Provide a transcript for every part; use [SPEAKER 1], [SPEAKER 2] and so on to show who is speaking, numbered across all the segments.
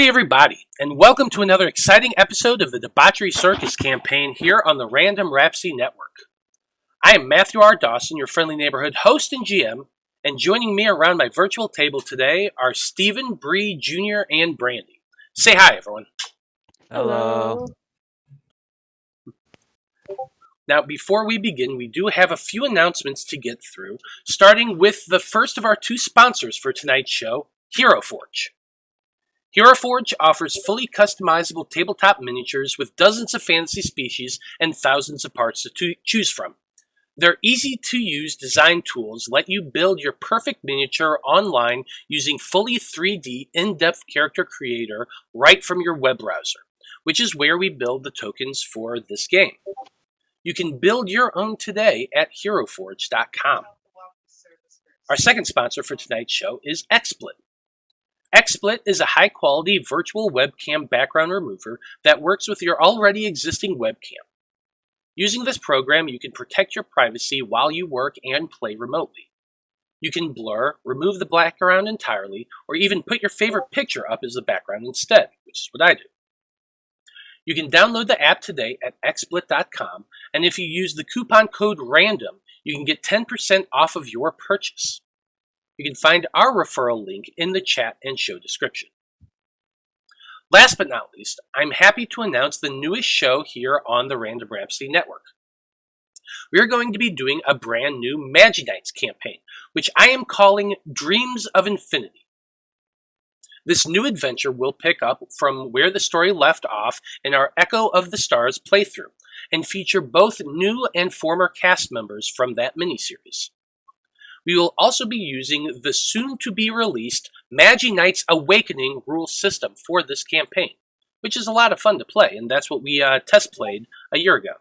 [SPEAKER 1] Howdy everybody, and welcome to another exciting episode of the Debauchery Circus campaign here on the Random Rhapsody Network. I am Matthew R. Dawson, your friendly neighborhood host and GM, and joining me around my virtual table today are Stephen, Brie, Jr., and Brandie. Say hi, everyone.
[SPEAKER 2] Hello.
[SPEAKER 1] Now, before we begin, we do have a few announcements to get through, starting with the first of our two sponsors for tonight's show, Hero Forge. Hero Forge offers fully customizable tabletop miniatures with dozens of fantasy species and thousands of parts to choose from. Their easy-to-use design tools let you build your perfect miniature online using fully 3D in-depth character creator right from your web browser, which is where we build the tokens for this game. You can build your own today at heroforge.com. Our second sponsor for tonight's show is XSplit. XSplit is a high-quality virtual webcam background remover that works with your already existing webcam. Using this program, you can protect your privacy while you work and play remotely. You can blur, remove the background entirely, or even put your favorite picture up as the background instead, which is what I do. You can download the app today at xsplit.com, and if you use the coupon code RANDOM, you can get 10% off of your purchase. You can find our referral link in the chat and show description. Last but not least, I'm happy to announce the newest show here on the Random Rhapsody Network. We are going to be doing a brand new Magi-Knights campaign, which I am calling Dreams of Infinity. This new adventure will pick up from where the story left off in our Echo of the Stars playthrough, and feature both new and former cast members from that miniseries. We will also be using the soon-to-be-released Magi-Knights Awakening rule system for this campaign, which is a lot of fun to play, and that's what we test played a year ago.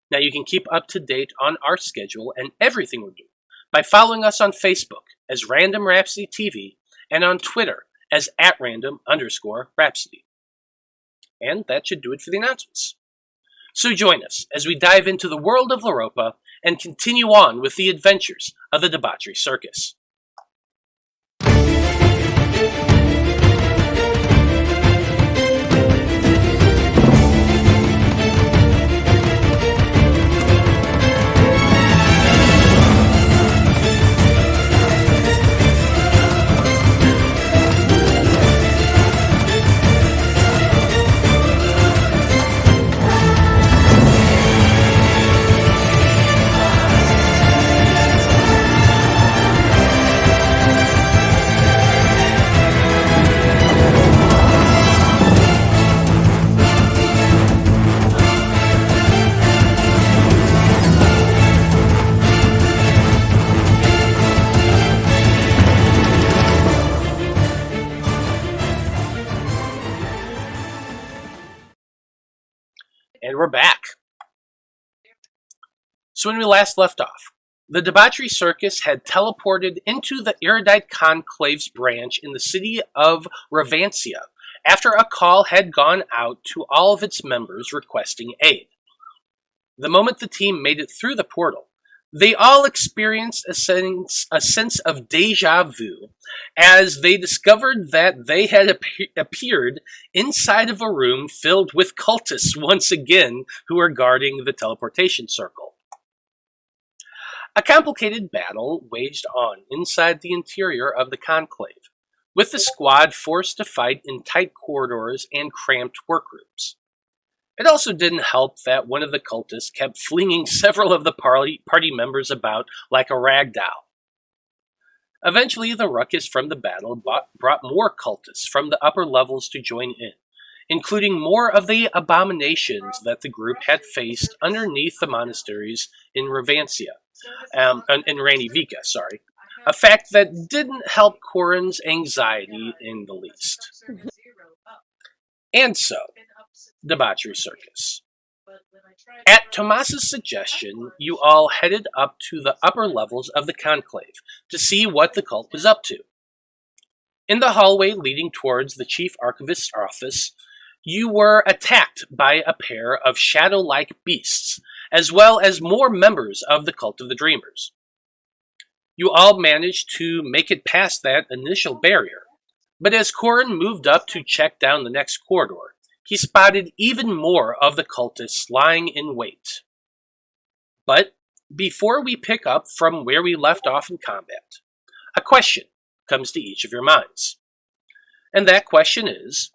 [SPEAKER 1] Now you can keep up to date on our schedule and everything we're doing by following us on Facebook as Random Rhapsody TV and on Twitter as @random_Rhapsody. And that should do it for the announcements. So join us as we dive into the world of Loroupa and continue on with the adventures of the Debauchery Circus. And we're back. So when we last left off, the Debauchery Circus had teleported into the Erudite Conclave's branch in the city of Ravancia after a call had gone out to all of its members requesting aid. The moment the team made it through the portal, they all experienced a sense of deja vu as they discovered that they had appeared inside of a room filled with cultists once again who were guarding the teleportation circle. A complicated battle waged on inside the interior of the conclave, with the squad forced to fight in tight corridors and cramped workrooms. It also didn't help that one of the cultists kept flinging several of the party members about like a rag doll. Eventually, the ruckus from the battle brought more cultists from the upper levels to join in, including more of the abominations that the group had faced underneath the monasteries in Ravancia, in Ranivika, sorry. A fact that didn't help Corrin's anxiety in the least. And so, Debauchery Circus. At Tomas's suggestion, you all headed up to the upper levels of the conclave to see what the cult was up to. In the hallway leading towards the Chief Archivist's office, you were attacked by a pair of shadow-like beasts, as well as more members of the Cult of the Dreamers. You all managed to make it past that initial barrier, But as Corrin moved up to check down the next corridor, he spotted even more of the cultists lying in wait. But before we pick up from where we left off in combat, a question comes to each of your minds. And that question is,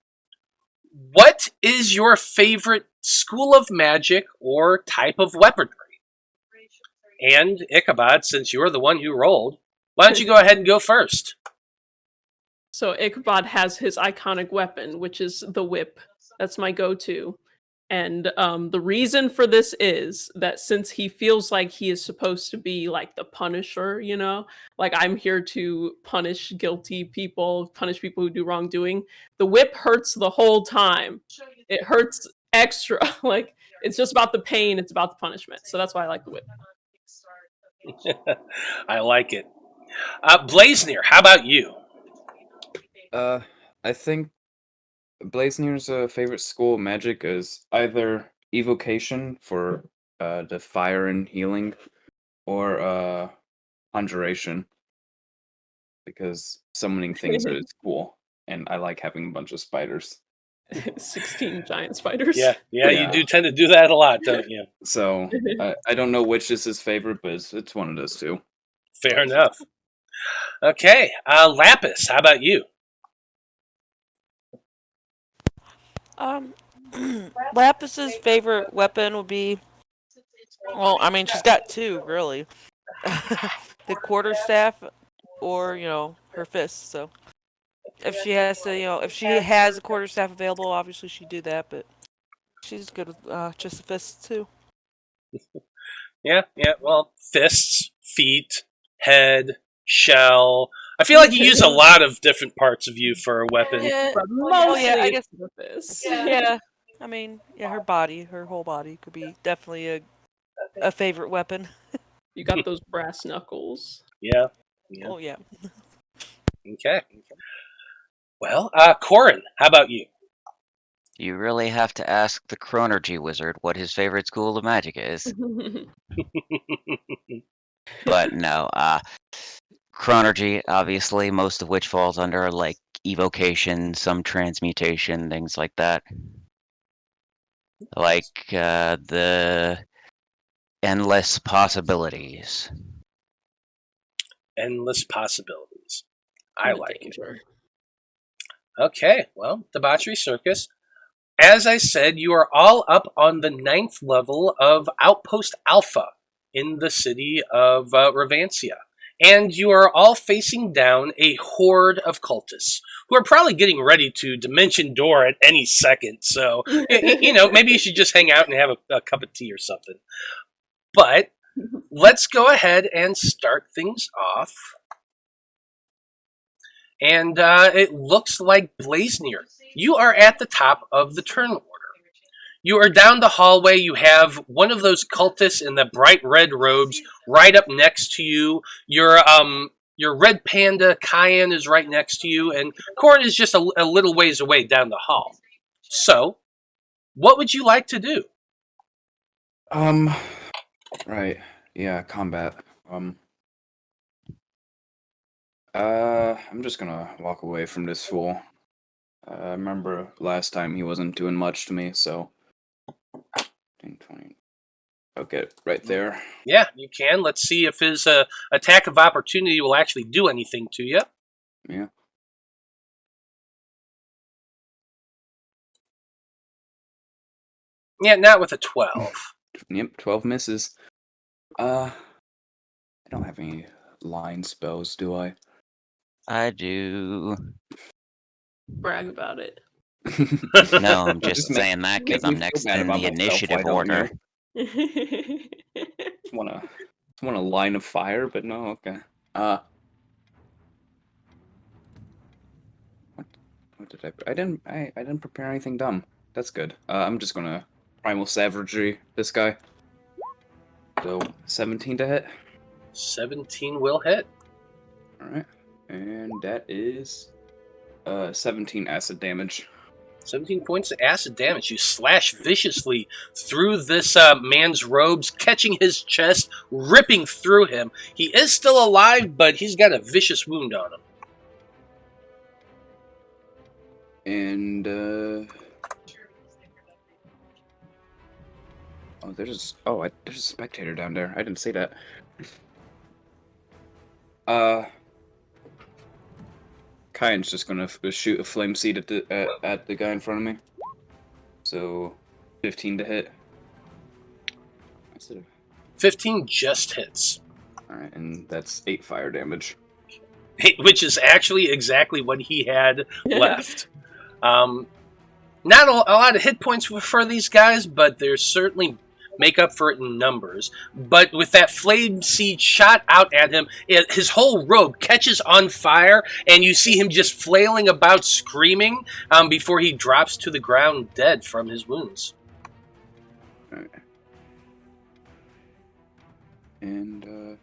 [SPEAKER 1] what is your favorite school of magic or type of weaponry? And Ichabod, since you're the one who rolled, why don't you go ahead and go first?
[SPEAKER 2] So Ichabod has his iconic weapon, which is the whip. That's my go-to. And the reason for this is that since he feels like he is supposed to be like the Punisher, you know, like I'm here to punish guilty people, punish people who do wrongdoing, the whip hurts the whole time. It hurts extra. Like, it's just about the pain, it's about the punishment. So that's why I like the whip.
[SPEAKER 1] I like it. Blaznir, how about you?
[SPEAKER 3] I think Blaznir's favorite school of magic is either evocation for the fire and healing, or conjuration, because summoning things is cool, and I like having a bunch of spiders.
[SPEAKER 2] 16 giant spiders.
[SPEAKER 1] Yeah, you do tend to do that a lot, don't you?
[SPEAKER 3] So I don't know which is his favorite, but it's one of those two.
[SPEAKER 1] Fair enough. Okay, Lapis, how about you?
[SPEAKER 4] Lapis's favorite weapon would be, well, I mean, she's got two, really. The quarterstaff or, her fists, so. If she has to, if she has a quarterstaff available, obviously she'd do that, but she's good with just the fists, too.
[SPEAKER 1] Yeah, well, fists, feet, head, shell. I feel like you use a lot of different parts of you for a weapon.
[SPEAKER 4] Yeah, I guess with this. Yeah. I mean, her whole body could be definitely a favorite weapon.
[SPEAKER 2] You got those brass knuckles.
[SPEAKER 1] Yeah.
[SPEAKER 4] Oh, yeah.
[SPEAKER 1] Okay. Well, Corrin, how about you?
[SPEAKER 5] You really have to ask the Chronergy wizard what his favorite school of magic is. But no, Chronergy, obviously, most of which falls under, like, evocation, some transmutation, things like that. Like, the endless possibilities.
[SPEAKER 1] Endless possibilities. I like it.
[SPEAKER 2] Danger.
[SPEAKER 1] Okay, well, Debauchery Circus. As I said, you are all up on the 9th level of Outpost Alpha in the city of Revancia. And you are all facing down a horde of cultists who are probably getting ready to dimension door at any second. So, maybe you should just hang out and have a cup of tea or something. But let's go ahead and start things off. And it looks like Blaznir, you are at the top of the turn order. You are down the hallway. You have one of those cultists in the bright red robes right up next to you. Your red panda, Cayenne, is right next to you. And Corrin is just a little ways away down the hall. So, what would you like to do?
[SPEAKER 3] Right. Yeah, combat. I'm just gonna walk away from this fool. I remember last time he wasn't doing much to me, so 20. Okay, right there.
[SPEAKER 1] Yeah, you can. Let's see if his attack of opportunity will actually do anything to you.
[SPEAKER 3] Yeah.
[SPEAKER 1] Yeah, not with a 12.
[SPEAKER 3] Yep, 12 misses. I don't have any line spells, do I?
[SPEAKER 5] I do.
[SPEAKER 2] Brag about it.
[SPEAKER 5] No, I'm just saying that because I'm next in the initiative order.
[SPEAKER 3] Just want a line of fire, but no, okay. What did I didn't prepare anything dumb. That's good. I'm just gonna primal savagery this guy. So 17 to hit.
[SPEAKER 1] 17 will hit.
[SPEAKER 3] Alright. And that is 17 acid damage.
[SPEAKER 1] 17 points of acid damage. You slash viciously through this man's robes, catching his chest, ripping through him. He is still alive, but he's got a vicious wound on him.
[SPEAKER 3] And there's a spectator down there. I didn't see that. Kyan's just gonna shoot a flame seed at the guy in front of me. So, 15 to hit.
[SPEAKER 1] 15 just hits.
[SPEAKER 3] Alright, and that's 8 fire damage.
[SPEAKER 1] Which is actually exactly what he had left. Not a lot of hit points for these guys, but there's certainly make up for it in numbers. But with that flame seed shot out at him, his whole robe catches on fire, and you see him just flailing about, screaming, before he drops to the ground dead from his wounds.
[SPEAKER 3] Alright. And,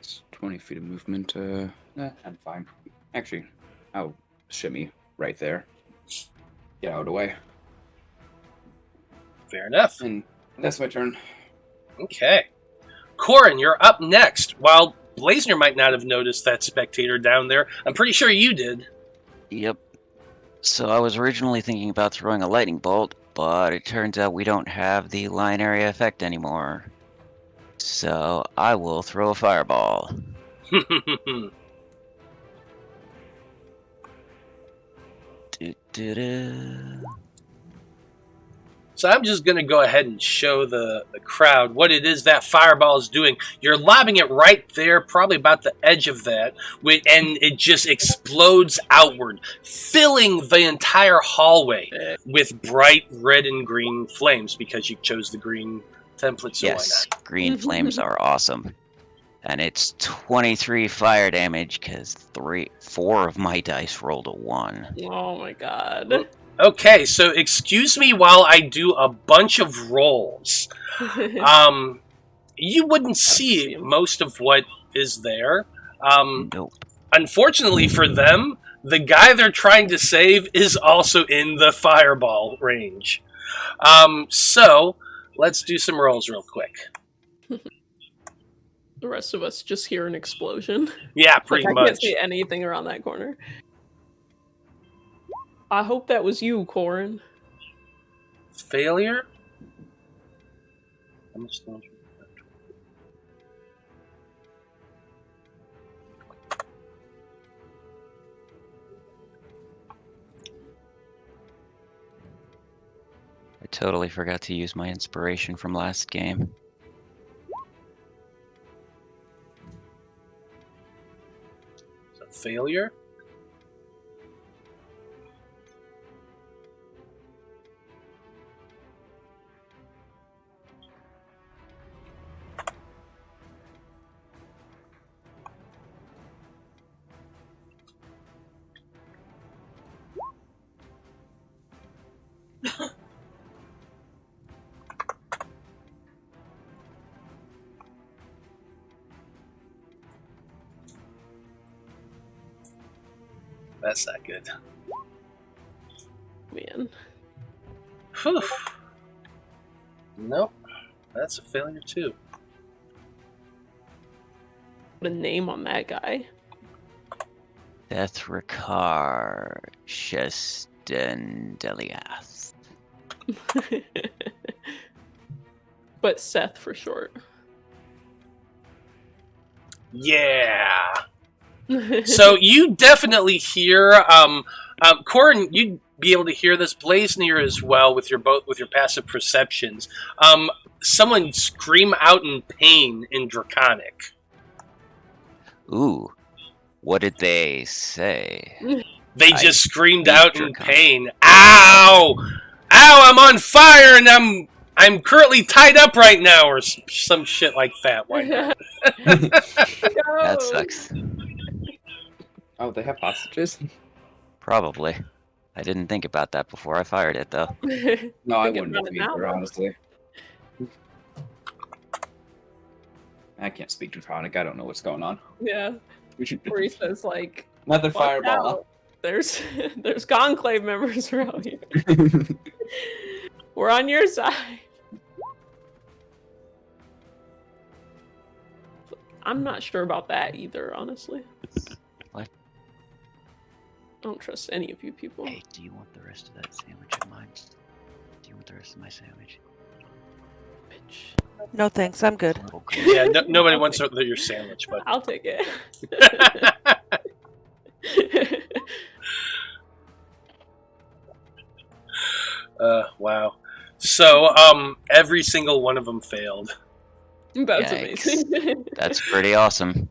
[SPEAKER 3] it's 20 feet of movement. I'm fine. Actually, I'll shimmy right there. Get out of the way.
[SPEAKER 1] Fair enough.
[SPEAKER 3] And that's my turn.
[SPEAKER 1] Okay. Corrin, you're up next. While Blaznir might not have noticed that spectator down there, I'm pretty sure you did.
[SPEAKER 5] Yep. So I was originally thinking about throwing a lightning bolt, but it turns out we don't have the line area effect anymore. So I will throw a fireball.
[SPEAKER 1] So I'm just going to go ahead and show the crowd what it is that fireball is doing. You're lobbing it right there, probably about the edge of that, and it just explodes outward, filling the entire hallway with bright red and green flames because you chose the green template, so
[SPEAKER 5] Yes,
[SPEAKER 1] why not?
[SPEAKER 5] green flames are awesome. And it's 23 fire damage because 4 of my dice rolled a 1.
[SPEAKER 2] Oh my god.
[SPEAKER 1] Okay, so excuse me while I do a bunch of rolls. You wouldn't see most of what is there.
[SPEAKER 5] Nope.
[SPEAKER 1] Unfortunately for them, the guy they're trying to save is also in the fireball range. So let's do some rolls real quick.
[SPEAKER 2] The rest of us just hear an explosion.
[SPEAKER 1] Yeah, pretty
[SPEAKER 2] I
[SPEAKER 1] much.
[SPEAKER 2] can't see anything around that corner. I hope that was you, Corrin.
[SPEAKER 1] Failure? How much damage?
[SPEAKER 5] I totally forgot to use my inspiration from last game.
[SPEAKER 1] So failure? That's not good.
[SPEAKER 2] Man.
[SPEAKER 1] Whew. Nope. That's a failure too.
[SPEAKER 2] Put a name on that guy.
[SPEAKER 5] Death Ricard Shestendeliath.
[SPEAKER 2] But Seth for short.
[SPEAKER 1] Yeah. So you definitely hear, Corrin, you'd be able to hear this. Blaznir as well with your passive perceptions. Someone scream out in pain in Draconic.
[SPEAKER 5] Ooh, what did they say?
[SPEAKER 1] They
[SPEAKER 5] I
[SPEAKER 1] just screamed
[SPEAKER 5] hate
[SPEAKER 1] out in
[SPEAKER 5] Draconic.
[SPEAKER 1] pain. Ow! Ow! I'm on fire and I'm currently tied up right now, or some shit like that. Why not?
[SPEAKER 5] That sucks.
[SPEAKER 3] Oh, they have hostages?
[SPEAKER 5] Probably. I didn't think about that before I fired it, though.
[SPEAKER 3] No, I
[SPEAKER 2] Think
[SPEAKER 3] wouldn't
[SPEAKER 2] about
[SPEAKER 3] have
[SPEAKER 2] it now,
[SPEAKER 3] either,
[SPEAKER 2] though.
[SPEAKER 3] honestly. I can't speak Draconic. I don't know what's going on.
[SPEAKER 2] Yeah. Where he says like,
[SPEAKER 3] Another
[SPEAKER 2] "Watch
[SPEAKER 3] fireball.
[SPEAKER 2] out. There's Conclave members around here. We're on your side." I'm not sure about that either, honestly. don't trust any of you people.
[SPEAKER 5] Hey, do you want the rest of that sandwich of mine? Do you want the rest of my sandwich?
[SPEAKER 2] Bitch.
[SPEAKER 4] No thanks, I'm good.
[SPEAKER 1] Yeah, nobody wants your sandwich, but
[SPEAKER 2] I'll take it.
[SPEAKER 1] wow. So, every single one of them failed.
[SPEAKER 2] That's
[SPEAKER 5] Yikes.
[SPEAKER 2] amazing.
[SPEAKER 5] That's pretty awesome.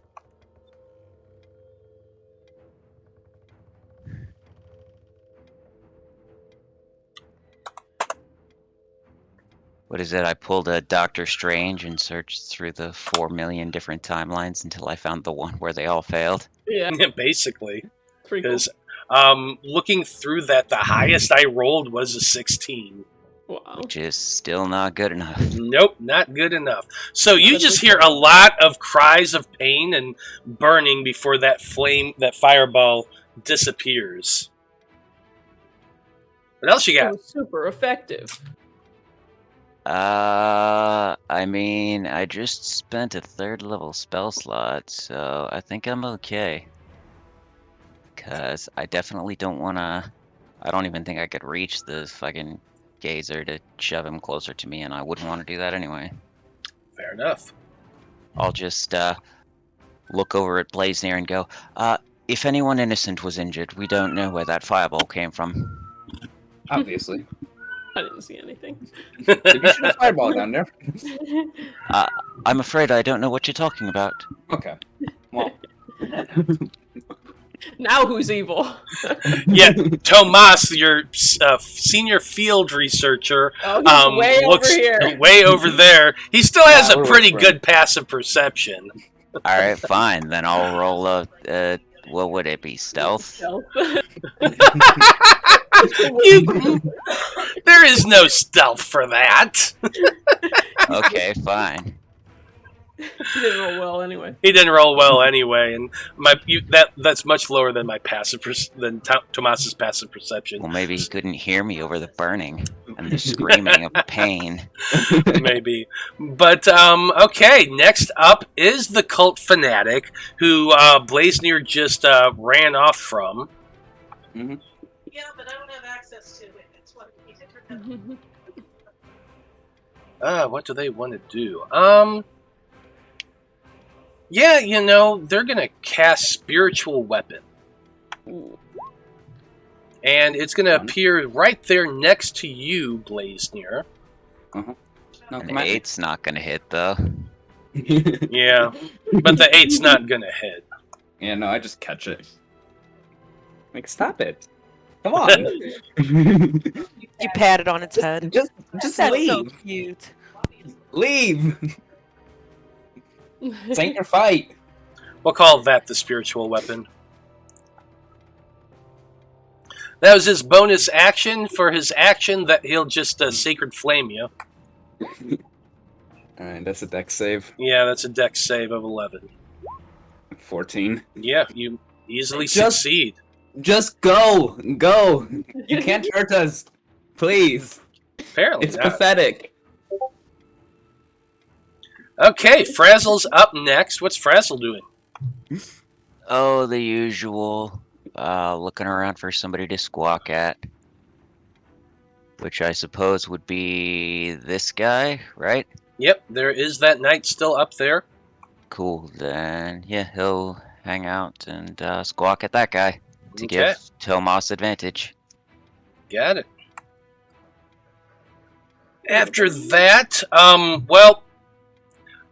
[SPEAKER 5] What is it? I pulled a Doctor Strange and searched through the 4 million different timelines until I found the one where they all failed.
[SPEAKER 2] Yeah,
[SPEAKER 1] Basically.
[SPEAKER 2] pretty cool.
[SPEAKER 1] Because looking through that, the highest I rolled was a 16.
[SPEAKER 2] Wow.
[SPEAKER 5] Which is still not good enough.
[SPEAKER 1] Nope, not good enough. So you
[SPEAKER 2] That's
[SPEAKER 1] just
[SPEAKER 2] okay.
[SPEAKER 1] hear a lot of cries of pain and burning before that fireball disappears. What else you
[SPEAKER 2] It
[SPEAKER 1] got?
[SPEAKER 2] was super effective.
[SPEAKER 5] I mean, I just spent a 3rd level spell slot, so I think I'm okay. Because I definitely don't want to... I don't even think I could reach the fucking gazer to shove him closer to me, and I wouldn't want to do that anyway.
[SPEAKER 1] Fair enough.
[SPEAKER 5] I'll just look over at Blaznir and go, if anyone innocent was injured, we don't know where that fireball came from.
[SPEAKER 3] Obviously.
[SPEAKER 2] I didn't see anything.
[SPEAKER 3] Did you shoot a fireball down there?
[SPEAKER 5] I'm afraid I don't know what you're talking about.
[SPEAKER 3] Okay. Well.
[SPEAKER 2] Now who's evil?
[SPEAKER 1] Yeah, Tomas, your senior field researcher,
[SPEAKER 2] Oh, he's way
[SPEAKER 1] looks
[SPEAKER 2] over here.
[SPEAKER 1] way over there. He still has
[SPEAKER 3] Yeah,
[SPEAKER 1] a
[SPEAKER 3] we're
[SPEAKER 1] pretty
[SPEAKER 3] whispering.
[SPEAKER 1] good passive perception.
[SPEAKER 5] Alright, fine. Then I'll roll a, what would it be, stealth?
[SPEAKER 2] Stealth.
[SPEAKER 1] There is no stealth for that.
[SPEAKER 5] Okay, fine.
[SPEAKER 2] He didn't roll well anyway.
[SPEAKER 1] He didn't roll well anyway, and that's much lower than my than Tomas's passive perception.
[SPEAKER 5] Well, maybe he couldn't hear me over the burning and the screaming of pain.
[SPEAKER 1] Maybe. But, okay, next up is the cult fanatic who Blaznir just ran off from.
[SPEAKER 3] Mm-hmm.
[SPEAKER 6] Yeah, but I don't have access to it. It's what he did.
[SPEAKER 1] What do they want to do? Yeah, they're going to cast Spiritual Weapon.
[SPEAKER 2] Ooh.
[SPEAKER 1] And it's going to appear right there next to you, Blaznir.
[SPEAKER 3] No,
[SPEAKER 5] An
[SPEAKER 3] come on.
[SPEAKER 5] 8's not gonna hit, though.
[SPEAKER 1] Yeah, but the 8's not going to hit.
[SPEAKER 3] Yeah, no, I just catch it. Like, stop it. Come on.
[SPEAKER 4] You pat it on its head.
[SPEAKER 3] just
[SPEAKER 4] That's so
[SPEAKER 3] leave.
[SPEAKER 4] cute.
[SPEAKER 3] Leave. This ain't your fight.
[SPEAKER 1] We'll call that the Spiritual Weapon. That was his bonus action. For his action, that he'll just Sacred Flame you.
[SPEAKER 3] Alright, that's a dex save.
[SPEAKER 1] Yeah, that's a dex save of 11.
[SPEAKER 3] 14.
[SPEAKER 1] Yeah, you easily
[SPEAKER 3] Just-
[SPEAKER 1] succeed.
[SPEAKER 3] Just go. Go. You can't hurt us. Please.
[SPEAKER 1] Apparently
[SPEAKER 3] It's
[SPEAKER 1] not.
[SPEAKER 3] pathetic.
[SPEAKER 1] Okay, Frazzle's up next. What's Frazzle doing?
[SPEAKER 5] Oh, the usual. Looking around for somebody to squawk at. Which I suppose would be this guy, right?
[SPEAKER 1] Yep, there is that knight still up there.
[SPEAKER 5] Cool, then yeah, he'll hang out and squawk at that guy to
[SPEAKER 1] Okay.
[SPEAKER 5] give Tomas advantage.
[SPEAKER 1] Got it. After that, well,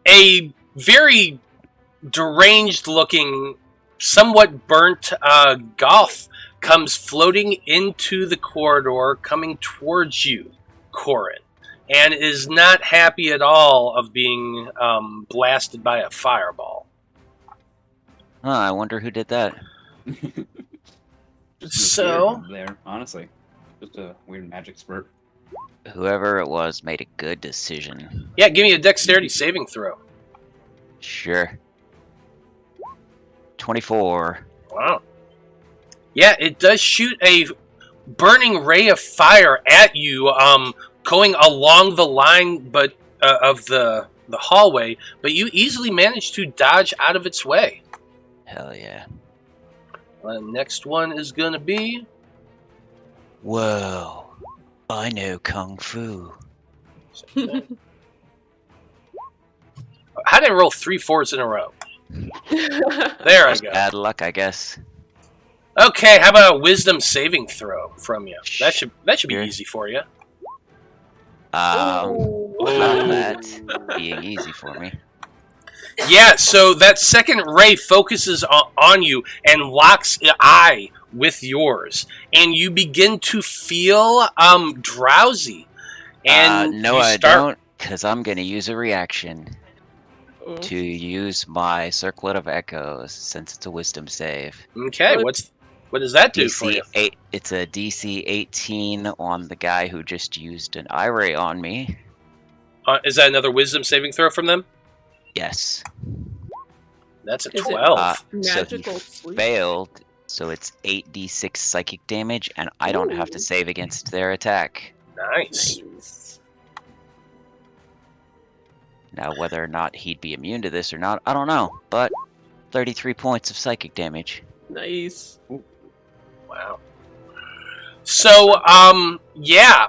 [SPEAKER 1] a very deranged-looking, somewhat burnt goth comes floating into the corridor, coming towards you, Corrin, and is not happy at all of being blasted by a fireball.
[SPEAKER 5] Huh, I wonder who did that.
[SPEAKER 3] Just
[SPEAKER 1] So-
[SPEAKER 3] weird there, honestly. Just a weird magic spurt.
[SPEAKER 5] Whoever it was made a good decision.
[SPEAKER 1] Yeah, give me a dexterity saving throw.
[SPEAKER 5] Sure. 24.
[SPEAKER 1] Wow. Yeah, it does shoot a burning ray of fire at you, going along the line, but of the hallway. But you easily manage to dodge out of its way.
[SPEAKER 5] Hell yeah.
[SPEAKER 1] Next one is going to be...
[SPEAKER 5] Whoa. I know Kung Fu.
[SPEAKER 1] How did I roll 3 4s in a row? There I go.
[SPEAKER 5] Bad luck, I guess.
[SPEAKER 1] Okay, how about a wisdom saving throw from you? That should be
[SPEAKER 5] Sure.
[SPEAKER 1] easy for you.
[SPEAKER 2] Ooh.
[SPEAKER 5] Not that being easy for me.
[SPEAKER 1] Yeah, so that second ray focuses on you and locks an eye with yours, and you begin to feel drowsy. And
[SPEAKER 5] no,
[SPEAKER 1] you
[SPEAKER 5] I
[SPEAKER 1] start...
[SPEAKER 5] don't, because I'm going to use a reaction
[SPEAKER 2] Ooh.
[SPEAKER 5] to use my Circlet of Echoes, since it's a wisdom save.
[SPEAKER 1] Okay, what does that do for you?
[SPEAKER 5] It's a DC 18 on the guy who just used an eye ray on me.
[SPEAKER 1] Is that another wisdom saving throw from them?
[SPEAKER 5] Yes.
[SPEAKER 1] That's a
[SPEAKER 2] Is it
[SPEAKER 1] 12.
[SPEAKER 5] So he
[SPEAKER 2] magical sleep?
[SPEAKER 5] failed, so it's 8d6 psychic damage, and I don't have to
[SPEAKER 2] Ooh.
[SPEAKER 5] save against their attack.
[SPEAKER 1] Nice.
[SPEAKER 2] Nice.
[SPEAKER 5] Now, whether or not he'd be immune to this or not, I don't know, but 33 points of psychic damage.
[SPEAKER 2] Nice.
[SPEAKER 1] Wow. So, yeah.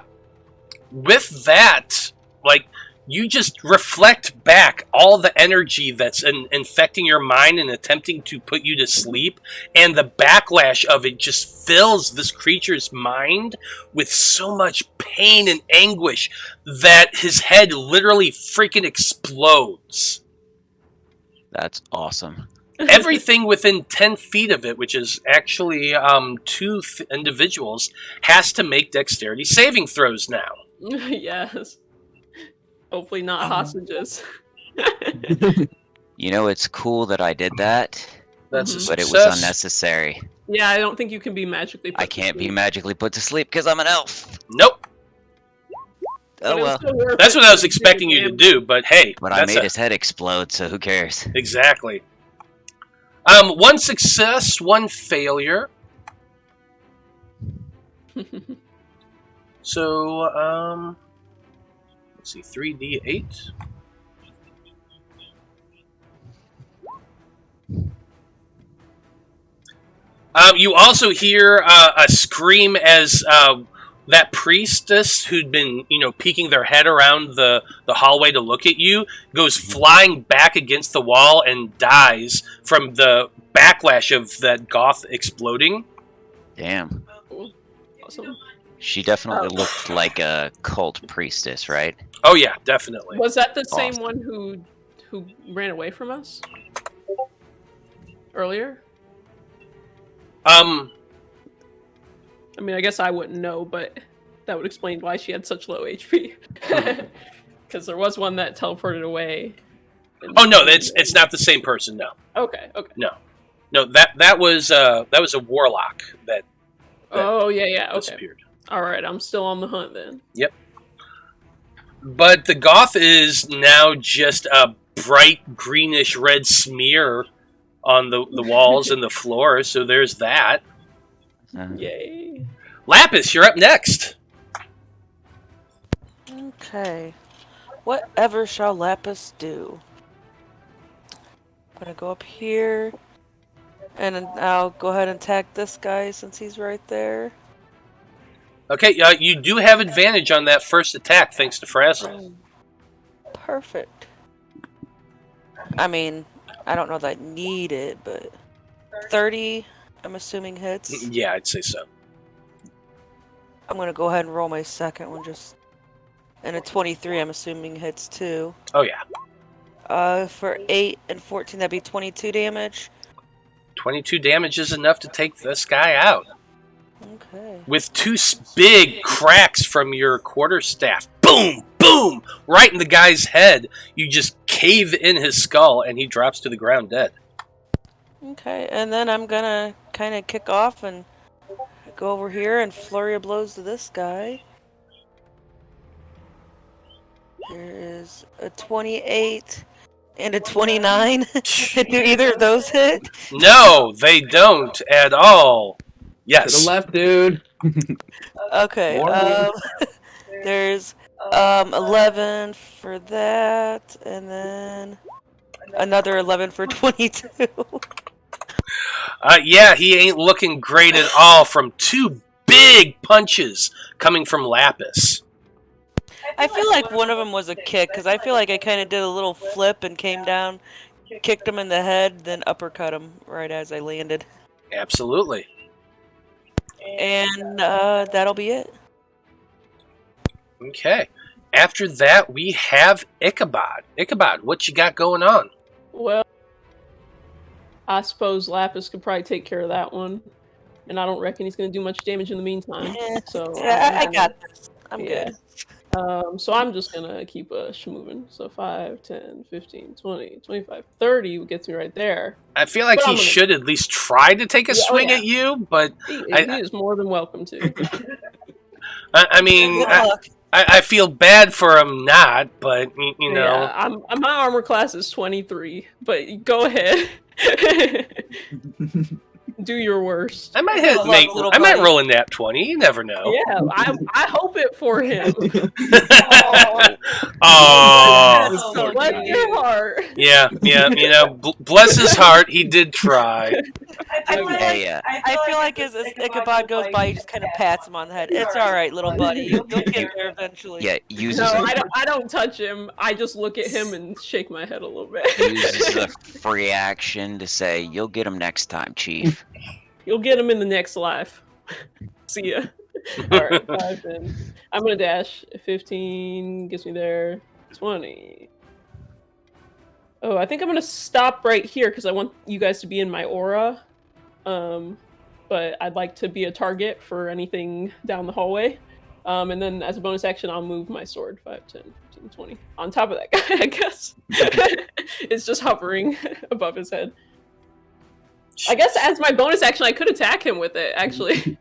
[SPEAKER 1] With that, like, you just reflect back all the energy that's infecting your mind and attempting to put you to sleep, and the backlash of it just fills this creature's mind with so much pain and anguish that his head literally freaking explodes.
[SPEAKER 5] That's awesome.
[SPEAKER 1] Everything within 10 feet of it, which is actually two individuals, has to make dexterity saving throws now.
[SPEAKER 2] Yes. Hopefully not hostages.
[SPEAKER 5] You know, it's cool that I did that,
[SPEAKER 1] That's a
[SPEAKER 2] Mhm.
[SPEAKER 5] but it
[SPEAKER 1] success.
[SPEAKER 5] was unnecessary.
[SPEAKER 2] Yeah, I don't think you can be magically put
[SPEAKER 5] I
[SPEAKER 2] to
[SPEAKER 5] can't be
[SPEAKER 2] sleep.
[SPEAKER 5] magically put to sleep because I'm an elf.
[SPEAKER 1] Nope.
[SPEAKER 2] But
[SPEAKER 5] Oh
[SPEAKER 2] it was
[SPEAKER 5] well.
[SPEAKER 2] still worth
[SPEAKER 1] That's
[SPEAKER 2] it
[SPEAKER 1] what I was
[SPEAKER 2] to
[SPEAKER 1] expecting you to
[SPEAKER 2] damage.
[SPEAKER 1] do, but hey,
[SPEAKER 5] But I
[SPEAKER 1] that's
[SPEAKER 5] made his head explode, so who cares?
[SPEAKER 1] exactly. One success, one failure. So, let's see, 3d8. You also hear a scream as that priestess who'd been, peeking their head around the hallway to look at you goes flying back against the wall and dies from the backlash of that goth exploding.
[SPEAKER 5] Damn.
[SPEAKER 2] Awesome.
[SPEAKER 5] She definitely looked like a cult priestess, right?
[SPEAKER 1] Oh yeah, definitely.
[SPEAKER 2] Was that the same
[SPEAKER 5] Awesome.
[SPEAKER 2] one who ran away from us earlier?
[SPEAKER 1] Um,
[SPEAKER 2] I mean, I guess I wouldn't know, but that would explain why she had such low HP. Because there was one that teleported away.
[SPEAKER 1] oh no, it's not the same person. No,
[SPEAKER 2] Okay.
[SPEAKER 1] no, that was a warlock that
[SPEAKER 2] Oh yeah. Okay.
[SPEAKER 1] disappeared.
[SPEAKER 2] All right, I'm still on the hunt then.
[SPEAKER 1] But the goth is now just a bright greenish red smear on the walls and the floor, so there's that.
[SPEAKER 2] Yay.
[SPEAKER 1] Lapis, you're up next.
[SPEAKER 4] Okay. Whatever shall Lapis do? I'm gonna go up here. And then I'll go ahead and tag this guy since he's right there.
[SPEAKER 1] Okay, you do have advantage on that first attack thanks to Frazzle.
[SPEAKER 4] Perfect. I mean, I don't know that I need it, but 30, I'm assuming hits.
[SPEAKER 1] Yeah, I'd say so.
[SPEAKER 4] I'm gonna go ahead and roll my second one and a 23, I'm assuming hits too.
[SPEAKER 1] Oh yeah.
[SPEAKER 4] For 8 and 14, that'd be 22 damage.
[SPEAKER 1] 22 damage is enough to take this guy out.
[SPEAKER 4] Okay.
[SPEAKER 1] With two big cracks from your quarterstaff. Boom! Boom! Right in the guy's head. You just cave in his skull and he drops to the ground dead.
[SPEAKER 4] Okay, and then I'm gonna kind of kick off and go over here and flurry of blows to this guy. There is a 28 and a 29. Do either of those hit?
[SPEAKER 1] No, they don't at all.
[SPEAKER 3] To
[SPEAKER 1] Yes.
[SPEAKER 3] the left, dude.
[SPEAKER 4] Okay,
[SPEAKER 3] More.
[SPEAKER 4] there's 11 for that, and then another 11 for 22.
[SPEAKER 1] Yeah, he ain't looking great at all from 2 big punches coming from Lapis.
[SPEAKER 4] I feel like one of them was a kick, because I feel like I kind of did a little flip and came down, kicked him in the head, then uppercut him right as I landed.
[SPEAKER 1] Absolutely.
[SPEAKER 4] And that'll be it.
[SPEAKER 1] Okay. After that, we have Ichabod. Ichabod, what you got going on?
[SPEAKER 2] Well, I suppose Lapis could probably take care of that one. And I don't reckon he's going to do much damage in the meantime. So
[SPEAKER 4] Yeah, I got this. I'm
[SPEAKER 2] yeah.
[SPEAKER 4] good.
[SPEAKER 2] So I'm just going to keep moving. So 5, 10, 15, 20, 25, 30 gets me right there.
[SPEAKER 1] I feel like
[SPEAKER 2] But
[SPEAKER 1] he should at least try to take a swing at you, but
[SPEAKER 2] He
[SPEAKER 1] I-
[SPEAKER 2] is more than welcome to.
[SPEAKER 1] I mean,
[SPEAKER 4] Good luck.
[SPEAKER 1] I feel bad for him not, but, you know.
[SPEAKER 2] Yeah, my armor class is 23, but go ahead. Do your worst.
[SPEAKER 1] I might
[SPEAKER 4] Good luck, little buddy.
[SPEAKER 1] roll a nat 20, you never know.
[SPEAKER 2] Yeah, I hope it for him.
[SPEAKER 1] Oh.
[SPEAKER 2] So bless your heart.
[SPEAKER 1] Yeah, you know, bless his heart, he did try.
[SPEAKER 4] I feel
[SPEAKER 5] Yeah,
[SPEAKER 4] like,
[SPEAKER 5] yeah.
[SPEAKER 4] I feel like as Ichabod goes by, he just kind of pats him on the head. It's all right, little buddy. You'll get there eventually.
[SPEAKER 5] Yeah, uses
[SPEAKER 2] No,
[SPEAKER 5] a,
[SPEAKER 2] I don't touch him. I just look at him and shake my head a little bit.
[SPEAKER 5] uses a free action to say, "You'll get him next time, Chief."
[SPEAKER 2] You'll get him in the next life. See ya. Alright, 5 then. I'm gonna dash. 15 gets me there. 20. Oh, I think I'm gonna stop right here because I want you guys to be in my aura. But I'd like to be a target for anything down the hallway. And then as a bonus action, I'll move my sword 5, 10, 15, 20 on top of that guy, I guess. It's just hovering above his head. I guess as my bonus action, I could attack him with it, actually.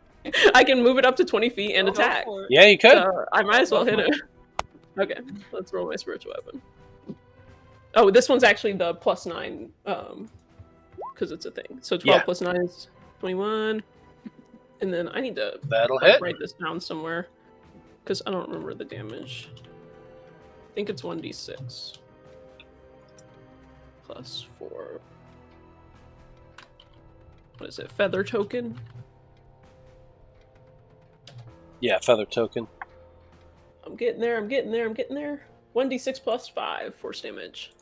[SPEAKER 2] I can move it up to 20 feet and attack.
[SPEAKER 1] Yeah, you could.
[SPEAKER 2] So I might as well hit him. Okay, let's roll my spiritual weapon. Oh, this one's actually the +9, because it's a thing. So 12
[SPEAKER 1] Yeah.
[SPEAKER 2] plus 9 is 21. And then I need to
[SPEAKER 1] That'll hit.
[SPEAKER 2] write this down somewhere, because I don't remember the damage. I think it's 1d6. Plus 4. What is it? Feather token?
[SPEAKER 1] Yeah, feather token.
[SPEAKER 2] I'm getting there, I'm getting there, I'm getting there. 1d6 plus 5 force damage.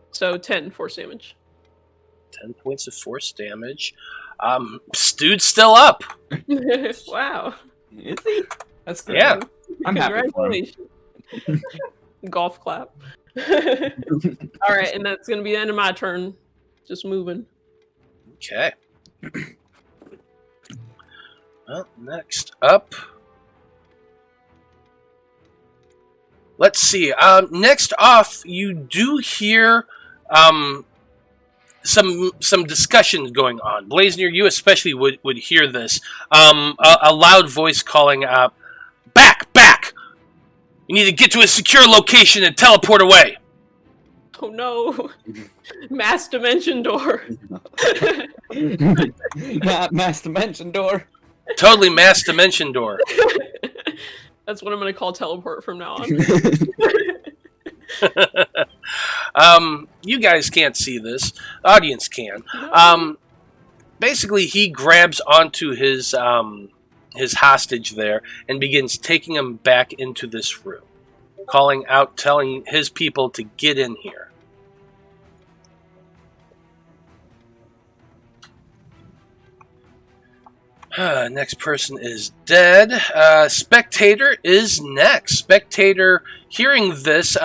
[SPEAKER 2] So 10 force damage.
[SPEAKER 1] 10 points of force damage. Dude's still up.
[SPEAKER 2] Wow.
[SPEAKER 3] Is he? That's great.
[SPEAKER 1] Yeah.
[SPEAKER 3] I'm happy for him.
[SPEAKER 2] Congratulations. Golf clap. Alright, and that's going to be the end of my turn. Just moving.
[SPEAKER 1] Okay. Well, next up. Let's see. Next off, you do hear some discussion going on. Blaznir, you especially would hear this. A loud voice calling out, Back! You need to get to a secure location and teleport away.
[SPEAKER 2] Oh no. Mass dimension door.
[SPEAKER 3] Mass dimension door.
[SPEAKER 1] Totally mass dimension door.
[SPEAKER 2] That's what I'm going to call teleport from now on.
[SPEAKER 1] You guys can't see this. The audience can. Basically, he grabs onto his hostage there and begins taking him back into this room, calling out, telling his people to get in here. Next person is dead. Spectator is next. Spectator, hearing this,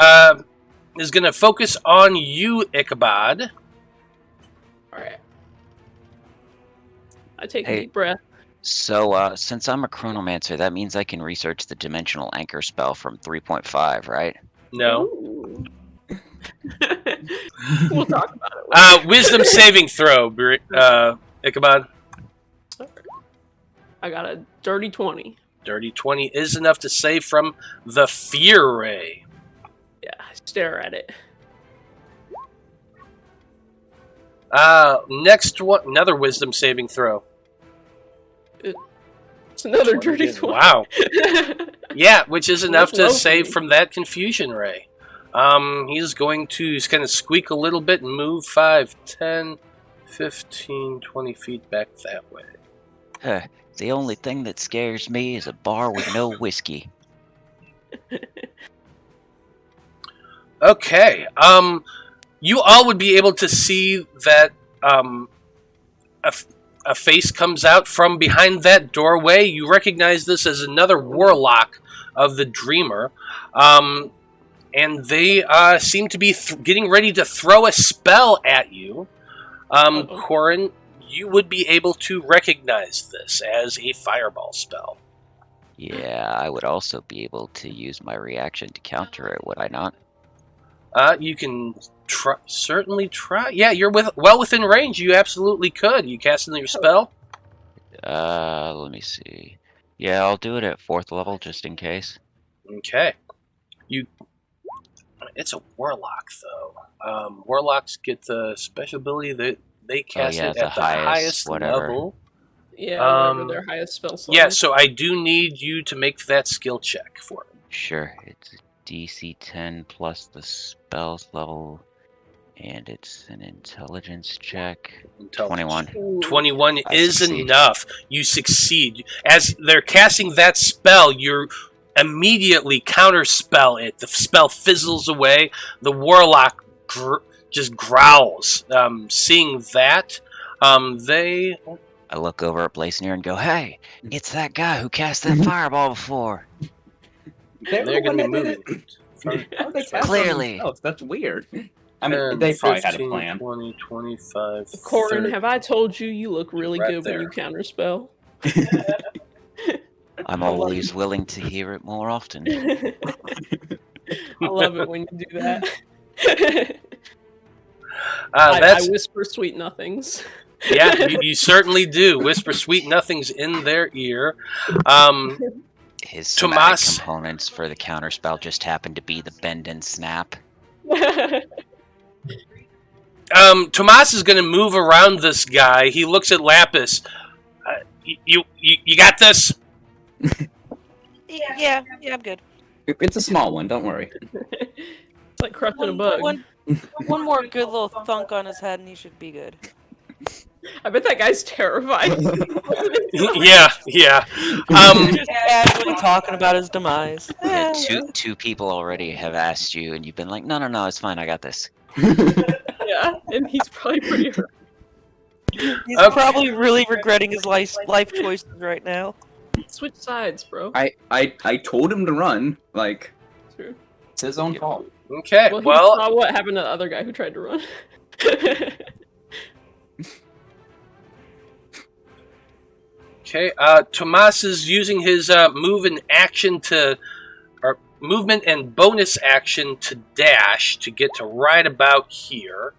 [SPEAKER 1] is going to focus on you, Ichabod.
[SPEAKER 2] Alright. I take a
[SPEAKER 5] Hey.
[SPEAKER 2] deep breath.
[SPEAKER 5] So, since I'm a chronomancer, that means I can research the dimensional anchor spell from 3.5, right?
[SPEAKER 1] No.
[SPEAKER 2] Ooh. We'll talk about it later.
[SPEAKER 1] Wisdom saving throw, Ichabod.
[SPEAKER 2] I got a dirty 20.
[SPEAKER 1] Dirty 20 is enough to save from the Fear Ray.
[SPEAKER 2] Yeah, I stare at it.
[SPEAKER 1] Next one, another Wisdom saving throw.
[SPEAKER 2] It's another dirty 20.
[SPEAKER 1] Wow. Yeah, which is enough to
[SPEAKER 2] low for
[SPEAKER 1] save
[SPEAKER 2] me.
[SPEAKER 1] from that Confusion Ray. He's going to kind of squeak a little bit and move 5, 10, 15, 20 feet back that way.
[SPEAKER 5] Huh. The only thing that scares me is a bar with no whiskey.
[SPEAKER 1] Okay. You all would be able to see that a face comes out from behind that doorway. You recognize this as another warlock of the Dreamer. And they seem to be getting ready to throw a spell at you. Corrin, you would be able to recognize this as a fireball spell.
[SPEAKER 5] Yeah, I would also be able to use my reaction to counter it, would I not?
[SPEAKER 1] You can certainly try. Yeah, you're well within range. You absolutely could. You casting your spell?
[SPEAKER 5] Let me see. Yeah, I'll do it at 4th level just in case.
[SPEAKER 1] Okay. It's a warlock, though. Warlocks get the special ability that they cast it at the highest level.
[SPEAKER 2] Yeah, whatever their highest spell slot.
[SPEAKER 1] Yeah, so I do need you to make that skill check for me.
[SPEAKER 5] Sure, it's DC 10 plus the spell's level, and it's an intelligence check. 21.
[SPEAKER 2] Ooh.
[SPEAKER 1] 21
[SPEAKER 5] I
[SPEAKER 1] is
[SPEAKER 5] succeed.
[SPEAKER 1] enough. You succeed. As they're casting that spell, you're immediately counterspell it. The spell fizzles away. The warlock just growls. Seeing that,
[SPEAKER 5] I look over at Blaznir and go, "Hey, it's that guy who cast that fireball before."
[SPEAKER 1] they're going to be moving.
[SPEAKER 3] How they cast
[SPEAKER 5] Clearly.
[SPEAKER 3] themselves? That's weird. I mean,
[SPEAKER 1] 10,
[SPEAKER 3] they probably
[SPEAKER 1] 15,
[SPEAKER 3] had a plan.
[SPEAKER 1] 20, 25,
[SPEAKER 2] Corrin,
[SPEAKER 1] 30.
[SPEAKER 2] have I told you look really
[SPEAKER 1] Right
[SPEAKER 2] good when you
[SPEAKER 1] there.
[SPEAKER 2] counterspell?
[SPEAKER 5] I'm always willing to hear it more often.
[SPEAKER 2] I love it when you do that.
[SPEAKER 1] That's
[SPEAKER 2] I whisper sweet nothings.
[SPEAKER 1] yeah, you certainly do. Whisper sweet nothings in their ear.
[SPEAKER 5] His
[SPEAKER 1] Tomas-
[SPEAKER 5] somatic components for the counterspell just happen to be the bend and snap.
[SPEAKER 1] Tomas is going to move around this guy. He looks at Lapis. You got this?
[SPEAKER 4] Yeah, I'm good.
[SPEAKER 3] It's a small one, don't worry.
[SPEAKER 2] It's like crushing a bug.
[SPEAKER 4] One more good little thunk on his head and he should be good.
[SPEAKER 2] I bet that guy's terrified.
[SPEAKER 1] Yeah.
[SPEAKER 4] Just casually talking about his demise.
[SPEAKER 5] Yeah, two people already have asked you, and you've been like, no, it's fine, I got this.
[SPEAKER 2] Yeah, and he's probably pretty hurt.
[SPEAKER 4] He's probably really regretting his life choices right now.
[SPEAKER 2] Switch sides, bro.
[SPEAKER 3] I told him to run. Like,
[SPEAKER 2] True.
[SPEAKER 3] it's his own fault.
[SPEAKER 1] Okay,
[SPEAKER 2] Well, he
[SPEAKER 1] well,
[SPEAKER 2] saw what happened to the other guy who tried to run.
[SPEAKER 1] okay. Tomas is using his movement and bonus action to dash to get to right about here.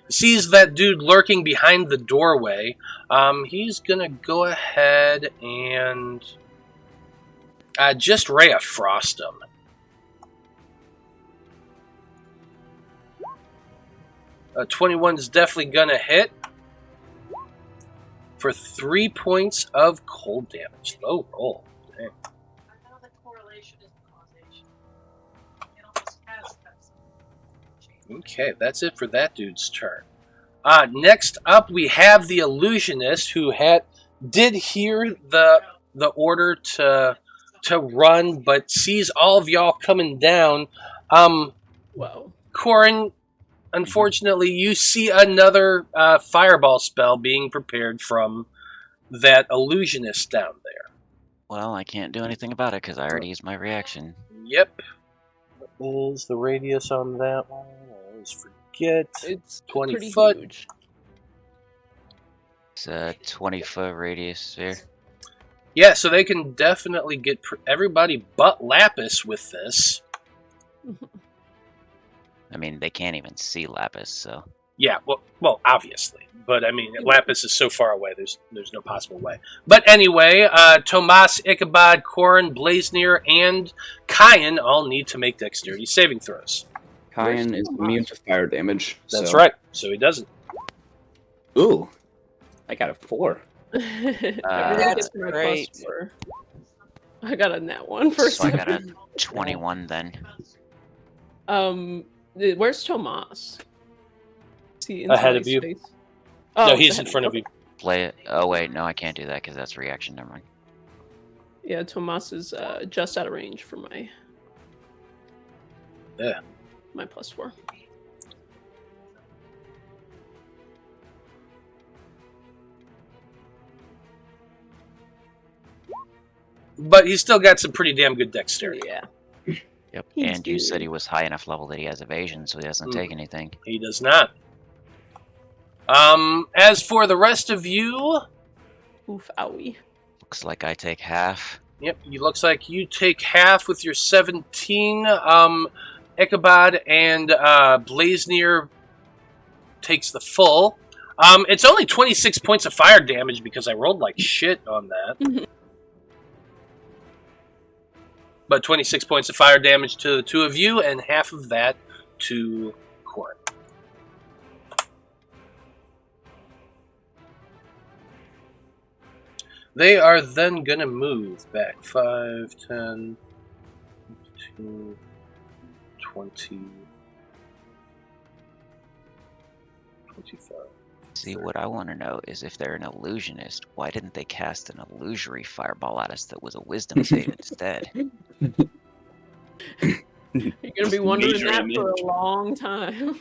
[SPEAKER 1] He sees that dude lurking behind the doorway. He's gonna go ahead and just ray of frost him. Uh, 21 is definitely gonna hit for 3 points of cold damage. Low roll. Dang.
[SPEAKER 6] I know the correlation is causation. It almost has that.
[SPEAKER 1] Okay, that's it for that dude's turn. Next up, we have the illusionist who did hear the order to run, but sees all of y'all coming down.
[SPEAKER 2] Wow.
[SPEAKER 1] Corrin, unfortunately, you see another fireball spell being prepared from that illusionist down there.
[SPEAKER 5] Well, I can't do anything about it because I already used my reaction.
[SPEAKER 1] Yep. What is the radius on that one? I always forget.
[SPEAKER 2] It's
[SPEAKER 1] 20
[SPEAKER 2] pretty
[SPEAKER 1] foot.
[SPEAKER 2] huge.
[SPEAKER 5] It's a 20-foot radius sphere.
[SPEAKER 1] Yeah, so they can definitely get everybody but Lapis with this.
[SPEAKER 5] I mean, they can't even see Lapis, so...
[SPEAKER 1] Yeah, well, obviously. But, I mean, Lapis is so far away, there's no possible way. But anyway, Tomas, Ichabod, Corrin, Blaznir, and Kyan all need to make dexterity saving throws.
[SPEAKER 3] Kyan is immune to fire damage.
[SPEAKER 1] That's
[SPEAKER 3] so.
[SPEAKER 1] right, so he doesn't.
[SPEAKER 3] Ooh, I got a 4.
[SPEAKER 2] Everything
[SPEAKER 5] that's
[SPEAKER 2] gets my
[SPEAKER 4] great.
[SPEAKER 2] +4. I got a nat 1 for
[SPEAKER 5] So I got a
[SPEAKER 2] 7.
[SPEAKER 5] 21 then.
[SPEAKER 2] Where's Tomas? Is he
[SPEAKER 1] Ahead
[SPEAKER 2] inside
[SPEAKER 1] of you.
[SPEAKER 2] space?
[SPEAKER 1] No,
[SPEAKER 2] Oh,
[SPEAKER 1] he's
[SPEAKER 2] ahead
[SPEAKER 1] in front of
[SPEAKER 2] okay.
[SPEAKER 1] you.
[SPEAKER 5] Play it. Oh wait, no, I can't do that because that's reaction. Never mind.
[SPEAKER 2] Yeah, Tomas is just out of range for my my +4.
[SPEAKER 1] But he's still got some pretty damn good dexterity.
[SPEAKER 2] Yeah.
[SPEAKER 5] Yep.
[SPEAKER 2] He's
[SPEAKER 5] And you said
[SPEAKER 2] good.
[SPEAKER 5] he was high enough level that he has evasion, so he doesn't take anything.
[SPEAKER 1] He does not. As for the rest of you,
[SPEAKER 2] Oof, owie.
[SPEAKER 5] Looks like I take half.
[SPEAKER 1] yep, it looks like you take half with your 17. Ichabod and Blaznir takes the full. It's only 26 points of fire damage because I rolled like shit on that.
[SPEAKER 2] Mhm.
[SPEAKER 1] But 26 points of fire damage to the two of you, and half of that to Corrin. They are then going to move back 5, 10, 15, 20, 25.
[SPEAKER 5] See, what I want to know is if they're an illusionist, why didn't they cast an illusory fireball at us that was a wisdom save instead?
[SPEAKER 2] You're gonna be wondering
[SPEAKER 3] Major
[SPEAKER 2] that for
[SPEAKER 3] image.
[SPEAKER 2] a long time.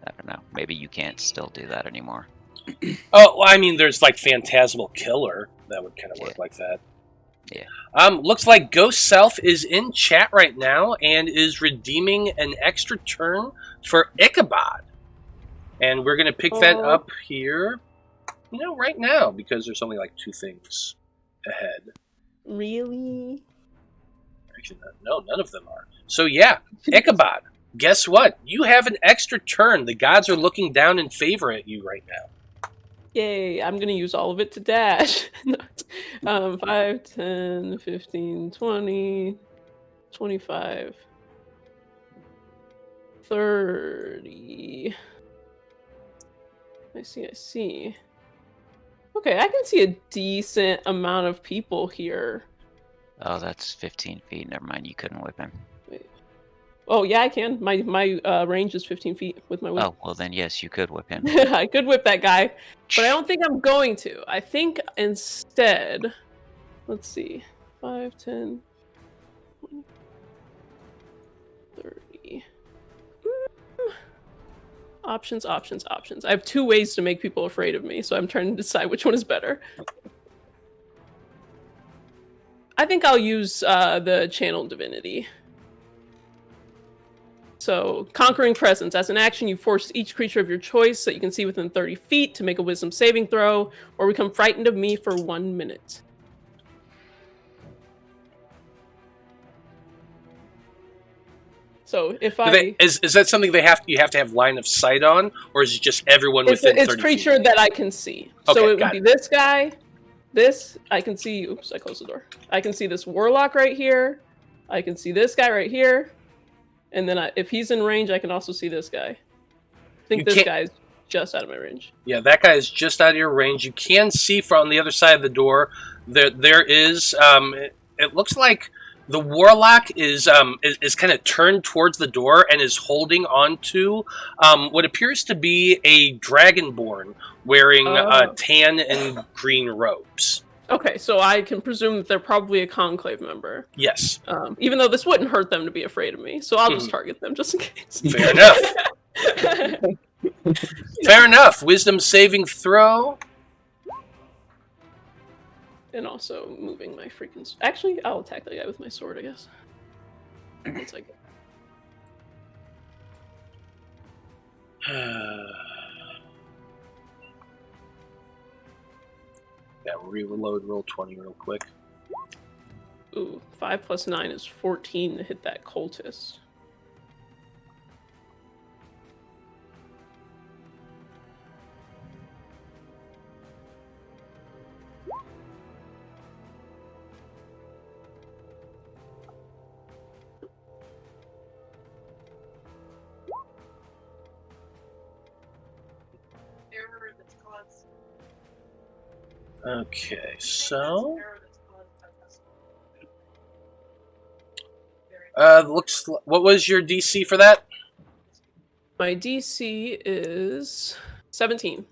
[SPEAKER 5] I don't know. Maybe you can't still do that anymore.
[SPEAKER 1] Oh, well, I mean, there's like Phantasmal Killer. That would kind of work like that.
[SPEAKER 5] Yeah.
[SPEAKER 1] Looks like Ghost Self is in chat right now and is redeeming an extra turn for Ichabod. And we're going to pick that up here, right now, because there's only like 2 things ahead.
[SPEAKER 2] Really?
[SPEAKER 1] Actually, no, none of them are. So yeah, Ichabod, guess what? You have an extra turn. The gods are looking down in favor at you right now.
[SPEAKER 2] Yay, I'm gonna use all of it to dash. 5, 10, 15, 20, 25, 30. I see. Okay, I can see a decent amount of people here.
[SPEAKER 5] Oh, that's 15 feet. Never mind. You couldn't whip him.
[SPEAKER 2] Oh, yeah, I can. My range is 15 feet with my whip.
[SPEAKER 5] Oh, well then, yes, you could whip him.
[SPEAKER 2] I could whip that guy, but I don't think I'm going to. I think instead, let's see, 5, 10, 20, 30. Options. I have 2 ways to make people afraid of me, so I'm trying to decide which one is better. I think I'll use the Channel Divinity. So, Conquering Presence. As an action, you force each creature of your choice that you can see within 30 feet to make a Wisdom saving throw, or become frightened of me for 1 minute. So, if
[SPEAKER 1] Is that something you have to have line of sight on, or is it just everyone within 30
[SPEAKER 2] it's creature
[SPEAKER 1] feet?
[SPEAKER 2] that I can see.
[SPEAKER 1] Okay,
[SPEAKER 2] So it would
[SPEAKER 1] got
[SPEAKER 2] be
[SPEAKER 1] it.
[SPEAKER 2] this guy. This, I can see. Oops, I closed the door. I can see this warlock right here. I can see this guy right here. And then if he's in range, I can also see this guy. I think this guy's just out of my range.
[SPEAKER 1] Yeah, that guy is just out of your range. You can see from the other side of the door. There is. It looks like the warlock is kind of turned towards the door and is holding onto what appears to be a dragonborn wearing tan and green robes.
[SPEAKER 2] Okay, so I can presume that they're probably a conclave member.
[SPEAKER 1] Yes.
[SPEAKER 2] Even though this wouldn't hurt them to be afraid of me, so I'll just target them just in case.
[SPEAKER 1] Fair enough. Fair enough. Wisdom saving throw.
[SPEAKER 2] And also moving my freaking... Actually, I'll attack that guy with my sword, I guess. One second.
[SPEAKER 1] Yeah, reload, roll 20 real quick.
[SPEAKER 2] Ooh, 5 plus 9 is 14 to hit that cultist.
[SPEAKER 1] Okay, so what was your DC for that?
[SPEAKER 2] My DC is 17.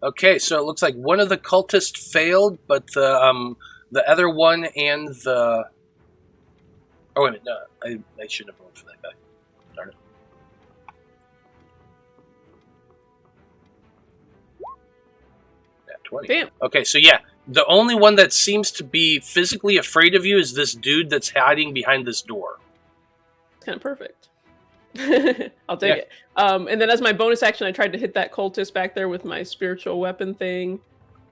[SPEAKER 1] Okay, so it looks like one of the cultists failed, but the other one and the wait a minute, no, I shouldn't have rolled for that guy. Darn it. Yeah, 20.
[SPEAKER 2] Damn.
[SPEAKER 1] Okay, so yeah, the only one that seems to be physically afraid of you is this dude that's hiding behind this door.
[SPEAKER 2] Kind of perfect. I'll take it. And then as my bonus action, I tried to hit that cultist back there with my spiritual weapon thing.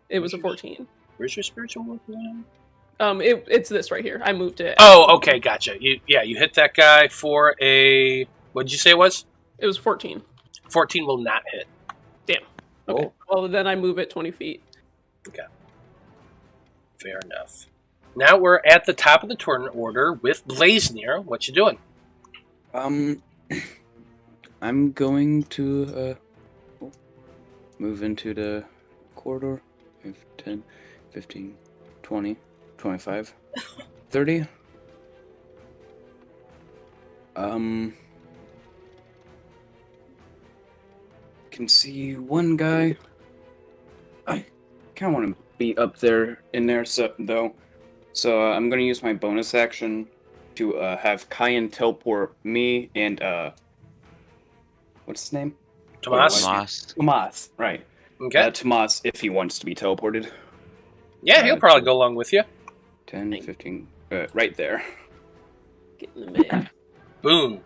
[SPEAKER 2] It was a 14.
[SPEAKER 1] Where's your spiritual weapon?
[SPEAKER 2] It's this right here. I moved it.
[SPEAKER 1] Oh, okay, gotcha. You hit that guy for a... What did you say it was?
[SPEAKER 2] It was 14.
[SPEAKER 1] 14 will not hit.
[SPEAKER 2] Damn. Okay. Well, then I move it 20 feet.
[SPEAKER 1] Okay. Fair enough. Now we're at the top of the turn order with Blaznir. What you doing?
[SPEAKER 3] I'm going to move into the corridor. 10, 15, 20, 25, 30. Can see one guy. I kind of want to be up there in there, though. So I'm going to use my bonus action to have Kyan teleport me and what's his name?
[SPEAKER 1] Tomas?
[SPEAKER 3] Tomas, right.
[SPEAKER 1] Okay.
[SPEAKER 3] Tomas, if he wants to be teleported.
[SPEAKER 1] Yeah, he'll probably go along with you.
[SPEAKER 3] 10, 15, right there.
[SPEAKER 2] Get in the mid.
[SPEAKER 1] Boom.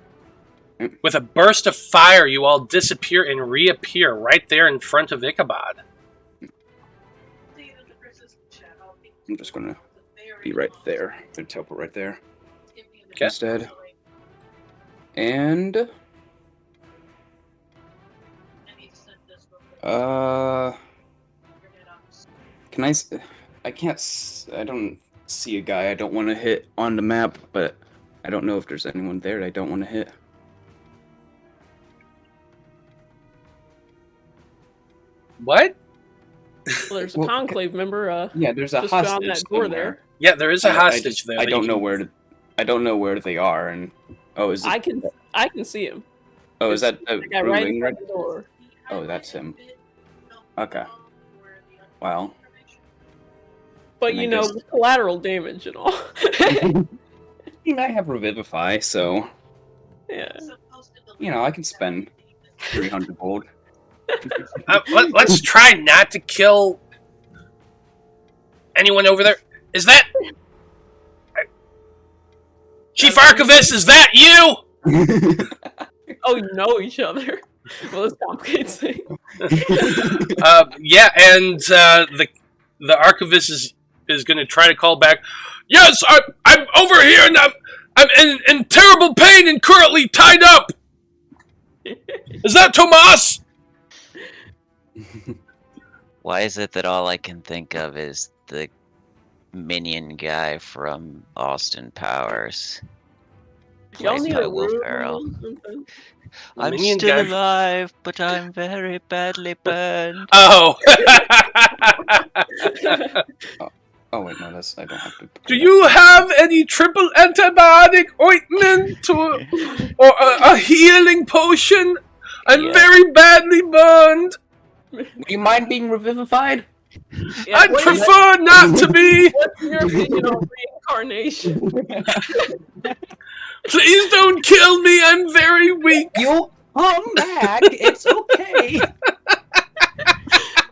[SPEAKER 1] With a burst of fire, you all disappear and reappear right there in front of Ichabod.
[SPEAKER 3] I'm just going to be right there. I'm going to teleport right there.
[SPEAKER 1] Okay.
[SPEAKER 3] Instead. And... Can I can't... I don't see a guy I don't want to hit on the map, but I don't know if there's anyone there I don't want to hit.
[SPEAKER 1] What?
[SPEAKER 2] Well, there's a conclave member.
[SPEAKER 3] Yeah, there's a
[SPEAKER 2] just
[SPEAKER 3] hostage
[SPEAKER 2] beyond that door
[SPEAKER 3] somewhere.
[SPEAKER 2] there.
[SPEAKER 1] Yeah, there is a hostage there.
[SPEAKER 3] I don't know where. I don't know where they are, and is it?
[SPEAKER 2] I can see him.
[SPEAKER 3] Oh, is that
[SPEAKER 2] The guy right in
[SPEAKER 3] right?
[SPEAKER 2] front of the door.
[SPEAKER 3] Oh, that's him. Okay. Wow.
[SPEAKER 2] But
[SPEAKER 3] And I guess-
[SPEAKER 2] collateral damage and all.
[SPEAKER 3] I mean, I have Revivify, so
[SPEAKER 2] Yeah.
[SPEAKER 3] I can spend 300 gold.
[SPEAKER 1] Let's try not to kill anyone over there. Is that... Chief Archivist, is that you?
[SPEAKER 2] Oh, you know each other. Well, this complicates things.
[SPEAKER 1] Yeah, and the Archivist is going to try to call back. Yes, I'm over here, and I'm in terrible pain and currently tied up. Is that Tomas?
[SPEAKER 5] Why is it that all I can think of is the minion guy from Austin Powers?
[SPEAKER 2] Y'all
[SPEAKER 5] Played
[SPEAKER 2] need
[SPEAKER 5] by
[SPEAKER 2] a
[SPEAKER 5] Will
[SPEAKER 2] room
[SPEAKER 5] Ferrell.
[SPEAKER 2] or something?
[SPEAKER 5] I'm
[SPEAKER 1] Minion
[SPEAKER 5] still
[SPEAKER 1] guy-
[SPEAKER 5] alive, but I'm very badly burned.
[SPEAKER 1] Oh.
[SPEAKER 3] Oh wait, no, I don't have to.
[SPEAKER 1] Do you have any triple antibiotic ointment or a healing potion? I'm
[SPEAKER 5] Yeah.
[SPEAKER 1] very badly burned.
[SPEAKER 3] Do you mind being revivified?
[SPEAKER 2] Yeah,
[SPEAKER 1] I'd prefer not to be.
[SPEAKER 2] What's your opinion on reincarnation?
[SPEAKER 1] Please don't kill me. I'm very weak.
[SPEAKER 3] You'll come back. It's okay.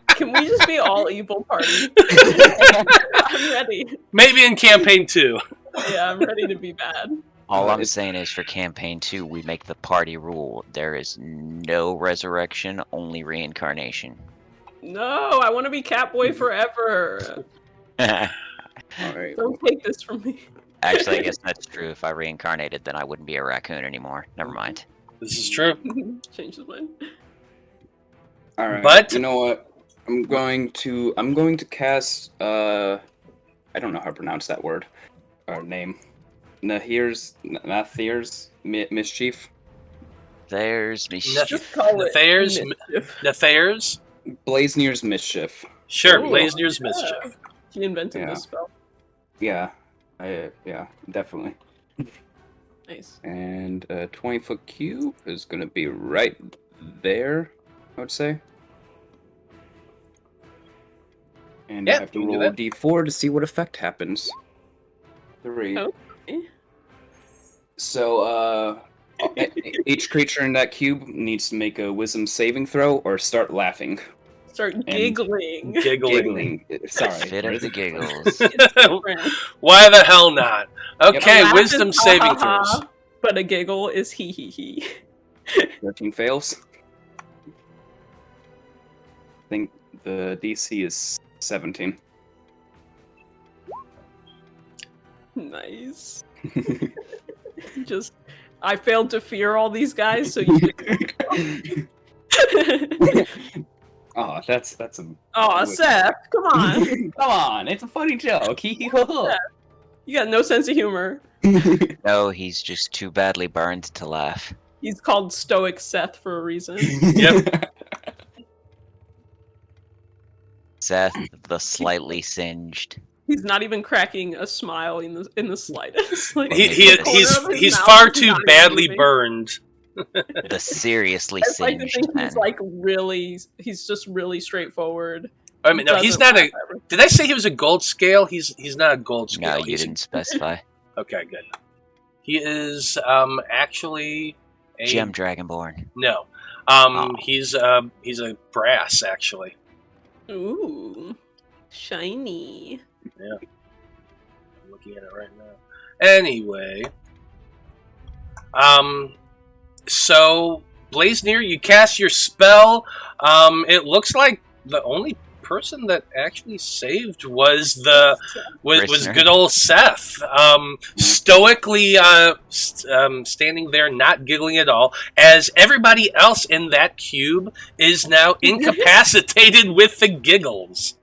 [SPEAKER 2] Can we just be all evil party? I'm ready.
[SPEAKER 1] Maybe in campaign 2.
[SPEAKER 2] Yeah, I'm ready to be bad.
[SPEAKER 5] All I'm saying is for campaign 2, we make the party rule. There is no resurrection, only reincarnation.
[SPEAKER 2] No, I want to be Catboy forever.
[SPEAKER 3] All right.
[SPEAKER 2] Don't take this from me.
[SPEAKER 5] Actually, I guess that's true. If I reincarnated, then I wouldn't be a raccoon anymore. Never mind.
[SPEAKER 1] This is true.
[SPEAKER 2] Change the mind.
[SPEAKER 3] All right.
[SPEAKER 1] But-
[SPEAKER 3] you know what? I'm going to cast. I don't know how to pronounce that word or name. Nathir's mischief.
[SPEAKER 5] There's me.
[SPEAKER 2] Just call it
[SPEAKER 1] Nathairs?
[SPEAKER 2] mischief.
[SPEAKER 1] Nathairs?
[SPEAKER 3] Blaznir's Mischief.
[SPEAKER 1] Sure,
[SPEAKER 2] Ooh.
[SPEAKER 1] Blaznir's Mischief.
[SPEAKER 2] He invented
[SPEAKER 3] Yeah.
[SPEAKER 2] this spell.
[SPEAKER 3] Yeah, yeah, definitely.
[SPEAKER 2] Nice.
[SPEAKER 3] And a 20-foot cube is going to be right there, I would say. And
[SPEAKER 1] Yeah,
[SPEAKER 3] I have to
[SPEAKER 1] you can do
[SPEAKER 3] roll a
[SPEAKER 1] that.
[SPEAKER 3] d4 to see what effect happens. 3.
[SPEAKER 2] Oh. Okay.
[SPEAKER 3] So, each creature in that cube needs to make a wisdom saving throw or start laughing.
[SPEAKER 2] Start giggling.
[SPEAKER 1] Giggling.
[SPEAKER 3] Sorry.
[SPEAKER 5] Fit of the giggles.
[SPEAKER 2] It's different.
[SPEAKER 1] Why the hell not? Okay,
[SPEAKER 2] A laugh
[SPEAKER 1] wisdom
[SPEAKER 2] is ha,
[SPEAKER 1] saving
[SPEAKER 2] ha, ha,
[SPEAKER 1] throws.
[SPEAKER 2] but a giggle is he he he.
[SPEAKER 3] 13 fails. I think the DC is 17.
[SPEAKER 2] Nice. Just, I failed to fear all these guys, so you.
[SPEAKER 3] Oh, that's a.
[SPEAKER 2] Oh, Seth, come on.
[SPEAKER 3] Come on, it's a funny joke.
[SPEAKER 2] You got no sense of humor.
[SPEAKER 5] No, he's just too badly burned to laugh.
[SPEAKER 2] He's called Stoic Seth for a reason.
[SPEAKER 1] Yep.
[SPEAKER 5] Seth, the slightly singed.
[SPEAKER 2] He's not even cracking a smile in the slightest. Like,
[SPEAKER 1] He's
[SPEAKER 2] mouth
[SPEAKER 1] far
[SPEAKER 2] is
[SPEAKER 1] too
[SPEAKER 2] not even
[SPEAKER 1] badly
[SPEAKER 2] moving.
[SPEAKER 1] burned.
[SPEAKER 5] The seriously
[SPEAKER 2] It's like to
[SPEAKER 5] singed
[SPEAKER 2] think
[SPEAKER 5] man.
[SPEAKER 2] he's like really, he's just really straightforward.
[SPEAKER 1] I mean, no, he's
[SPEAKER 2] Doesn't
[SPEAKER 1] not a.
[SPEAKER 2] laugh ever.
[SPEAKER 1] Did I say he was a gold scale? He's not a gold scale.
[SPEAKER 5] No, you
[SPEAKER 1] He's a-
[SPEAKER 5] didn't specify.
[SPEAKER 1] Okay, good. He is actually a
[SPEAKER 5] Gem Dragonborn.
[SPEAKER 1] no.
[SPEAKER 5] Oh.
[SPEAKER 1] He's a brass actually.
[SPEAKER 2] Ooh, shiny.
[SPEAKER 1] Yeah. I'm looking at it right now. Anyway, so Blaznir, you cast your spell. It looks like the only person that actually saved was
[SPEAKER 5] Prisoner.
[SPEAKER 1] good old Seth. Stoically standing there, not giggling at all, as everybody else in that cube is now incapacitated with the giggles.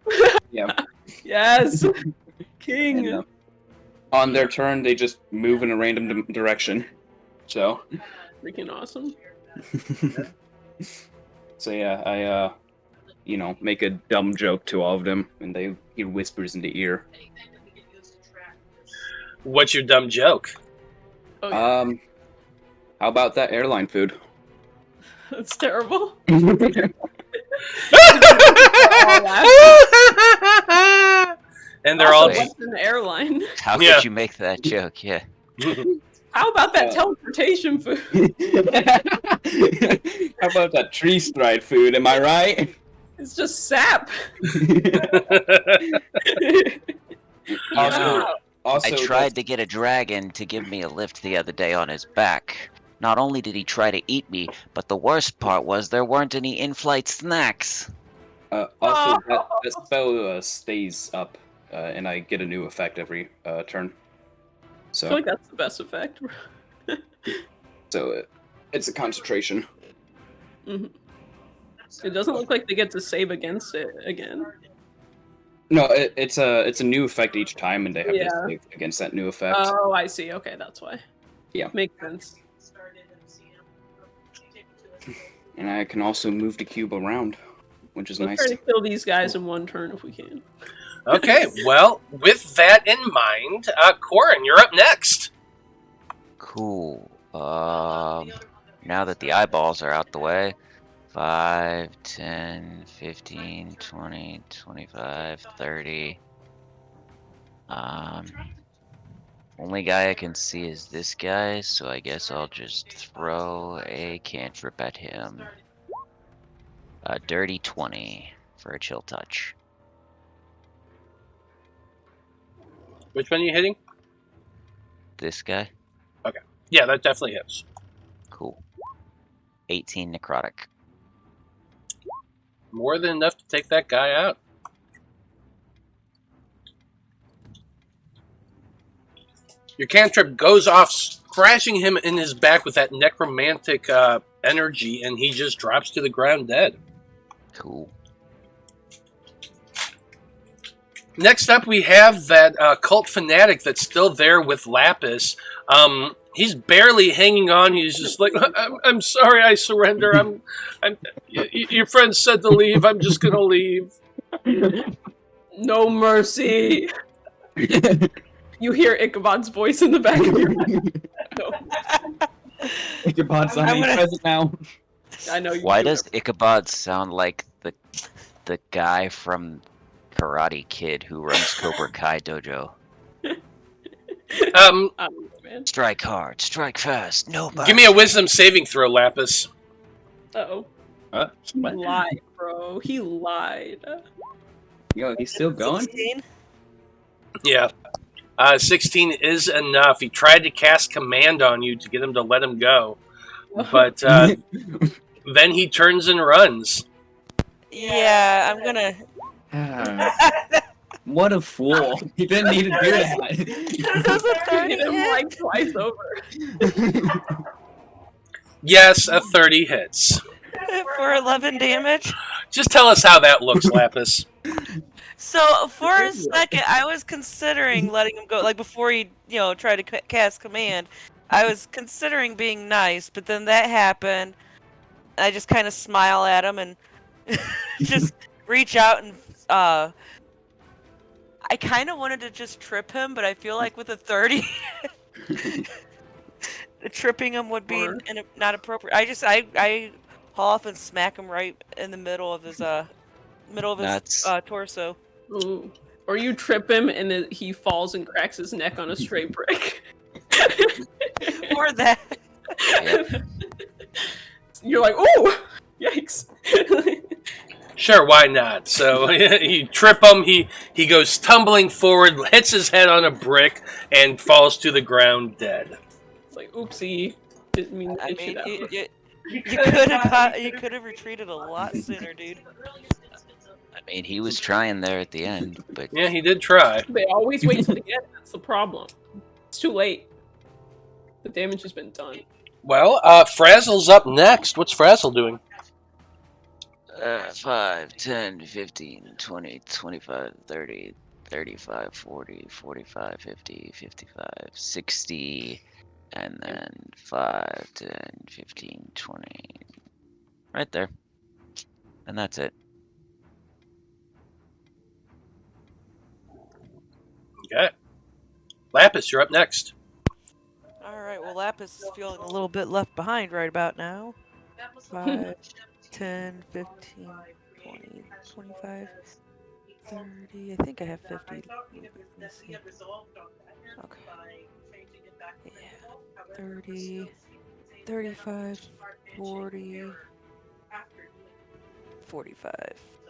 [SPEAKER 3] Yeah.
[SPEAKER 2] Yes, king.
[SPEAKER 3] And, on their turn, they just move in a random direction. So.
[SPEAKER 2] Freaking awesome.
[SPEAKER 3] So yeah, I make a dumb joke to all of them, and he whispers into ear.
[SPEAKER 1] What's your dumb joke?
[SPEAKER 2] Oh, yeah.
[SPEAKER 3] How about that airline food?
[SPEAKER 2] That's terrible.
[SPEAKER 1] And they're
[SPEAKER 2] Also,
[SPEAKER 1] all
[SPEAKER 2] what's an airline?
[SPEAKER 5] How
[SPEAKER 1] Yeah.
[SPEAKER 5] could you make that joke? Yeah.
[SPEAKER 2] How about that teleportation food?
[SPEAKER 3] How about that tree stride food? Am I right?
[SPEAKER 2] It's just sap.
[SPEAKER 3] Also,
[SPEAKER 5] I tried to get a dragon to give me a lift the other day on his back. Not only did he try to eat me, but the worst part was there weren't any in-flight snacks.
[SPEAKER 3] Also, that spell stays up, and I get a new effect every turn.
[SPEAKER 2] I
[SPEAKER 3] So,
[SPEAKER 2] feel like that's the best effect.
[SPEAKER 3] it's a concentration.
[SPEAKER 2] Mhm. It doesn't look like they get to save against it again.
[SPEAKER 3] No, it's a new effect each time, and they have
[SPEAKER 2] Yeah.
[SPEAKER 3] to save against that new effect.
[SPEAKER 2] Oh, I see. Okay, that's why.
[SPEAKER 3] Yeah.
[SPEAKER 2] Makes sense.
[SPEAKER 3] And I can also move the cube around, which is
[SPEAKER 2] Let's
[SPEAKER 3] nice.
[SPEAKER 2] try to kill these guys in one turn if we can.
[SPEAKER 1] Okay, well, with that in mind, Corrin, you're up next.
[SPEAKER 5] Cool. Now that the eyeballs are out the way, 5, 10, 15, 20, 25, 30. Only guy I can see is this guy, so I guess I'll just throw a cantrip at him. A dirty 20 for a chill touch.
[SPEAKER 1] Which one are you hitting?
[SPEAKER 5] This guy?
[SPEAKER 1] Yeah, that definitely hits.
[SPEAKER 5] Cool. 18 necrotic.
[SPEAKER 1] More than enough to take that guy out. Your cantrip goes off, crashing him in his back with that necromantic energy, and he just drops to the ground dead.
[SPEAKER 5] Cool. Next up, we have that cult fanatic that's still there with Lapis.
[SPEAKER 1] He's barely hanging on. He's just like, I'm sorry, I surrender. Your friend said to leave. I'm just gonna leave.
[SPEAKER 2] No mercy. You hear Ichabod's voice in the back of your head. No.
[SPEAKER 3] Ichabod's
[SPEAKER 4] I'm gonna-
[SPEAKER 3] present now.
[SPEAKER 2] I know you.
[SPEAKER 5] Why
[SPEAKER 2] do.
[SPEAKER 5] does Ichabod sound like the guy from Karate Kid who runs Cobra Kai Dojo?
[SPEAKER 2] Man.
[SPEAKER 5] Strike hard, strike fast, no
[SPEAKER 1] Give me a wisdom saving throw, Lapis.
[SPEAKER 2] Uh-oh. He
[SPEAKER 3] What?
[SPEAKER 2] lied, bro. He lied.
[SPEAKER 3] Yo, he's still going?
[SPEAKER 4] 16?
[SPEAKER 1] Yeah. 16 is enough. He tried to cast command on you to get him to let him go, but then he turns and runs.
[SPEAKER 4] Yeah, I'm gonna.
[SPEAKER 3] What a fool. He didn't need to do
[SPEAKER 4] Does a
[SPEAKER 3] that.
[SPEAKER 4] 30
[SPEAKER 2] hit him
[SPEAKER 4] hit?
[SPEAKER 2] like twice over.
[SPEAKER 1] Yes, a 30 hits.
[SPEAKER 4] For 11 damage?
[SPEAKER 1] Just tell us how that looks, Lapis.
[SPEAKER 4] So, for a second, I was considering letting him go. Like, before he, tried to cast command, I was considering being nice, but then that happened. I just kind of smile at him and just reach out and, I kind of wanted to just trip him, but I feel like with a 30, tripping him would be not appropriate. I haul off and smack him right in the middle of his torso.
[SPEAKER 2] Ooh. Or you trip him and he falls and cracks his neck on a stray brick.
[SPEAKER 4] Or that.
[SPEAKER 5] Yep.
[SPEAKER 2] You're like, ooh, yikes.
[SPEAKER 1] Sure, why not? So you trip him, he goes tumbling forward, hits his head on a brick, and falls to the ground dead.
[SPEAKER 2] It's like, oopsie. Didn't mean to
[SPEAKER 4] I
[SPEAKER 2] hit
[SPEAKER 4] mean,
[SPEAKER 2] you that way.
[SPEAKER 4] you could have retreated a lot sooner, dude.
[SPEAKER 5] I mean, he was trying there at the end, but
[SPEAKER 1] Yeah, he did try.
[SPEAKER 2] They always wait till the end. That's the problem. It's too late. The damage has been done.
[SPEAKER 1] Well, Frazzle's up next. What's Frazzle doing?
[SPEAKER 5] 5, 10, 15, 20, 25, 30, 35, 40, 45, 50, 55, 60, and then 5, 10, 15, 20. Right there. And that's it.
[SPEAKER 1] Okay. Lapis, you're up next.
[SPEAKER 4] Alright, well, Lapis is feeling a little bit left behind right about now. 5, 10, 15, 20, 25, 30. I think I have 50. Let me see. Okay. Yeah. 30, 35, 40, 45,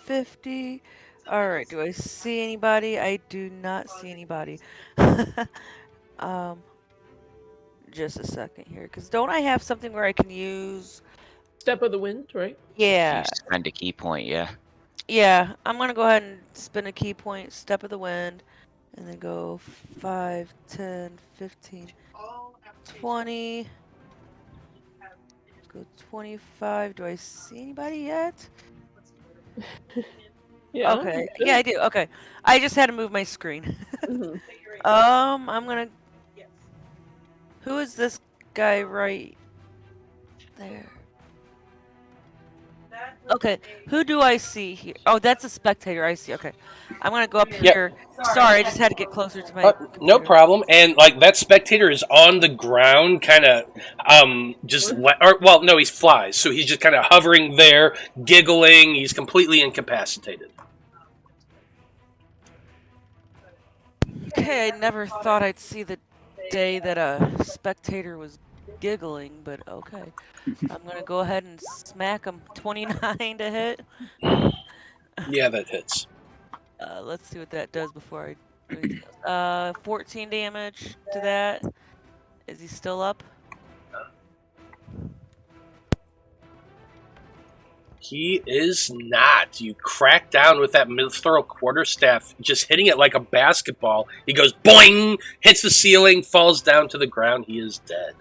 [SPEAKER 4] 50. Alright, do I see anybody? I do not see anybody. Just a second here, because don't I have something where I can use...
[SPEAKER 2] Step of the wind, right?
[SPEAKER 4] Yeah.
[SPEAKER 5] You spend a key point, yeah.
[SPEAKER 4] Yeah, I'm going to go ahead and spin a key point, step of the wind, and then go 5, 10, 15, 20. Let's go 25. Do I see anybody yet?
[SPEAKER 2] Yeah.
[SPEAKER 4] Okay. Yeah, I do. Okay. I just had to move my screen.
[SPEAKER 2] Mhm.
[SPEAKER 4] I'm going to... Who is this guy right there? Okay, who do I see here? Oh, that's a spectator. I see. Okay, I'm gonna go up here. Sorry, I just had to get closer to my.
[SPEAKER 1] No
[SPEAKER 4] computer.
[SPEAKER 1] problem. And like that spectator is on the ground, kind of, no, he flies, so he's just kind of hovering there, giggling. He's completely incapacitated.
[SPEAKER 4] Okay, I never thought I'd see the day that a spectator was giggling, but okay. I'm gonna go ahead and smack him. 29 to hit.
[SPEAKER 1] Yeah, that hits.
[SPEAKER 4] Let's see what that does before I do anything else. 14 damage to that. Is he still up?
[SPEAKER 1] He is not. You crack down with that mithril quarterstaff, just hitting it like a basketball. He goes boing, hits the ceiling, falls down to the ground. He is dead.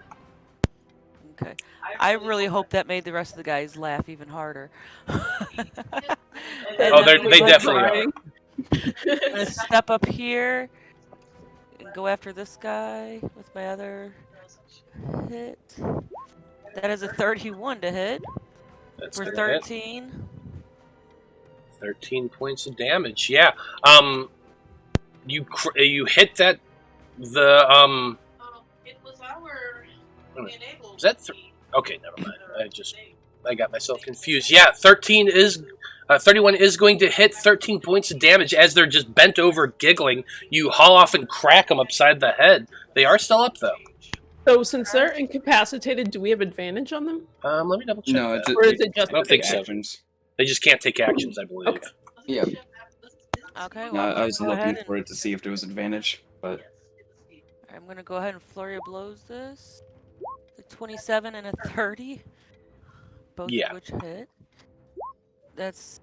[SPEAKER 4] Okay. I really hope that made the rest of the guys laugh even harder.
[SPEAKER 1] Oh, they definitely are.
[SPEAKER 4] I'm gonna step up here and go after this guy with my other hit. That is a 31 to hit
[SPEAKER 1] That's
[SPEAKER 4] for
[SPEAKER 1] gonna hit.
[SPEAKER 4] 13.
[SPEAKER 1] 13 points of damage. Yeah. You hit that
[SPEAKER 6] It was our enabled.
[SPEAKER 1] Is that okay, never mind. I got myself confused. Yeah, 31 is going to hit 13 points of damage as they're just bent over giggling. You haul off and crack them upside the head. They are still up though.
[SPEAKER 2] So since they're incapacitated, do we have advantage on them?
[SPEAKER 1] Let me double check
[SPEAKER 3] No,
[SPEAKER 1] that.
[SPEAKER 2] Or is it just
[SPEAKER 1] I don't think so.
[SPEAKER 3] actions.
[SPEAKER 1] They just can't take actions, I believe.
[SPEAKER 2] Okay.
[SPEAKER 3] Yeah.
[SPEAKER 4] Okay,
[SPEAKER 3] No,
[SPEAKER 4] well,
[SPEAKER 3] I was
[SPEAKER 4] go
[SPEAKER 3] looking
[SPEAKER 4] ahead
[SPEAKER 3] for it to see if there was advantage, but
[SPEAKER 4] I'm going to go ahead and Flurry of Blows this. The 27 and a 30. Both
[SPEAKER 1] Yeah.
[SPEAKER 4] of which hit. That's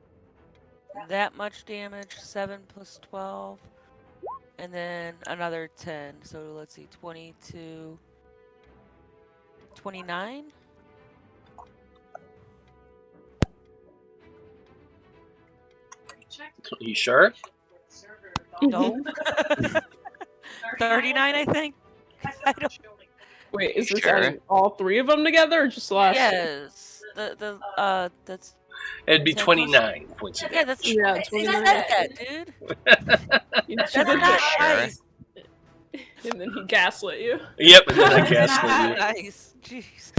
[SPEAKER 4] that much damage. 7 plus 12. And then another 10. So let's see, 22. 29?
[SPEAKER 1] You sure?
[SPEAKER 4] No. 39, I think. I don't.
[SPEAKER 2] Wait, is this
[SPEAKER 5] Sure.
[SPEAKER 2] adding all three of them together or just the last?
[SPEAKER 4] Yes. That's
[SPEAKER 1] It'd be
[SPEAKER 4] 10 plus
[SPEAKER 1] 29 points of
[SPEAKER 4] yeah,
[SPEAKER 1] damage.
[SPEAKER 4] that's
[SPEAKER 2] Yeah,
[SPEAKER 4] I
[SPEAKER 2] 29.
[SPEAKER 4] said that, dude.
[SPEAKER 2] You
[SPEAKER 4] That's
[SPEAKER 2] did
[SPEAKER 4] not
[SPEAKER 2] that.
[SPEAKER 4] nice.
[SPEAKER 2] And then he gaslit you.
[SPEAKER 1] Yep, and then I
[SPEAKER 4] That's
[SPEAKER 1] gaslit
[SPEAKER 4] not
[SPEAKER 1] you.
[SPEAKER 4] nice. Jeez.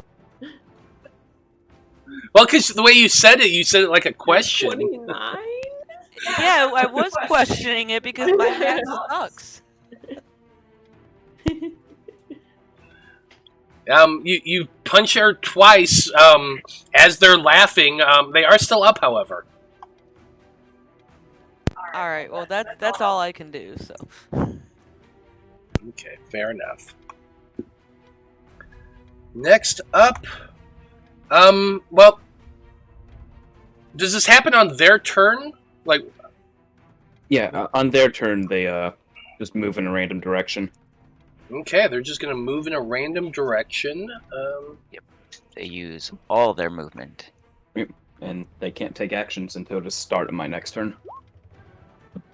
[SPEAKER 1] Well, because the way you said it like a question.
[SPEAKER 2] 29?
[SPEAKER 4] Yeah, I was questioning it because my math sucks.
[SPEAKER 1] You punch her twice as they're laughing. They are still up, however.
[SPEAKER 4] All right, well that's all I can do. So
[SPEAKER 1] Okay, fair enough. Next up, well, does this happen on their turn? Like,
[SPEAKER 3] yeah, on their turn they just move in a random direction.
[SPEAKER 1] okay, they're just gonna move in a random direction.
[SPEAKER 5] They use all their movement.
[SPEAKER 3] And they can't take actions until the start of my next turn.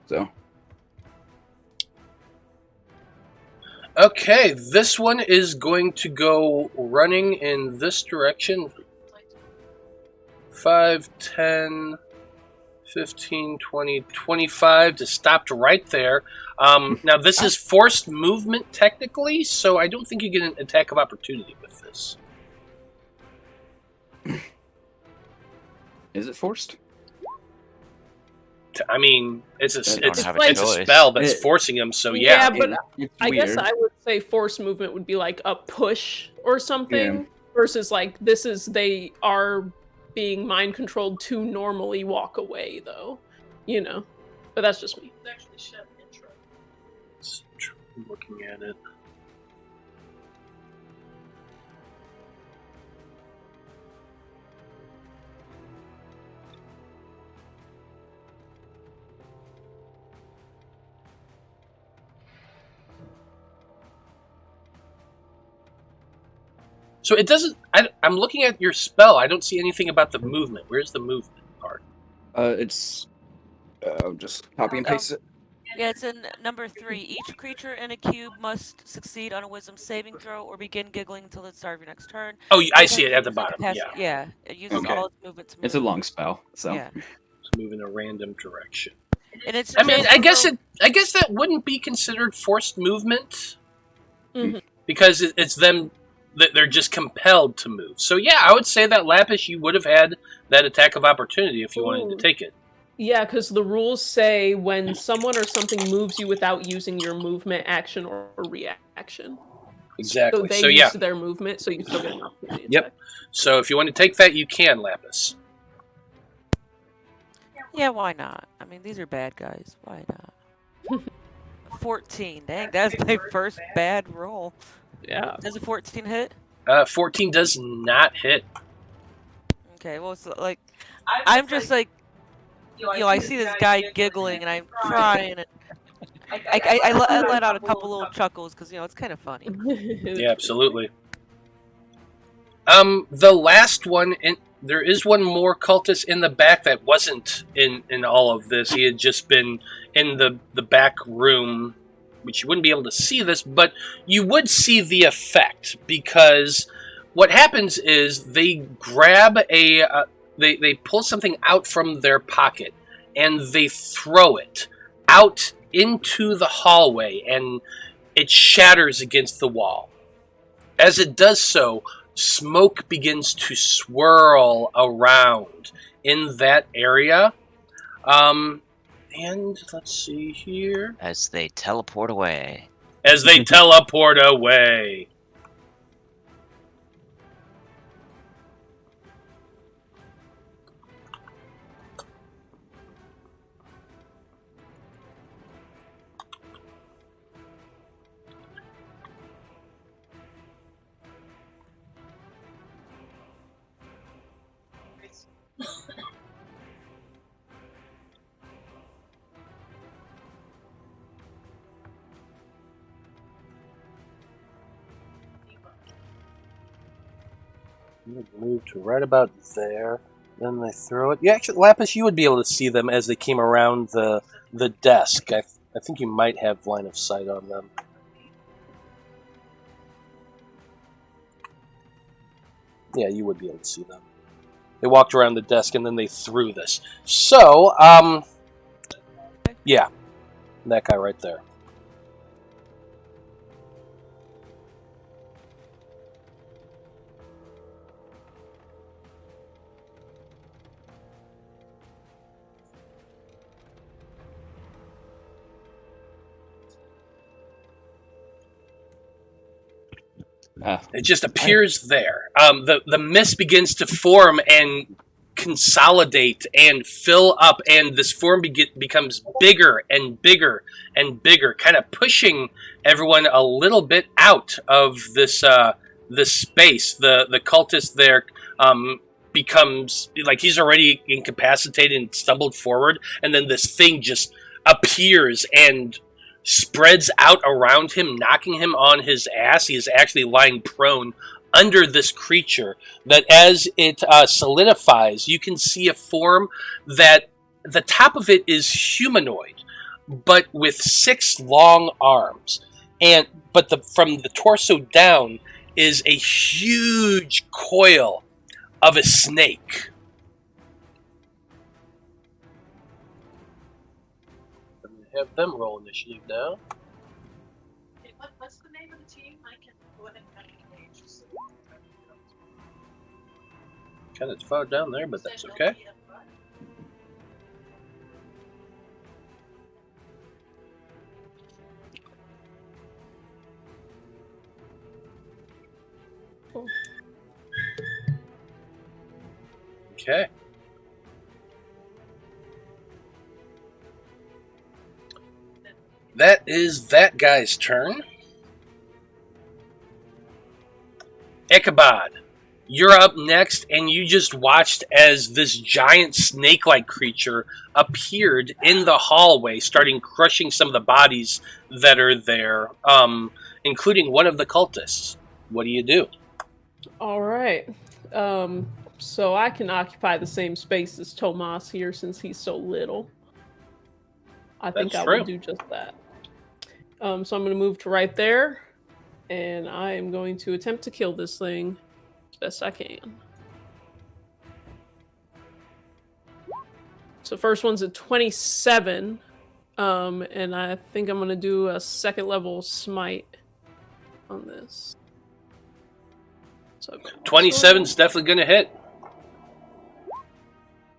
[SPEAKER 3] So
[SPEAKER 1] Okay, this one is going to go running in this direction. 5, 10, 15, 20, 25 to stop right there. Now, this is forced movement, technically, so I don't think you get an attack of opportunity with this.
[SPEAKER 3] is it forced?
[SPEAKER 1] I mean, it's a
[SPEAKER 5] They don't have a
[SPEAKER 1] it's a
[SPEAKER 5] choice.
[SPEAKER 1] spell that's
[SPEAKER 3] It-
[SPEAKER 1] forcing them, so yeah.
[SPEAKER 2] Yeah, but
[SPEAKER 3] It's
[SPEAKER 2] I guess
[SPEAKER 3] weird.
[SPEAKER 2] I would say force movement would be like a push or something versus like they are being mind controlled to normally walk away though. You know. But that's just me.
[SPEAKER 6] Actually, Chef intro.
[SPEAKER 1] I'm looking at it. So it doesn't. I'm looking at your spell. I don't see anything about the movement. Where's the movement part?
[SPEAKER 3] It's just copy and paste it.
[SPEAKER 4] yeah, it's in number 3. Each creature in a cube must succeed on a Wisdom saving throw or begin giggling until the start of your next turn.
[SPEAKER 1] Oh, I
[SPEAKER 4] It
[SPEAKER 1] see it
[SPEAKER 4] has
[SPEAKER 1] at the
[SPEAKER 4] movement
[SPEAKER 1] bottom.
[SPEAKER 4] capacity-
[SPEAKER 1] Yeah,
[SPEAKER 4] Yeah, it uses
[SPEAKER 3] Okay.
[SPEAKER 4] all its movement to move.
[SPEAKER 3] It's a long spell, so
[SPEAKER 4] Yeah,
[SPEAKER 1] it's moving in a random direction.
[SPEAKER 4] and it's.
[SPEAKER 1] I mean,
[SPEAKER 4] just
[SPEAKER 1] I guess that wouldn't be considered forced movement
[SPEAKER 2] Mhm.
[SPEAKER 1] because it's them that they're just compelled to move. So yeah, I would say that Lapis, you would have had that attack of opportunity if you wanted to
[SPEAKER 2] Ooh.
[SPEAKER 1] take it.
[SPEAKER 2] Yeah, because the rules say when someone or something moves you without using your movement, action, or reaction.
[SPEAKER 1] Exactly.
[SPEAKER 2] So they
[SPEAKER 1] So yeah.
[SPEAKER 2] used their movement, so you still get an opportunity.
[SPEAKER 1] Yep.
[SPEAKER 2] attack.
[SPEAKER 1] So if you want to take that, you can, Lapis.
[SPEAKER 4] Yeah, why not? I mean, these are bad guys. Why not? 14. Dang, that's my first bad roll.
[SPEAKER 2] Yeah.
[SPEAKER 4] Does a 14 hit?
[SPEAKER 1] 14 does not hit.
[SPEAKER 4] Okay, well, it's like I'm just like, I see this guy giggling and I'm crying and I let out a couple little chuckles because it's kind of funny.
[SPEAKER 1] Yeah, absolutely. The last one, there is one more cultist in the back that wasn't in all of this. He had just been in the back room which you wouldn't be able to see this, but you would see the effect, because what happens is they grab they pull something out from their pocket and they throw it out into the hallway, and it shatters against the wall. As it does so, smoke begins to swirl around in that area. And let's see here.
[SPEAKER 5] As they teleport away.
[SPEAKER 1] As they teleport away. Move to right about there. Then they throw it. Yeah, actually, Lapis, you would be able to see them as they came around the desk. I think you might have line of sight on them. Yeah, you would be able to see them. They walked around the desk and then they threw this. So, yeah, that guy right there. It just appears there. The mist begins to form and consolidate and fill up, and this form becomes bigger and bigger and bigger, kind of pushing everyone a little bit out of this space. The cultist there becomes like he's already incapacitated and stumbled forward, and then this thing just appears and spreads out around him, knocking him on his ass. He is actually lying prone under this creature, that as it solidifies, you can see a form that the top of it is humanoid, but with 6 long arms. But from the torso down is a huge coil of a snake. Have them roll initiative now.
[SPEAKER 6] Hey, what's the name of the team? I can go ahead and engage.
[SPEAKER 1] Kind of far down there, but that's okay.
[SPEAKER 2] Cool.
[SPEAKER 1] Okay. That is that guy's turn. Ichabod, you're up next, and you just watched as this giant snake-like creature appeared in the hallway, starting crushing some of the bodies that are there, including one of the cultists. What do you do?
[SPEAKER 2] All right. So I can occupy the same space as Tomas here since he's so little. I think I will do just that. So I'm going to move to right there, and I am going to attempt to kill this thing as best I can. So first one's a 27, and I think I'm going to do a 2nd level smite on this. So
[SPEAKER 1] 27's definitely going to hit.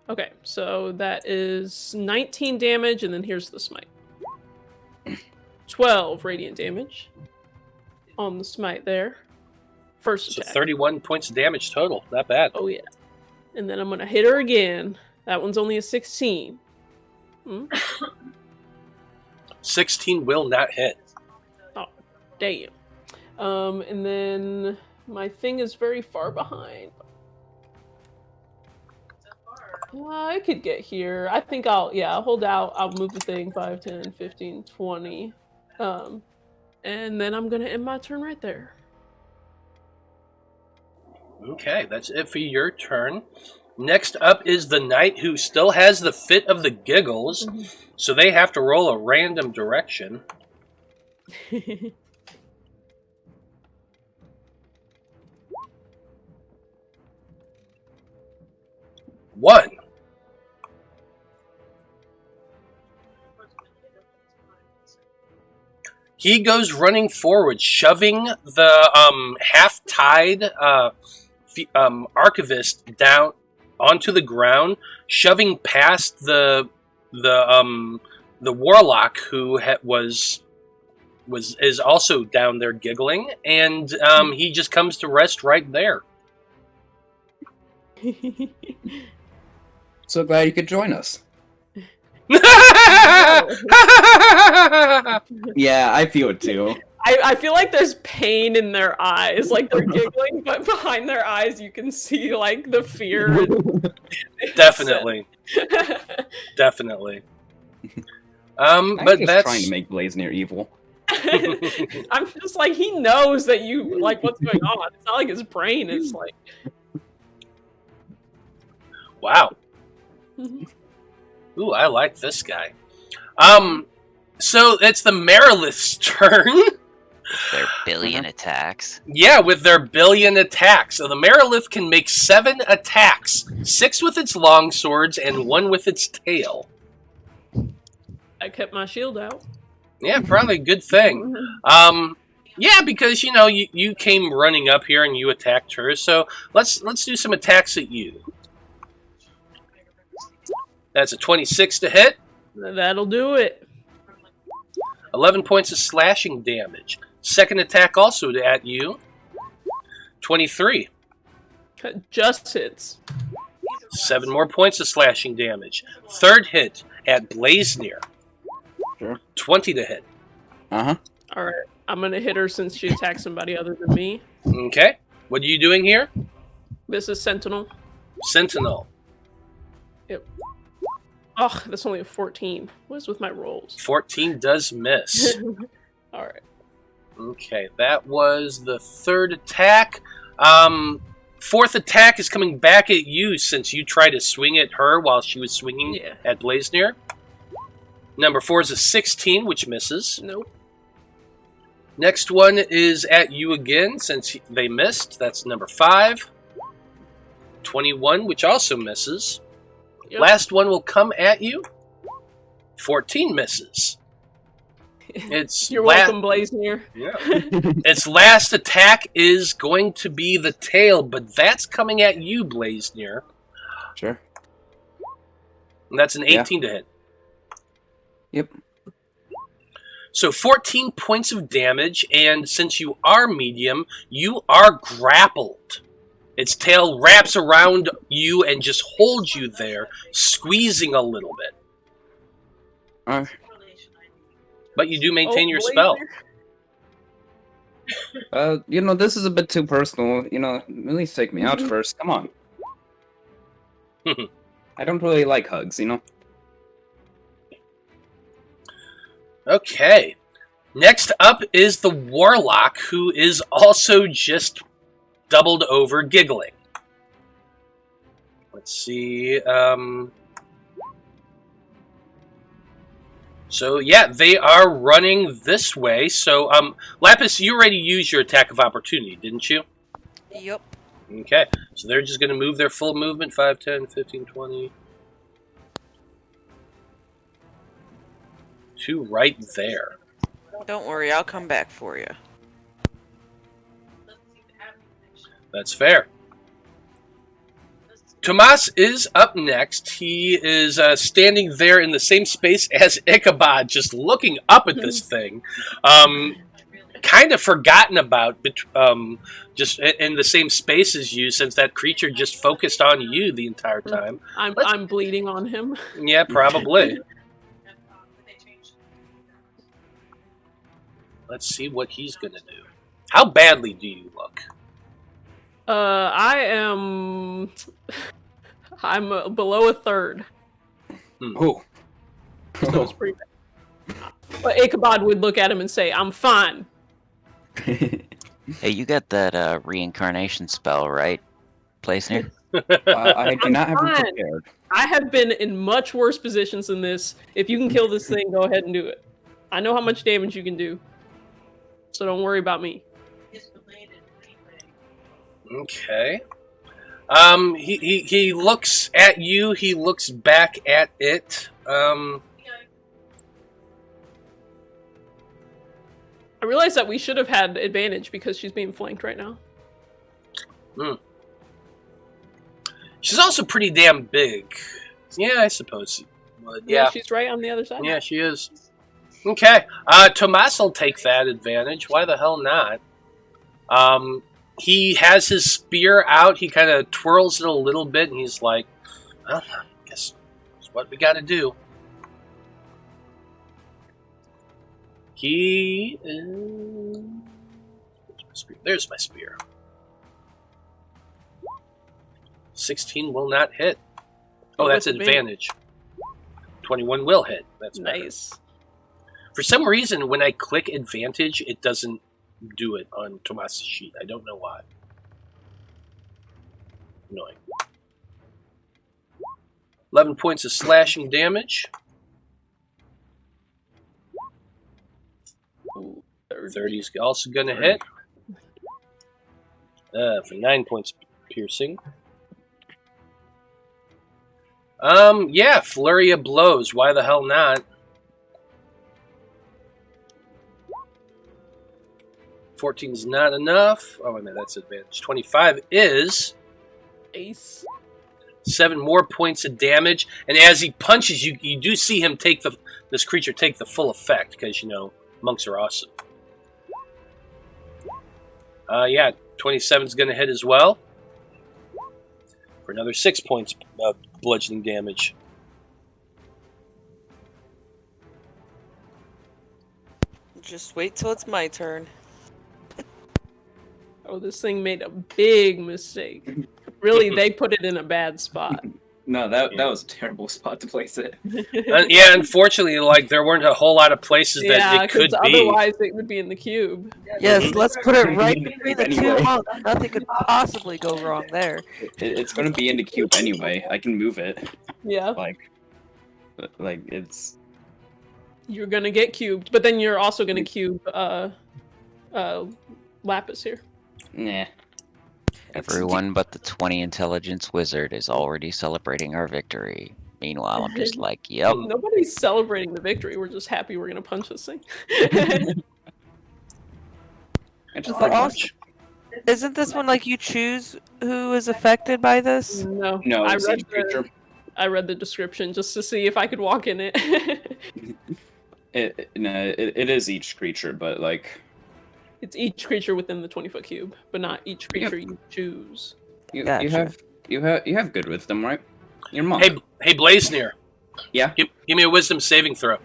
[SPEAKER 2] Okay, so that is 19 damage, and then here's the smite. 12 radiant damage on the smite there. First attack.
[SPEAKER 1] So 31 points of damage total. Not bad.
[SPEAKER 2] Oh, yeah. And then I'm going to hit her again. That one's only a 16.
[SPEAKER 1] 16 will not hit.
[SPEAKER 2] Oh, damn. And then my thing is very far behind. I could get here. I think I'll hold out. I'll move the thing 5, 10, 15, 20. And then I'm going to end my turn right there.
[SPEAKER 1] Okay, that's it for your turn. Next up is the knight, who still has the fit of the giggles, so they have to roll a random direction. One. He goes running forward, shoving the half-tied archivist down onto the ground, shoving past the warlock who is also down there giggling, and he just comes to rest right there.
[SPEAKER 3] So glad you could join us. Yeah, I feel it too.
[SPEAKER 2] I feel like there's pain in their eyes, like they're giggling, but behind their eyes you can see like the fear.
[SPEAKER 1] Definitely. Definitely.
[SPEAKER 3] I'm
[SPEAKER 1] But
[SPEAKER 3] just
[SPEAKER 1] that's
[SPEAKER 3] trying to make Blaznir evil.
[SPEAKER 2] I'm just like, he knows that you like what's going on. It's not like his brain is like.
[SPEAKER 1] wow. Ooh, I like this guy. So it's the Merilith's turn.
[SPEAKER 5] Their billion attacks.
[SPEAKER 1] Yeah, with their billion attacks. So the Merilith can make 7 attacks. 6 with its long swords and 1 with its tail.
[SPEAKER 2] I kept my shield out.
[SPEAKER 1] Yeah, probably a good thing. Yeah, because you came running up here and you attacked her. So let's do some attacks at you. That's a 26 to hit.
[SPEAKER 2] That'll do it.
[SPEAKER 1] 11 points of slashing damage. Second attack also at you. 23.
[SPEAKER 2] Just hits.
[SPEAKER 1] 7 more points of slashing damage. Third hit at Blaznir.
[SPEAKER 3] Sure.
[SPEAKER 1] 20 to hit.
[SPEAKER 3] Uh-huh.
[SPEAKER 2] Alright, I'm gonna hit her since she attacked somebody other than me.
[SPEAKER 1] Okay. What are you doing here?
[SPEAKER 2] This is Sentinel.
[SPEAKER 1] Sentinel.
[SPEAKER 2] Yep. Oh, that's only a 14. What is with my rolls?
[SPEAKER 1] 14 does miss.
[SPEAKER 2] Alright.
[SPEAKER 1] Okay, that was the third attack. Fourth attack is coming back at you since you tried to swing at her while she was swinging at Blaznir. Number 4 is a 16, which misses.
[SPEAKER 2] Nope.
[SPEAKER 1] Next one is at you again since they missed. That's number 5. 21, which also misses.
[SPEAKER 2] Yep.
[SPEAKER 1] Last one will come at you. 14 misses. It's
[SPEAKER 2] You're welcome, Blaznir.
[SPEAKER 1] Yeah. Its last attack is going to be the tail, but that's coming at you, Blaznir.
[SPEAKER 3] Sure.
[SPEAKER 1] And that's an 18 to hit.
[SPEAKER 3] Yep.
[SPEAKER 1] So 14 points of damage, and since you are medium, you are grappled. Its tail wraps around you and just holds you there, squeezing a little bit. But you do maintain your spell.
[SPEAKER 3] This is a bit too personal. At least take me out first. Come on. I don't really like hugs,
[SPEAKER 1] Okay. Next up is the Warlock, who is also just doubled over giggling. Let's see. So, yeah, they are running this way. So, Lapis, you already used your attack of opportunity, didn't you?
[SPEAKER 4] Yep.
[SPEAKER 1] Okay. So they're just going to move their full movement, 5, 10, 15, 20. To right there.
[SPEAKER 4] Don't worry, I'll come back for you.
[SPEAKER 1] That's fair. Tomas is up next. He is standing there in the same space as Ichabod, just looking up at this thing. Kind of forgotten about, just in the same space as you, since that creature just focused on you the entire time.
[SPEAKER 2] I'm bleeding on him.
[SPEAKER 1] Yeah, probably. Let's see what he's going to do. How badly do you look?
[SPEAKER 2] I'm below a third.
[SPEAKER 3] Oh.
[SPEAKER 2] So it's pretty bad. But Ichabod would look at him and say, "I'm fine."
[SPEAKER 5] Hey, you got that reincarnation spell, right, Blaznir?
[SPEAKER 3] I do not have it
[SPEAKER 2] fine.
[SPEAKER 3] prepared.
[SPEAKER 2] I have been in much worse positions than this. If you can kill this thing, go ahead and do it. I know how much damage you can do. So don't worry about me.
[SPEAKER 6] It's related anyway.
[SPEAKER 1] Okay. He looks at you. He looks back at it.
[SPEAKER 6] Yeah,
[SPEAKER 2] I realize that we should have had advantage because she's being flanked right now.
[SPEAKER 1] She's also pretty damn big. Yeah, I suppose. But yeah.
[SPEAKER 2] She's right on the other side.
[SPEAKER 1] Yeah, she is. Okay. Tomas will take that advantage. Why the hell not? He has his spear out. He kind of twirls it a little bit, and he's like, well, I guess that's what we got to do. He is... There's my spear. 16 will not hit. Oh, that's advantage. 21 will hit. That's
[SPEAKER 2] nice.
[SPEAKER 1] Better. For some reason, when I click advantage, it doesn't do it on Tomas' sheet. I don't know why. Annoying. 11 points of slashing damage. 30 is also going to hit. For 9 points piercing. Yeah, flurry of blows. Why the hell not? 14 is not enough. Oh, wait a minute, that's advantage. 25 is...
[SPEAKER 2] Ace.
[SPEAKER 1] 7 more points of damage. And as he punches, you do see him take this creature take the full effect, because, you know, monks are awesome. Yeah, 27 is going to hit as well. For another 6 points of bludgeoning damage.
[SPEAKER 4] Just wait till it's my turn.
[SPEAKER 2] Oh, this thing made a big mistake. Really, they put it in a bad spot.
[SPEAKER 3] No, that was a terrible spot to place it.
[SPEAKER 1] Yeah, unfortunately, like, there weren't a whole lot of places that it could be.
[SPEAKER 2] Otherwise it would be in the cube.
[SPEAKER 4] Yes, let's put it right between the two monks. Nothing could possibly go wrong there.
[SPEAKER 3] It's going to be in the cube anyway. I can move it.
[SPEAKER 2] Yeah.
[SPEAKER 3] Like it's...
[SPEAKER 2] You're gonna get cubed, but then you're also gonna cube Lapis here.
[SPEAKER 3] Nah.
[SPEAKER 5] Everyone but the 20 intelligence wizard is already celebrating our victory. Meanwhile, I'm just like, yep.
[SPEAKER 2] Nobody's celebrating the victory. We're just happy we're gonna punch this thing.
[SPEAKER 4] Isn't this one like you choose who is affected by this?
[SPEAKER 2] No,
[SPEAKER 3] it's each creature.
[SPEAKER 2] I read the description just to see if I could walk in it.
[SPEAKER 3] It is each creature, but like...
[SPEAKER 2] It's each creature within the 20-foot cube, but not each creature you choose.
[SPEAKER 3] You
[SPEAKER 4] Gotcha.
[SPEAKER 3] have good wisdom, right? You're a monk.
[SPEAKER 1] Hey, Blaznir.
[SPEAKER 3] Yeah?
[SPEAKER 1] Give me a wisdom saving throw.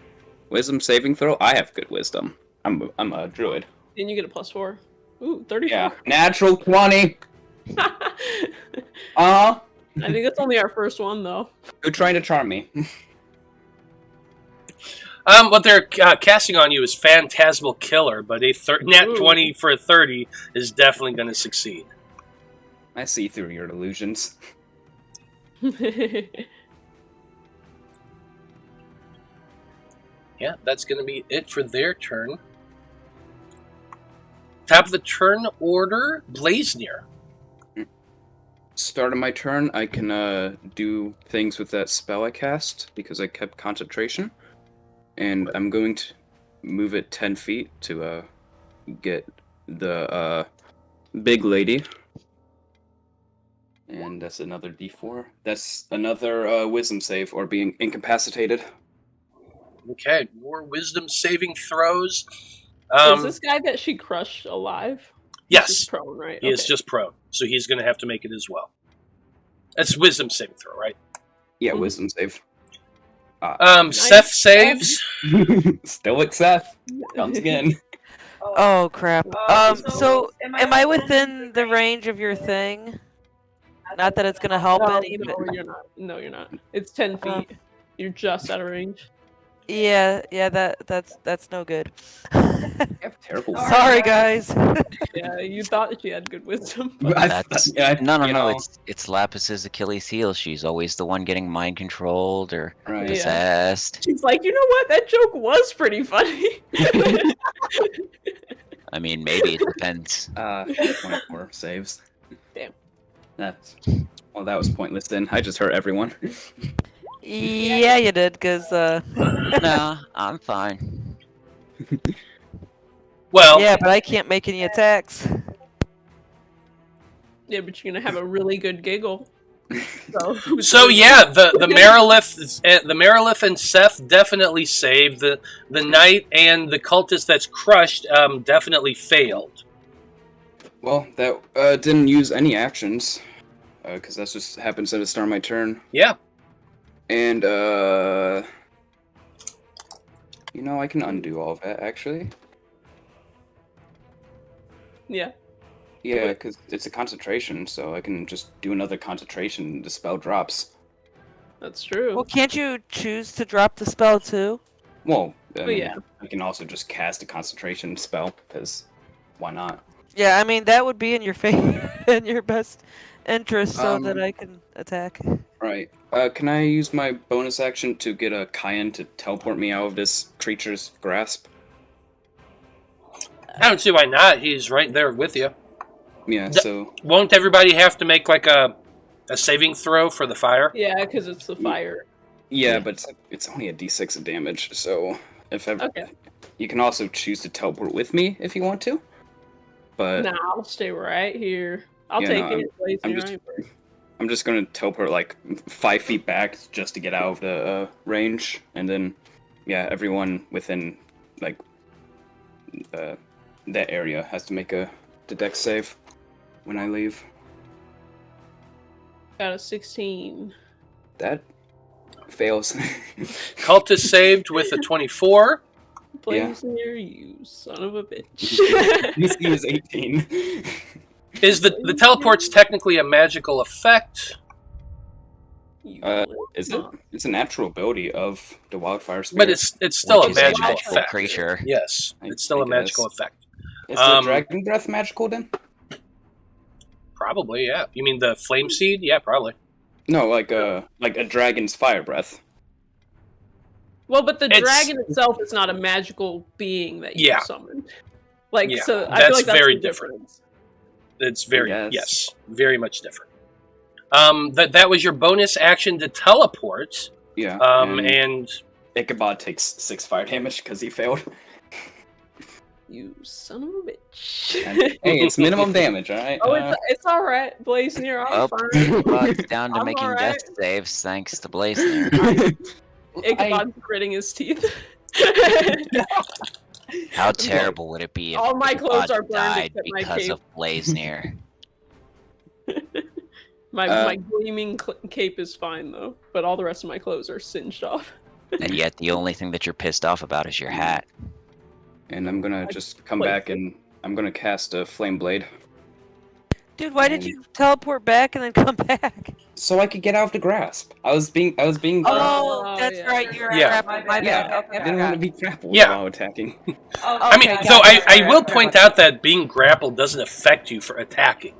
[SPEAKER 3] Wisdom saving throw? I have good wisdom. I'm a druid.
[SPEAKER 2] Then you get a +4. Ooh, 34.
[SPEAKER 3] Yeah. Natural 20!
[SPEAKER 2] I think that's only our first one, though.
[SPEAKER 3] You're trying to charm me.
[SPEAKER 1] What they're casting on you is Phantasmal Killer, but a nat 20 for a 30 is definitely going to succeed.
[SPEAKER 3] I see through your illusions.
[SPEAKER 1] Yeah, that's going to be it for their turn. Top of the turn order, Blaznir.
[SPEAKER 3] Start of my turn, I can do things with that spell I cast, because I kept concentration. And I'm going to move it 10 feet to get the big lady. And that's another d4. That's another wisdom save, or being incapacitated.
[SPEAKER 1] Okay, more wisdom saving throws.
[SPEAKER 2] Is this guy that she crushed alive?
[SPEAKER 1] Yes.
[SPEAKER 2] He's just prone, right?
[SPEAKER 1] He is just prone, so he's going to have to make it as well. That's wisdom saving throw, right?
[SPEAKER 3] Yeah, wisdom save.
[SPEAKER 1] Seth saves.
[SPEAKER 3] Stoic Seth comes again.
[SPEAKER 4] Oh crap. So am I within the range of your thing? Not that it's gonna help any.
[SPEAKER 2] No, you're not. No, you're not. It's 10 feet. You're just out of range.
[SPEAKER 4] Yeah, that's no good.
[SPEAKER 3] I have terrible.
[SPEAKER 4] Sorry, guys.
[SPEAKER 2] Yeah, you thought she had good wisdom.
[SPEAKER 5] That's, no. It's Lapis's Achilles heel. She's always the one getting mind controlled or possessed.
[SPEAKER 2] She's like, you know what? That joke was pretty funny.
[SPEAKER 5] I mean, maybe it depends.
[SPEAKER 3] 24 saves.
[SPEAKER 2] Damn.
[SPEAKER 3] Well, that was pointless then. I just hurt everyone.
[SPEAKER 4] Yeah, you did, because,
[SPEAKER 5] No, I'm fine.
[SPEAKER 1] Well,
[SPEAKER 4] yeah, but I can't make any attacks.
[SPEAKER 2] Yeah, but you're gonna have a really good giggle.
[SPEAKER 1] so yeah, the Marilith and Seth definitely saved. The knight and the cultist that's crushed definitely failed.
[SPEAKER 3] Well, that didn't use any actions, because that just happens at the start of my turn.
[SPEAKER 1] Yeah.
[SPEAKER 3] And, you know, I can undo all of that, actually.
[SPEAKER 2] Yeah.
[SPEAKER 3] Yeah, because it's a concentration, so I can just do another concentration and the spell drops.
[SPEAKER 2] That's true.
[SPEAKER 4] Well, can't you choose to drop the spell, too?
[SPEAKER 3] Well, I mean,
[SPEAKER 2] yeah.
[SPEAKER 3] I can also just cast a concentration spell, because why not?
[SPEAKER 4] Yeah, I mean, that would be in your favor, in your best interest, so that
[SPEAKER 3] Um,
[SPEAKER 4] I can attack.
[SPEAKER 3] Right. Can I use my bonus action to get a Cayenne to teleport me out of this creature's grasp?
[SPEAKER 1] I don't see why not. He's right there with you.
[SPEAKER 3] Yeah, so...
[SPEAKER 1] Won't everybody have to make like a saving throw for the fire?
[SPEAKER 2] Yeah, because it's the fire.
[SPEAKER 3] Yeah, but it's only a d6 of damage, so...
[SPEAKER 2] Okay.
[SPEAKER 3] You can also choose to teleport with me if you want to. But...
[SPEAKER 2] Nah, I'll stay right here. I'll
[SPEAKER 3] Yeah,
[SPEAKER 2] take
[SPEAKER 3] no,
[SPEAKER 2] it. Blaznir.
[SPEAKER 3] I'm just gonna teleport like 5 feet back just to get out of the range, and then, yeah, everyone within like that area has to make the dex save when I leave.
[SPEAKER 2] Got a 16.
[SPEAKER 3] That fails.
[SPEAKER 1] Cultist saved with a 24.
[SPEAKER 2] Blaznir, you son of a bitch.
[SPEAKER 3] DC is 18.
[SPEAKER 1] Is the teleport's technically a magical effect?
[SPEAKER 3] Is it? It's a natural ability of the wildfire spirit.
[SPEAKER 1] But it's still
[SPEAKER 5] Which
[SPEAKER 1] a
[SPEAKER 5] is a
[SPEAKER 1] magical
[SPEAKER 5] magical
[SPEAKER 1] effect.
[SPEAKER 5] creature.
[SPEAKER 1] Yes, it's still a magical effect.
[SPEAKER 3] Is the dragon breath magical then?
[SPEAKER 1] Probably, yeah. You mean the flame seed? Yeah, probably.
[SPEAKER 3] No, like a dragon's fire breath.
[SPEAKER 2] Well, but the dragon itself is not a magical being that you summon. Like, so I feel like that's
[SPEAKER 1] very
[SPEAKER 2] the
[SPEAKER 1] different.
[SPEAKER 2] difference.
[SPEAKER 1] It's very very much different. That was your bonus action to teleport.
[SPEAKER 3] Yeah.
[SPEAKER 1] And
[SPEAKER 3] Ichabod takes 6 fire damage because he failed.
[SPEAKER 2] You son of a bitch.
[SPEAKER 3] Hey, it's minimum damage, alright?
[SPEAKER 2] Oh, it's alright, Blaznir. I'm fine.
[SPEAKER 5] Ichabod's down to
[SPEAKER 2] I'm
[SPEAKER 5] making
[SPEAKER 2] alright.
[SPEAKER 5] death saves thanks to Blaznir.
[SPEAKER 2] Ichabod's gritting his teeth.
[SPEAKER 5] How terrible would it be if
[SPEAKER 2] all my clothes are burned
[SPEAKER 5] died
[SPEAKER 2] except my
[SPEAKER 5] because
[SPEAKER 2] cape.
[SPEAKER 5] of Blaznir?
[SPEAKER 2] My gleaming cape is fine though, but all the rest of my clothes are singed off.
[SPEAKER 5] And yet the only thing that you're pissed off about is your hat.
[SPEAKER 3] And I'm gonna just come back and I'm gonna cast a flame blade.
[SPEAKER 4] Dude, why did you teleport back and then come back?
[SPEAKER 3] So I could get out of the grasp. I was being.
[SPEAKER 4] Oh, that's right. You're grappled. My bad. Okay,
[SPEAKER 3] I didn't want to be grappled while attacking.
[SPEAKER 1] I mean, though I will point out that being grappled doesn't affect you for attacking.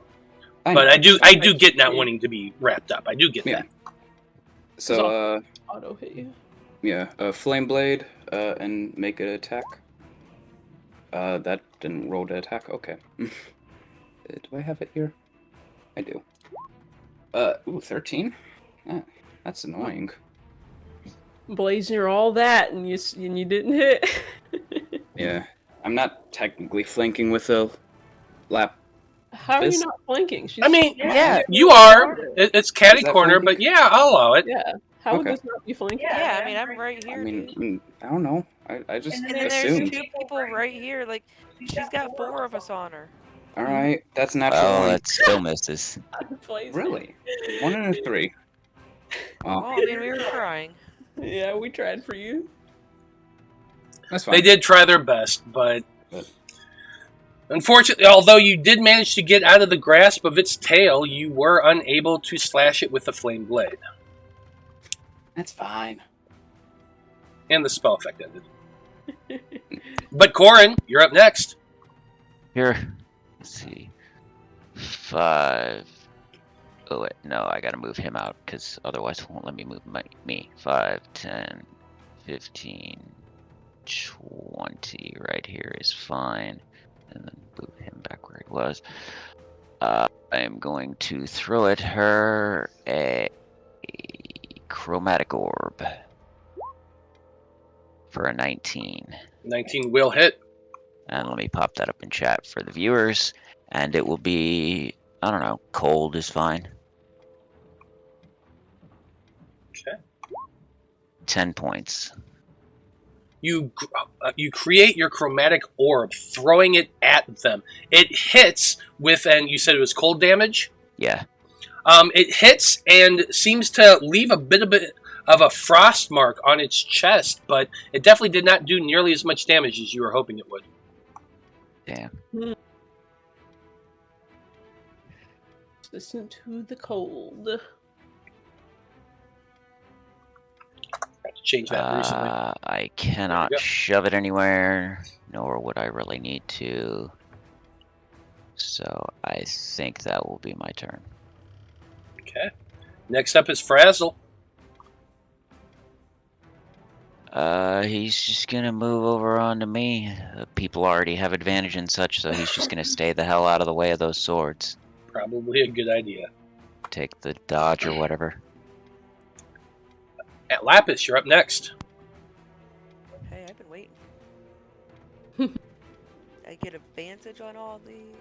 [SPEAKER 1] But I do get not wanting to be wrapped up. I do get that.
[SPEAKER 3] So
[SPEAKER 2] auto hit you.
[SPEAKER 3] Yeah, flame blade, and make an attack. That didn't roll to attack. Okay. Do I have it here? I do. 13. That's annoying.
[SPEAKER 2] Blaznir, all that, and you didn't hit.
[SPEAKER 3] Yeah, I'm not technically flanking with a Lapis.
[SPEAKER 2] How are you not flanking?
[SPEAKER 1] I mean, you are. It's catty corner, but yeah, I'll allow it.
[SPEAKER 2] Yeah. How would this not be flanking?
[SPEAKER 4] Yeah, I mean, I'm right here.
[SPEAKER 3] I mean, I don't know. I just
[SPEAKER 4] and then
[SPEAKER 3] assumed.
[SPEAKER 4] there's 2 people right here. Like, she's got 4 of us on her.
[SPEAKER 3] All right, that's natural.
[SPEAKER 5] Oh, that still misses.
[SPEAKER 3] Really? 1 and a 3.
[SPEAKER 4] Oh, I mean, we were trying.
[SPEAKER 2] Yeah, we tried for you.
[SPEAKER 3] That's fine.
[SPEAKER 1] They did try their best, but unfortunately, although you did manage to get out of the grasp of its tail, you were unable to slash it with the flame blade.
[SPEAKER 3] That's fine.
[SPEAKER 1] And the spell effect ended. But Corrin, you're up next.
[SPEAKER 5] Here. Let's see. 5. Oh, wait. No, I gotta move him out, because otherwise it won't let me move me. 5, 10, 15, 20. Right here is fine. and then move him back where he was. I am going to throw at her a chromatic orb for a 19.
[SPEAKER 1] 19 will hit.
[SPEAKER 5] And let me pop that up in chat for the viewers. And it will be, I don't know, cold is fine.
[SPEAKER 1] Okay.
[SPEAKER 5] 10 points.
[SPEAKER 1] You create your chromatic orb, throwing it at them. It hits with, and you said it was cold damage?
[SPEAKER 5] Yeah.
[SPEAKER 1] It hits and seems to leave a bit of a frost mark on its chest, but it definitely did not do nearly as much damage as you were hoping it would.
[SPEAKER 5] Damn.
[SPEAKER 2] Listen to the cold.
[SPEAKER 1] I had to change that recently.
[SPEAKER 5] I cannot
[SPEAKER 1] go.
[SPEAKER 5] shove it anywhere, nor would I really need to. So I think that will be my turn.
[SPEAKER 1] Okay. Next up is Frazzle.
[SPEAKER 5] He's just gonna move over onto me. People already have advantage and such, so he's just gonna stay the hell out of the way of those swords.
[SPEAKER 1] Probably a good idea.
[SPEAKER 5] Take the dodge or whatever.
[SPEAKER 1] At Lapis, you're up next.
[SPEAKER 4] Hey, I've been waiting. I get advantage on all these.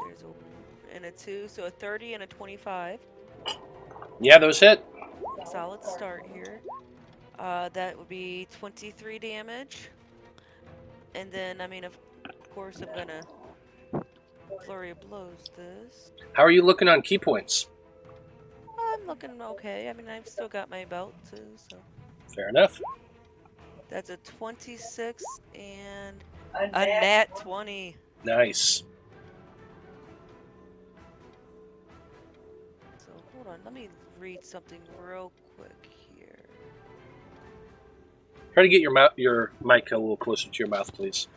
[SPEAKER 4] There's a and a 2, so a 30 and a 25.
[SPEAKER 1] Yeah, those hit.
[SPEAKER 4] Solid start here. That would be 23 damage. And then, I mean, of course, I'm gonna flurry of blows this.
[SPEAKER 1] How are you looking on key points?
[SPEAKER 4] I'm looking okay. I mean, I've still got my belt too, so.
[SPEAKER 1] Fair enough.
[SPEAKER 4] That's a 26 and a nat 20.
[SPEAKER 1] Nice.
[SPEAKER 4] So hold on, let me read something real quick here.
[SPEAKER 1] Try to get your mic a little closer to your mouth, please.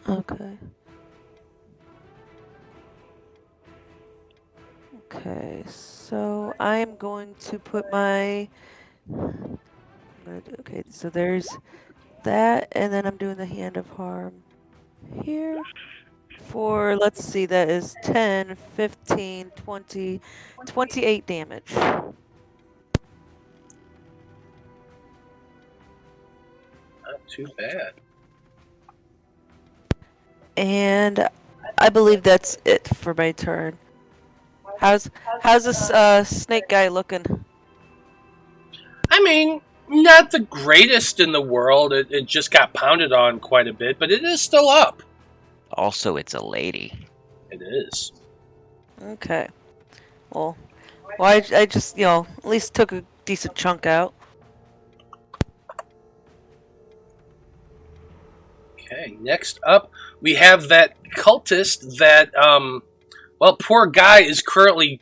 [SPEAKER 4] Okay. Okay, so I am going to put my. Okay, so there's that, and then I'm doing the Hand of Harm here. For, let's see, that is 10, 15, 20, 28 damage.
[SPEAKER 1] Not too bad.
[SPEAKER 4] And I believe that's it for my turn. How's this snake guy looking?
[SPEAKER 1] I mean, not the greatest in the world. It just got pounded on quite a bit, but it is still up.
[SPEAKER 5] Also, it's a lady.
[SPEAKER 1] It is.
[SPEAKER 4] Okay. Well, I just, at least took a decent chunk out.
[SPEAKER 1] Okay, next up, we have that cultist that, poor guy is currently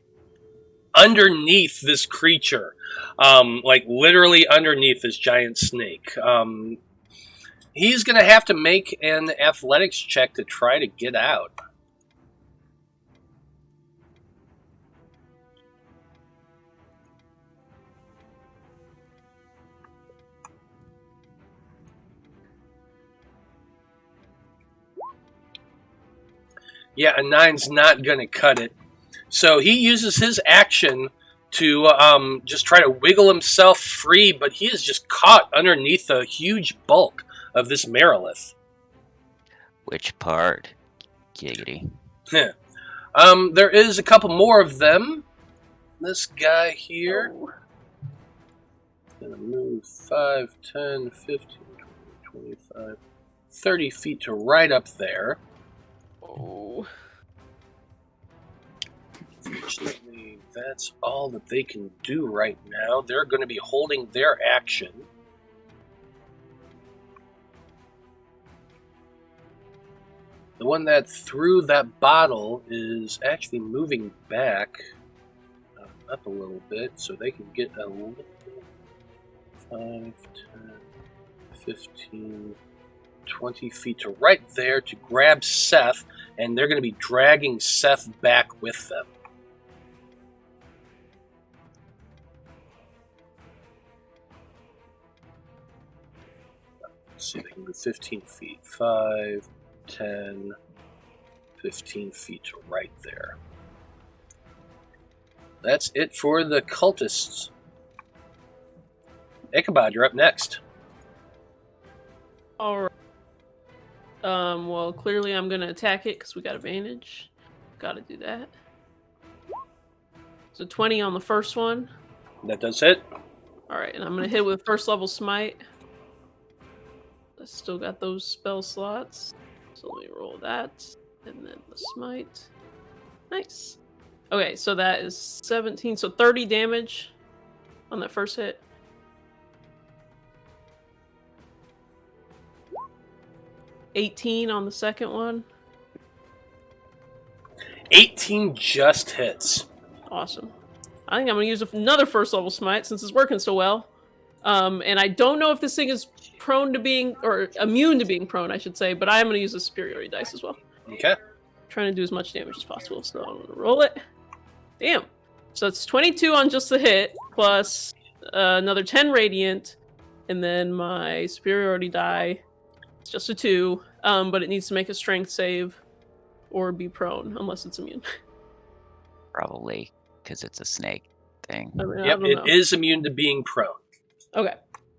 [SPEAKER 1] underneath this creature. Like, literally underneath this giant snake. He's going to have to make an athletics check to try to get out. Yeah, a 9's not going to cut it. So he uses his action to just try to wiggle himself free, but he is just caught underneath a huge bulk of this Merilith.
[SPEAKER 5] Which part? Giggity.
[SPEAKER 1] There is a couple more of them. This guy here. Gonna move 5, 10, 15, 20, 25, 30 feet to right up there.
[SPEAKER 2] Oh.
[SPEAKER 1] Unfortunately, that's all that they can do right now. They're going to be holding their action. The one that threw that bottle is actually moving back up a little bit, so they can get a little 5, 10, 15, 20 feet to right there to grab Seth, and they're going to be dragging Seth back with them. So they can go 15 feet. 5, 10, 15 feet right there. That's it for the cultists. Ichabod, you're up next.
[SPEAKER 2] All right. Well, clearly I'm gonna attack it because we got advantage. Gotta do that. So 20 on the first one.
[SPEAKER 1] That does it.
[SPEAKER 2] All right, and I'm gonna hit with first level smite. I still got those spell slots, so let me roll that, and then the smite. Nice. Okay, so that is 17, so 30 damage on that first hit. $18 on the second one.
[SPEAKER 1] 18 just hits.
[SPEAKER 2] Awesome. I think I'm going to use another first level smite since it's working so well. And I don't know if this thing is prone to being, or immune to being prone, I should say, but I am going to use a superiority dice as well.
[SPEAKER 1] Okay.
[SPEAKER 2] Trying to do as much damage as possible, so I'm going to roll it. Damn. So it's 22 on just the hit, plus another 10 radiant, and then my superiority die. It's just a 2, but it needs to make a strength save or be prone, unless it's immune.
[SPEAKER 5] Probably, because it's a snake thing.
[SPEAKER 2] I mean, I
[SPEAKER 1] Yep,
[SPEAKER 2] don't
[SPEAKER 1] it
[SPEAKER 2] know.
[SPEAKER 1] is immune to being prone.
[SPEAKER 2] Okay.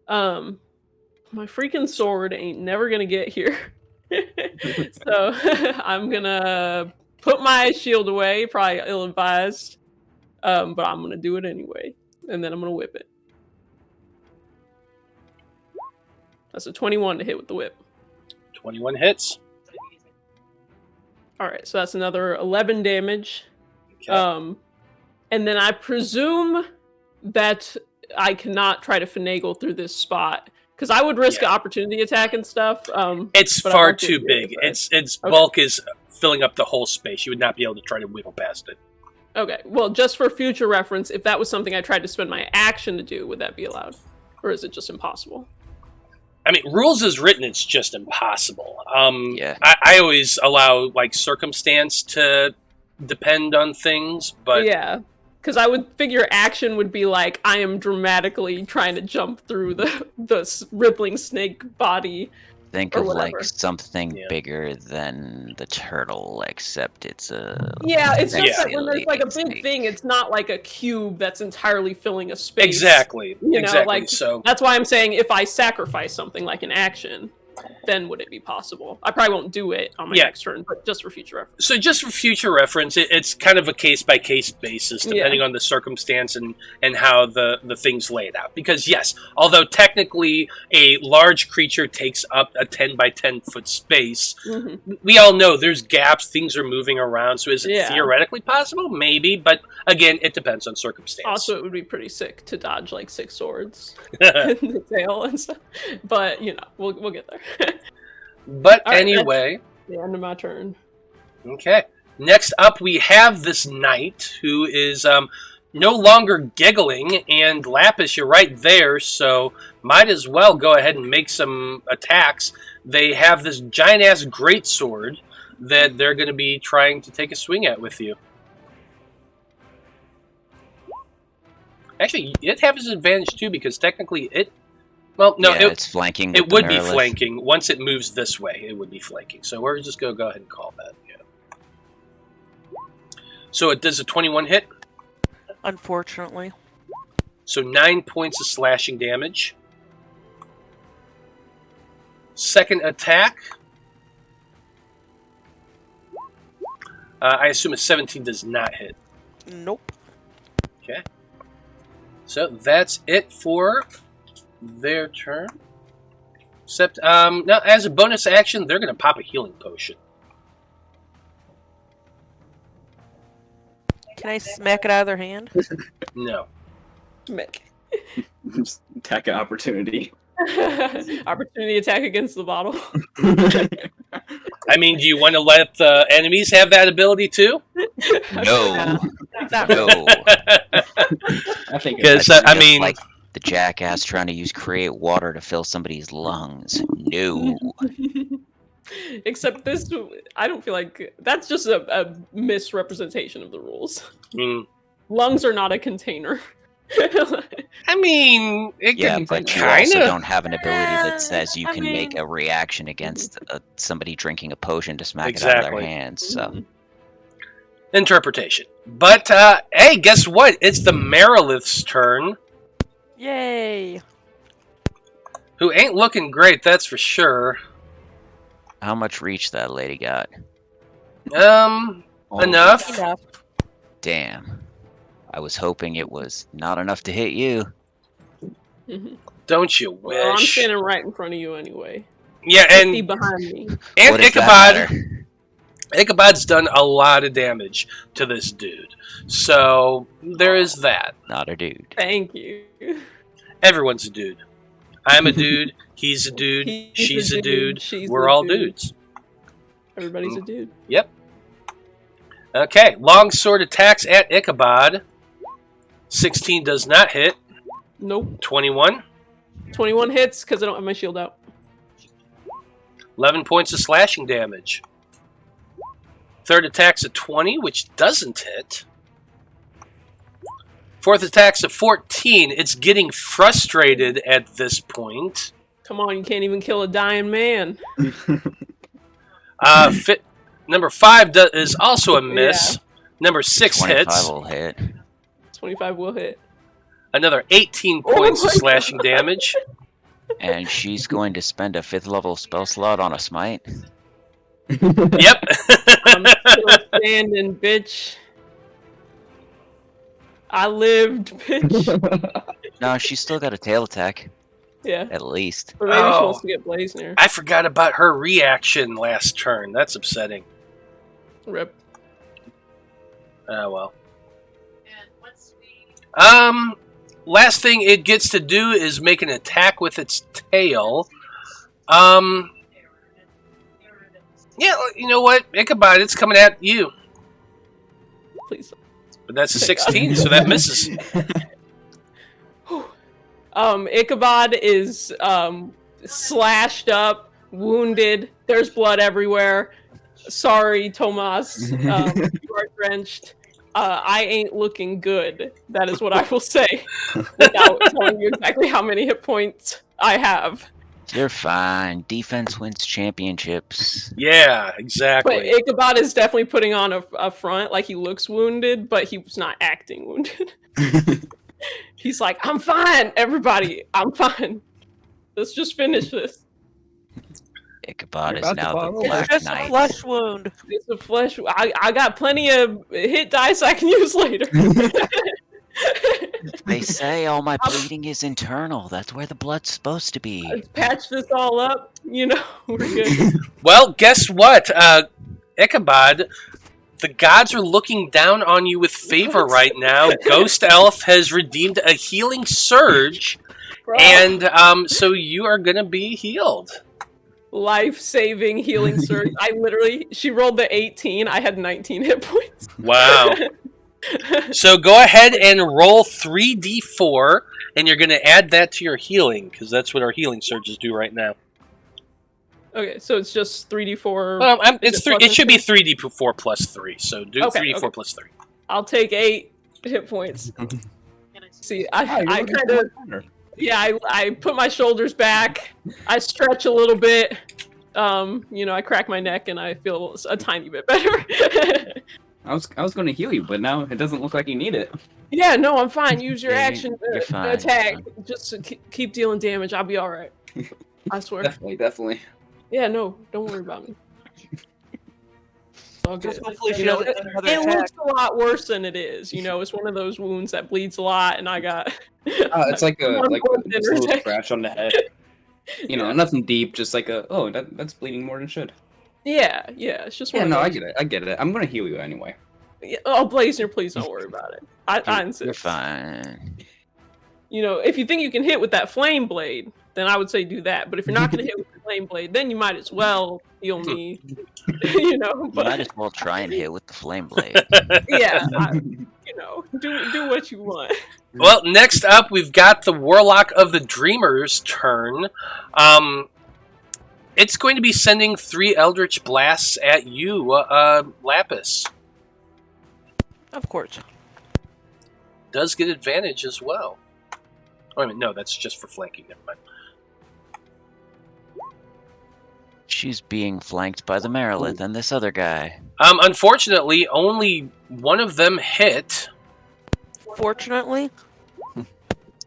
[SPEAKER 2] My freaking sword ain't never gonna get here. So I'm gonna put my shield away, probably ill-advised. But I'm gonna do it anyway. And then I'm gonna whip it. That's a 21 to hit with the whip.
[SPEAKER 1] 21 hits.
[SPEAKER 2] Alright, so that's another 11 damage.
[SPEAKER 1] Okay.
[SPEAKER 2] And then I presume that I cannot try to finagle through this spot. Because I would risk an opportunity attack and stuff.
[SPEAKER 1] It's
[SPEAKER 2] but I
[SPEAKER 1] far
[SPEAKER 2] won't do
[SPEAKER 1] too
[SPEAKER 2] it
[SPEAKER 1] big.
[SPEAKER 2] if I-
[SPEAKER 1] Its
[SPEAKER 2] Okay.
[SPEAKER 1] bulk is filling up the whole space. You would not be able to try to wiggle past it.
[SPEAKER 2] Okay, well, just for future reference, if that was something I tried to spend my action to do, would that be allowed? Or is it just impossible?
[SPEAKER 1] I mean, rules as written, it's just impossible.
[SPEAKER 5] Yeah.
[SPEAKER 1] I always allow like circumstance to depend on things, but
[SPEAKER 2] Yeah, because I would figure action would be like, I am dramatically trying to jump through the rippling snake body.
[SPEAKER 5] Think
[SPEAKER 2] Or
[SPEAKER 5] of like
[SPEAKER 2] whatever.
[SPEAKER 5] something
[SPEAKER 1] Yeah.
[SPEAKER 5] bigger than the turtle, except it's a
[SPEAKER 2] Yeah, it's just
[SPEAKER 1] Yeah.
[SPEAKER 2] that when there's like a big
[SPEAKER 5] snake.
[SPEAKER 2] thing, it's not like a cube that's entirely filling a space.
[SPEAKER 1] exactly,
[SPEAKER 2] You know,
[SPEAKER 1] exactly.
[SPEAKER 2] like-
[SPEAKER 1] So
[SPEAKER 2] That's why I'm saying if I sacrifice something like an action, then would it be possible? I probably won't do it on my
[SPEAKER 1] Yeah.
[SPEAKER 2] next turn, but just for future reference.
[SPEAKER 1] So just for future reference, it's kind of a case-by-case basis, depending
[SPEAKER 2] Yeah.
[SPEAKER 1] on the circumstance and how the things lay it out. Because yes, although technically a large creature takes up a 10 by 10 foot space, we all know there's gaps, things are moving around, so is it
[SPEAKER 2] Yeah.
[SPEAKER 1] theoretically possible? Maybe, but again, it depends on circumstance.
[SPEAKER 2] Also, it would be pretty sick to dodge like 6 swords in the tail and stuff. But, you know, we'll get there.
[SPEAKER 1] But
[SPEAKER 2] All right,
[SPEAKER 1] anyway,
[SPEAKER 2] The end of my turn.
[SPEAKER 1] okay. Next up, we have this knight who is no longer giggling, and Lapis, you're right there, so might as well go ahead and make some attacks. They have this giant-ass greatsword that they're going to be trying to take a swing at with you. Actually, it has its advantage too, because technically it... Well, no,
[SPEAKER 5] yeah, it's flanking.
[SPEAKER 1] it
[SPEAKER 5] with the
[SPEAKER 1] would be
[SPEAKER 5] Merilith.
[SPEAKER 1] flanking. Once it moves this way, it would be flanking. So we're just going to go ahead and call that. Yeah. So it does a 21 hit.
[SPEAKER 4] Unfortunately.
[SPEAKER 1] So 9 points of slashing damage. Second attack. I assume a 17 does not hit.
[SPEAKER 4] Nope.
[SPEAKER 1] Okay. So that's it for their turn. Except, now as a bonus action, they're going to pop a healing potion.
[SPEAKER 4] Can I smack it out of their hand?
[SPEAKER 1] No.
[SPEAKER 2] Mick.
[SPEAKER 3] Just attack an opportunity.
[SPEAKER 2] Opportunity attack against the bottle.
[SPEAKER 1] I mean, do you want to let the enemies have that ability too?
[SPEAKER 5] No,
[SPEAKER 4] Not
[SPEAKER 5] no.
[SPEAKER 3] I think
[SPEAKER 1] Because,
[SPEAKER 5] That's
[SPEAKER 1] I
[SPEAKER 5] just
[SPEAKER 1] mean...
[SPEAKER 5] like the jackass trying to use create water to fill somebody's lungs. No.
[SPEAKER 2] Except this, I don't feel like that's just a misrepresentation of the rules.
[SPEAKER 1] Mm,
[SPEAKER 2] Lungs are not a container.
[SPEAKER 1] I mean, it
[SPEAKER 5] Yeah,
[SPEAKER 1] could
[SPEAKER 5] but you
[SPEAKER 1] kind
[SPEAKER 5] also
[SPEAKER 1] of.
[SPEAKER 5] don't have an ability that says you
[SPEAKER 4] I
[SPEAKER 5] can make
[SPEAKER 4] mean-
[SPEAKER 5] a reaction against somebody drinking a potion to smack it out of
[SPEAKER 1] Exactly.
[SPEAKER 5] their hands. So
[SPEAKER 1] Interpretation. But, hey, guess what? It's the Marilith's turn,
[SPEAKER 4] Yay!
[SPEAKER 1] who ain't looking great, that's for sure.
[SPEAKER 5] how much reach that lady got?
[SPEAKER 3] All of it.
[SPEAKER 1] Enough.
[SPEAKER 4] Enough.
[SPEAKER 5] Damn. I was hoping it was not enough to hit you.
[SPEAKER 1] Don't you
[SPEAKER 2] Well, I'm
[SPEAKER 1] wish?
[SPEAKER 2] standing right in front of you anyway.
[SPEAKER 1] Yeah,
[SPEAKER 2] 50
[SPEAKER 1] and
[SPEAKER 2] behind me.
[SPEAKER 5] What does that
[SPEAKER 1] Ichabod.
[SPEAKER 5] matter?
[SPEAKER 1] Ichabod's done a lot of damage to this dude. So, there is that.
[SPEAKER 5] Not a dude.
[SPEAKER 2] Thank you.
[SPEAKER 1] Everyone's a dude. I'm a dude. He's a dude.
[SPEAKER 2] He's
[SPEAKER 1] She's a dude.
[SPEAKER 2] she's
[SPEAKER 1] We're
[SPEAKER 2] a
[SPEAKER 1] all
[SPEAKER 2] dude.
[SPEAKER 1] dudes.
[SPEAKER 2] Everybody's a dude.
[SPEAKER 1] Yep. Okay, longsword attacks at Ichabod. 16 does not hit.
[SPEAKER 2] Nope.
[SPEAKER 1] 21.
[SPEAKER 2] 21 hits because I don't have my shield out.
[SPEAKER 1] 11 points of slashing damage. Third attack's a 20, which doesn't hit. Fourth attack's a 14. It's getting frustrated at this point.
[SPEAKER 2] Come on, you can't even kill a dying man.
[SPEAKER 1] Number 5 is also a miss. Number 6
[SPEAKER 5] 25
[SPEAKER 1] hits.
[SPEAKER 5] will hit.
[SPEAKER 2] 25 will hit.
[SPEAKER 1] Another 18
[SPEAKER 2] Oh
[SPEAKER 1] points of
[SPEAKER 2] my
[SPEAKER 1] slashing damage.
[SPEAKER 5] And she's going to spend a 5th level spell slot on a smite.
[SPEAKER 1] Yep.
[SPEAKER 2] I'm still standing, bitch. I lived, bitch.
[SPEAKER 5] No, she's still got a tail attack,
[SPEAKER 2] Yeah.
[SPEAKER 5] at least.
[SPEAKER 2] But maybe she
[SPEAKER 1] Oh.
[SPEAKER 2] wants to get Blaznir.
[SPEAKER 1] I forgot about her reaction last turn. That's upsetting.
[SPEAKER 2] Rip.
[SPEAKER 1] Oh, well.
[SPEAKER 6] And once we
[SPEAKER 1] Last thing it gets to do is make an attack with its tail. Yeah, you know what? Ichabod, it's coming at you.
[SPEAKER 2] Please.
[SPEAKER 1] But that's a 16, so that misses.
[SPEAKER 2] Ichabod is slashed up, wounded. There's blood everywhere. Sorry, Tomas. You are drenched. I ain't looking good. That is what I will say, without telling you exactly how many hit points I have.
[SPEAKER 5] You're fine. Defense wins championships.
[SPEAKER 1] Yeah,
[SPEAKER 2] But
[SPEAKER 1] exactly.
[SPEAKER 2] Ichabod is definitely putting on a front, like he looks wounded, but he's not acting wounded. He's like, I'm fine, everybody. I'm fine. Let's just finish this.
[SPEAKER 5] Ichabod
[SPEAKER 3] You're
[SPEAKER 5] is
[SPEAKER 3] about to
[SPEAKER 5] now the
[SPEAKER 3] fall
[SPEAKER 4] It's
[SPEAKER 5] Black
[SPEAKER 4] just a
[SPEAKER 5] Knight.
[SPEAKER 4] flesh wound.
[SPEAKER 2] It's a flesh. I got plenty of hit dice I can use later.
[SPEAKER 5] They say all my bleeding is internal. That's where the blood's supposed to be.
[SPEAKER 2] Let's patch this all up. You know, we're good.
[SPEAKER 1] Well, guess what? Ichabod, the gods are looking down on you with favor right now. Ghost Elf has redeemed a healing surge,
[SPEAKER 2] Bro.
[SPEAKER 1] and so you are going to be healed.
[SPEAKER 2] Life-saving healing surge. She rolled the 18. I had 19 hit points.
[SPEAKER 1] Wow. So go ahead and roll 3d4, and you're going to add that to your healing, because that's what our healing surges do right now.
[SPEAKER 2] Okay, so it's just 3d4.
[SPEAKER 1] Well,
[SPEAKER 2] Is
[SPEAKER 1] it's
[SPEAKER 2] it plus
[SPEAKER 1] it should be
[SPEAKER 2] three?
[SPEAKER 1] 3d4 plus 3, so do
[SPEAKER 2] Okay,
[SPEAKER 1] 3d4
[SPEAKER 2] okay.
[SPEAKER 1] plus 3.
[SPEAKER 2] I'll take 8 hit points. See, I kind of... Yeah, I put my shoulders back. I stretch a little bit. I crack my neck and I feel a tiny bit better.
[SPEAKER 3] I was going to heal you, but now it doesn't look like you need it.
[SPEAKER 2] Yeah, no, I'm fine. Use your
[SPEAKER 5] Yeah,
[SPEAKER 2] action
[SPEAKER 5] you're
[SPEAKER 2] to
[SPEAKER 5] fine,
[SPEAKER 2] attack.
[SPEAKER 5] you're
[SPEAKER 2] Just to keep dealing damage. I'll be all right. I swear.
[SPEAKER 3] Definitely.
[SPEAKER 2] Yeah, no, don't worry about me. It's all good.
[SPEAKER 4] Just hopefully she
[SPEAKER 2] You know,
[SPEAKER 4] doesn't get another
[SPEAKER 2] it
[SPEAKER 4] attack.
[SPEAKER 2] looks a lot worse than it is. You know, it's one of those wounds that bleeds a lot, and I got.
[SPEAKER 3] It's like a
[SPEAKER 2] One point
[SPEAKER 3] a little
[SPEAKER 2] attack.
[SPEAKER 3] scratch on the head. Nothing deep, just like that's bleeding more than it should.
[SPEAKER 2] Yeah, it's just one.
[SPEAKER 3] Yeah,
[SPEAKER 2] of
[SPEAKER 3] no,
[SPEAKER 2] those.
[SPEAKER 3] I get it. I'm gonna heal you anyway.
[SPEAKER 2] Yeah, oh, Blaznir, please don't worry about it. I insist.
[SPEAKER 5] You're fine.
[SPEAKER 2] You know, if you think you can hit with that flame blade, then I would say do that. But if you're not going to hit with the flame blade, then you might as well heal me.
[SPEAKER 5] You
[SPEAKER 2] But
[SPEAKER 5] might as well try and hit with the flame blade.
[SPEAKER 2] yeah, do what you want.
[SPEAKER 1] Well, next up, we've got the Warlock of the Dreamer's turn. It's going to be sending 3 Eldritch Blasts at you, Lapis.
[SPEAKER 4] Of course.
[SPEAKER 1] Does get advantage as well. Oh, wait a minute, no, that's just for flanking. Never mind.
[SPEAKER 5] She's being flanked by the Merilith and this other guy.
[SPEAKER 1] Unfortunately, only one of them hit
[SPEAKER 4] Fortunately,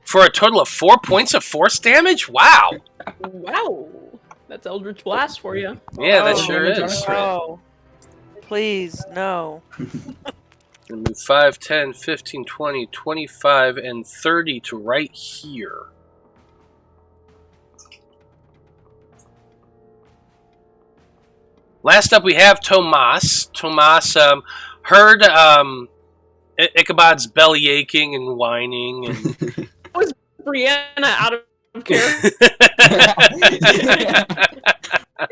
[SPEAKER 1] for a total of 4 points of force damage. Wow.
[SPEAKER 2] Wow. That's Eldritch Blast for you.
[SPEAKER 1] Yeah, that
[SPEAKER 4] Oh,
[SPEAKER 1] sure is.
[SPEAKER 4] no. Please, no.
[SPEAKER 1] Gonna move 5, 10, 15, 20, 25, and 30 to right here. Last up, we have Tomas. Tomas heard Ichabod's belly aching and whining. And
[SPEAKER 2] Was Briana out of character?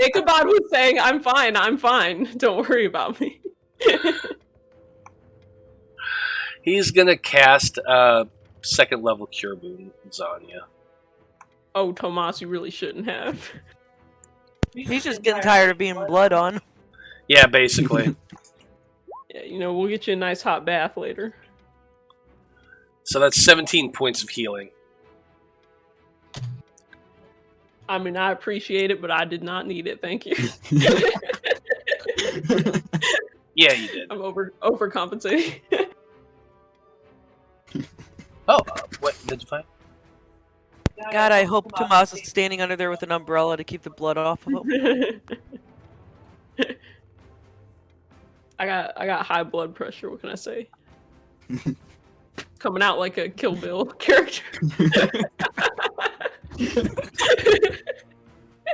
[SPEAKER 2] Ichabod was saying, I'm fine. Don't worry about me.
[SPEAKER 1] He's going to cast second level Cure Wounds on you.
[SPEAKER 2] Oh, Tomas, you really shouldn't have.
[SPEAKER 4] He's just getting tired of being blood on.
[SPEAKER 1] Yeah, basically.
[SPEAKER 2] Yeah, you know, we'll get you a nice hot bath later.
[SPEAKER 1] So that's 17 points of healing.
[SPEAKER 2] I mean, I appreciate it, but I did not need it. Thank you.
[SPEAKER 1] Yeah, you did.
[SPEAKER 2] I'm overcompensating.
[SPEAKER 1] Oh, what did you find?
[SPEAKER 4] God, I hope Tomas is standing under there with an umbrella to keep the blood off of him.
[SPEAKER 2] I got high blood pressure. What can I say? Coming out like a Kill Bill character.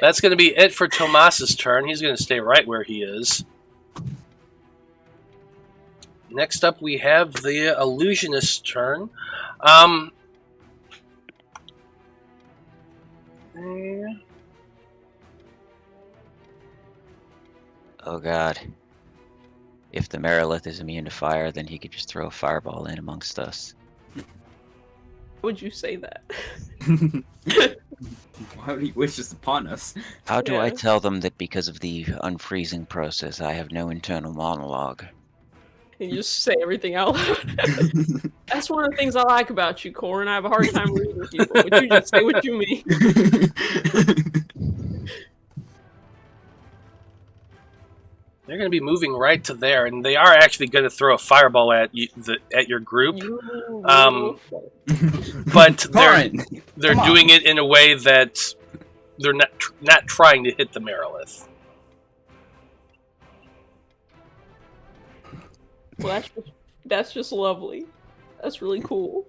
[SPEAKER 1] That's going to be it for Tomas's turn. He's going to stay right where he is. Next up, we have the Illusionist's turn.
[SPEAKER 5] Oh god. If the Merilith is immune to fire, then he could just throw a fireball in amongst us.
[SPEAKER 2] Why would you say that?
[SPEAKER 3] Why would he wish this upon us?
[SPEAKER 5] How do I
[SPEAKER 2] Yeah.
[SPEAKER 5] tell them that because of the unfreezing process, I have no internal monologue?
[SPEAKER 2] And you just say everything out loud. That's one of the things I like about you, Corrin. I have a hard time reading people, but you just say what you mean.
[SPEAKER 1] They're going to be moving right to there, and they are actually going to throw a fireball at your group. But they're doing it in a way that they're not trying to hit the Merilith.
[SPEAKER 2] Well, that's just lovely. That's really cool.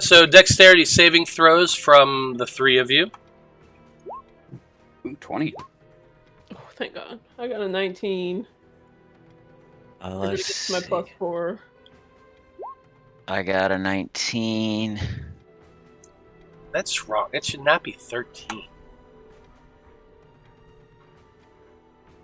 [SPEAKER 1] So dexterity saving throws from the three of you.
[SPEAKER 3] Ooh, 20.
[SPEAKER 2] Oh, thank God. I got a 19.
[SPEAKER 5] Let's
[SPEAKER 2] My
[SPEAKER 5] see.
[SPEAKER 2] +4.
[SPEAKER 5] I got a 19.
[SPEAKER 1] That's wrong. It should not be 13.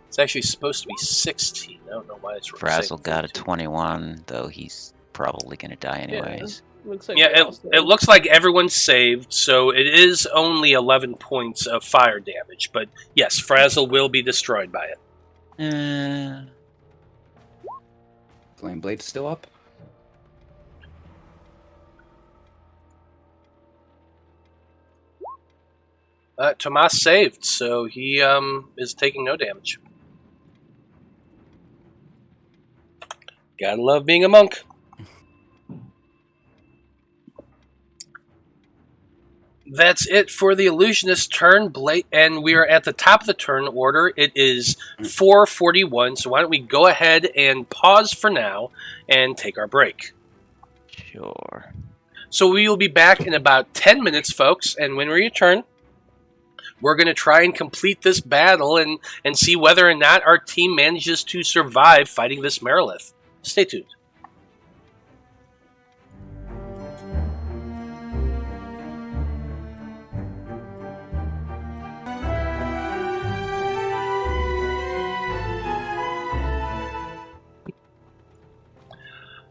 [SPEAKER 1] It's actually supposed to be 16. I don't know why it's wrong.
[SPEAKER 5] Frazzle got a 21, though he's probably going to die anyways.
[SPEAKER 2] Looks like
[SPEAKER 1] Yeah,
[SPEAKER 2] they all
[SPEAKER 1] it looks like everyone's saved, so it is only 11 points of fire damage. But yes, Frazzle will be destroyed by it.
[SPEAKER 3] Flame Blade's still up?
[SPEAKER 1] Tomas saved, so he is taking no damage. Gotta love being a monk. That's it for the Illusionist turn, and we are at the top of the turn order. It is 4:41, so why don't we go ahead and pause for now and take our break.
[SPEAKER 5] Sure.
[SPEAKER 1] So we will be back in about 10 minutes, folks, and when we return, we're going to try and complete this battle and see whether or not our team manages to survive fighting this Merilith. Stay tuned.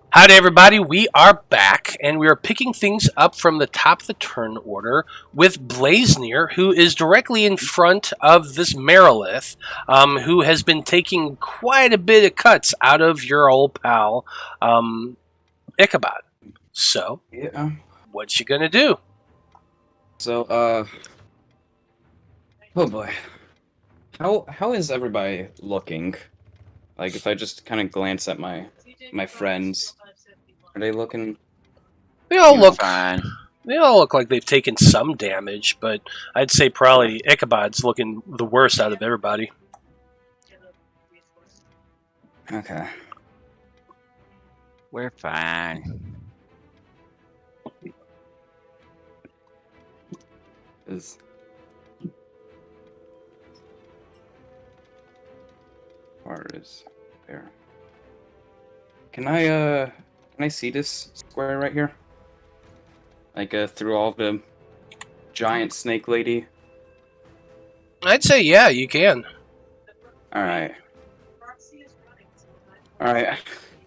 [SPEAKER 1] Howdy, everybody. We are back, and we are picking things up from the top of the turn order with Blaznir, who is directly in front of this Merilith, who has been taking quite a bit of cuts out of your old pal, Ichabod. So,
[SPEAKER 3] Yeah.
[SPEAKER 1] what you gonna do?
[SPEAKER 3] So, oh boy. How is everybody looking? Like, if I just kind of glance at my friends, are they looking?
[SPEAKER 1] They all look
[SPEAKER 5] Fine.
[SPEAKER 1] They all look like they've taken some damage, but I'd say probably Ichabod's looking the worst out of everybody.
[SPEAKER 3] Okay.
[SPEAKER 5] We're fine.
[SPEAKER 3] Is far is there? Can I see this square right here? Like through all the giant snake lady.
[SPEAKER 1] I'd say, yeah, you can.
[SPEAKER 3] All right. All right. I'm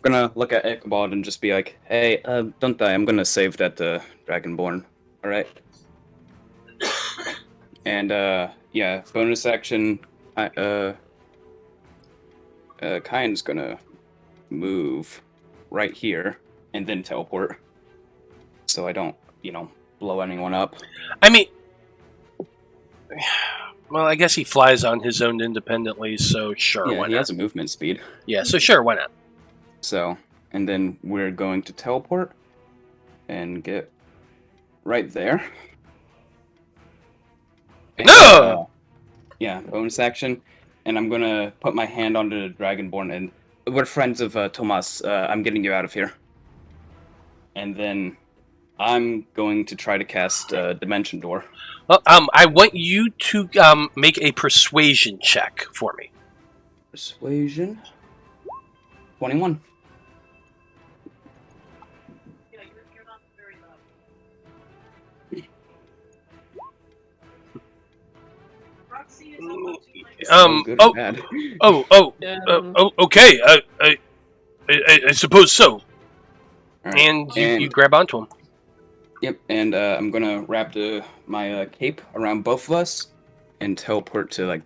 [SPEAKER 3] gonna look at Ichabod and just be like, "Hey, don't die. I'm gonna save that Dragonborn." All right. And yeah, bonus action. Kyan's gonna move right here and then teleport, so I don't, blow anyone up.
[SPEAKER 1] I mean, well, I guess he flies on his own independently, so sure,
[SPEAKER 3] Yeah,
[SPEAKER 1] why
[SPEAKER 3] he
[SPEAKER 1] not?
[SPEAKER 3] has a movement speed.
[SPEAKER 1] Yeah, so sure, why not?
[SPEAKER 3] So, and then we're going to teleport and get right there. And,
[SPEAKER 1] No!
[SPEAKER 3] Yeah, bonus action, and I'm gonna put my hand on the Dragonborn, and we're friends of Tomas. I'm getting you out of here. And then I'm going to try to cast Dimension Door.
[SPEAKER 1] Well, I want you to make a persuasion check for me.
[SPEAKER 3] Persuasion. 21.
[SPEAKER 6] Yeah, you're not very loud. Roxy is up to
[SPEAKER 1] Um,
[SPEAKER 3] Good
[SPEAKER 1] oh,
[SPEAKER 3] or bad.
[SPEAKER 2] Yeah.
[SPEAKER 1] Okay. I suppose so.
[SPEAKER 3] All right.
[SPEAKER 1] And you grab onto him.
[SPEAKER 3] Yep, and I'm gonna wrap my cape around both of us and teleport to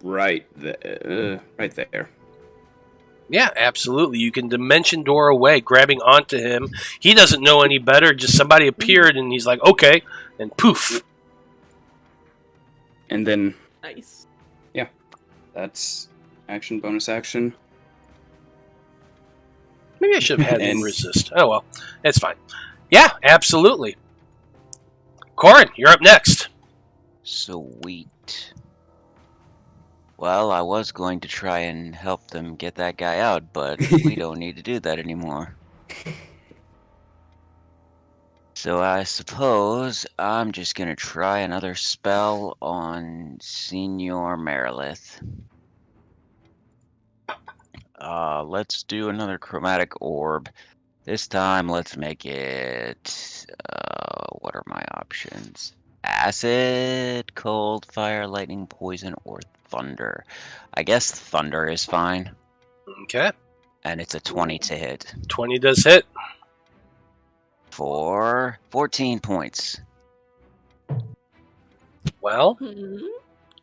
[SPEAKER 3] right there.
[SPEAKER 1] Yeah, absolutely. You can dimension door away, grabbing onto him. He doesn't know any better. Just somebody appeared, and he's like, "Okay," and poof.
[SPEAKER 3] And then
[SPEAKER 2] Nice.
[SPEAKER 3] that's action, bonus action.
[SPEAKER 1] Maybe I should have had him
[SPEAKER 3] And-
[SPEAKER 1] resist. Oh well, it's fine. Yeah, absolutely. Corrin, you're up next.
[SPEAKER 5] Sweet. Well, I was going to try and help them get that guy out, but we don't need to do that anymore. So I suppose I'm just gonna try another spell on Senior Merilith. Let's do another chromatic orb. This time, let's make it. What are my options? Acid, cold, fire, lightning, poison, or thunder. I guess thunder is fine,
[SPEAKER 1] Okay,
[SPEAKER 5] and it's a 20 to hit
[SPEAKER 1] 20 does hit.
[SPEAKER 5] for 14 points.
[SPEAKER 1] Well,
[SPEAKER 2] Mhm.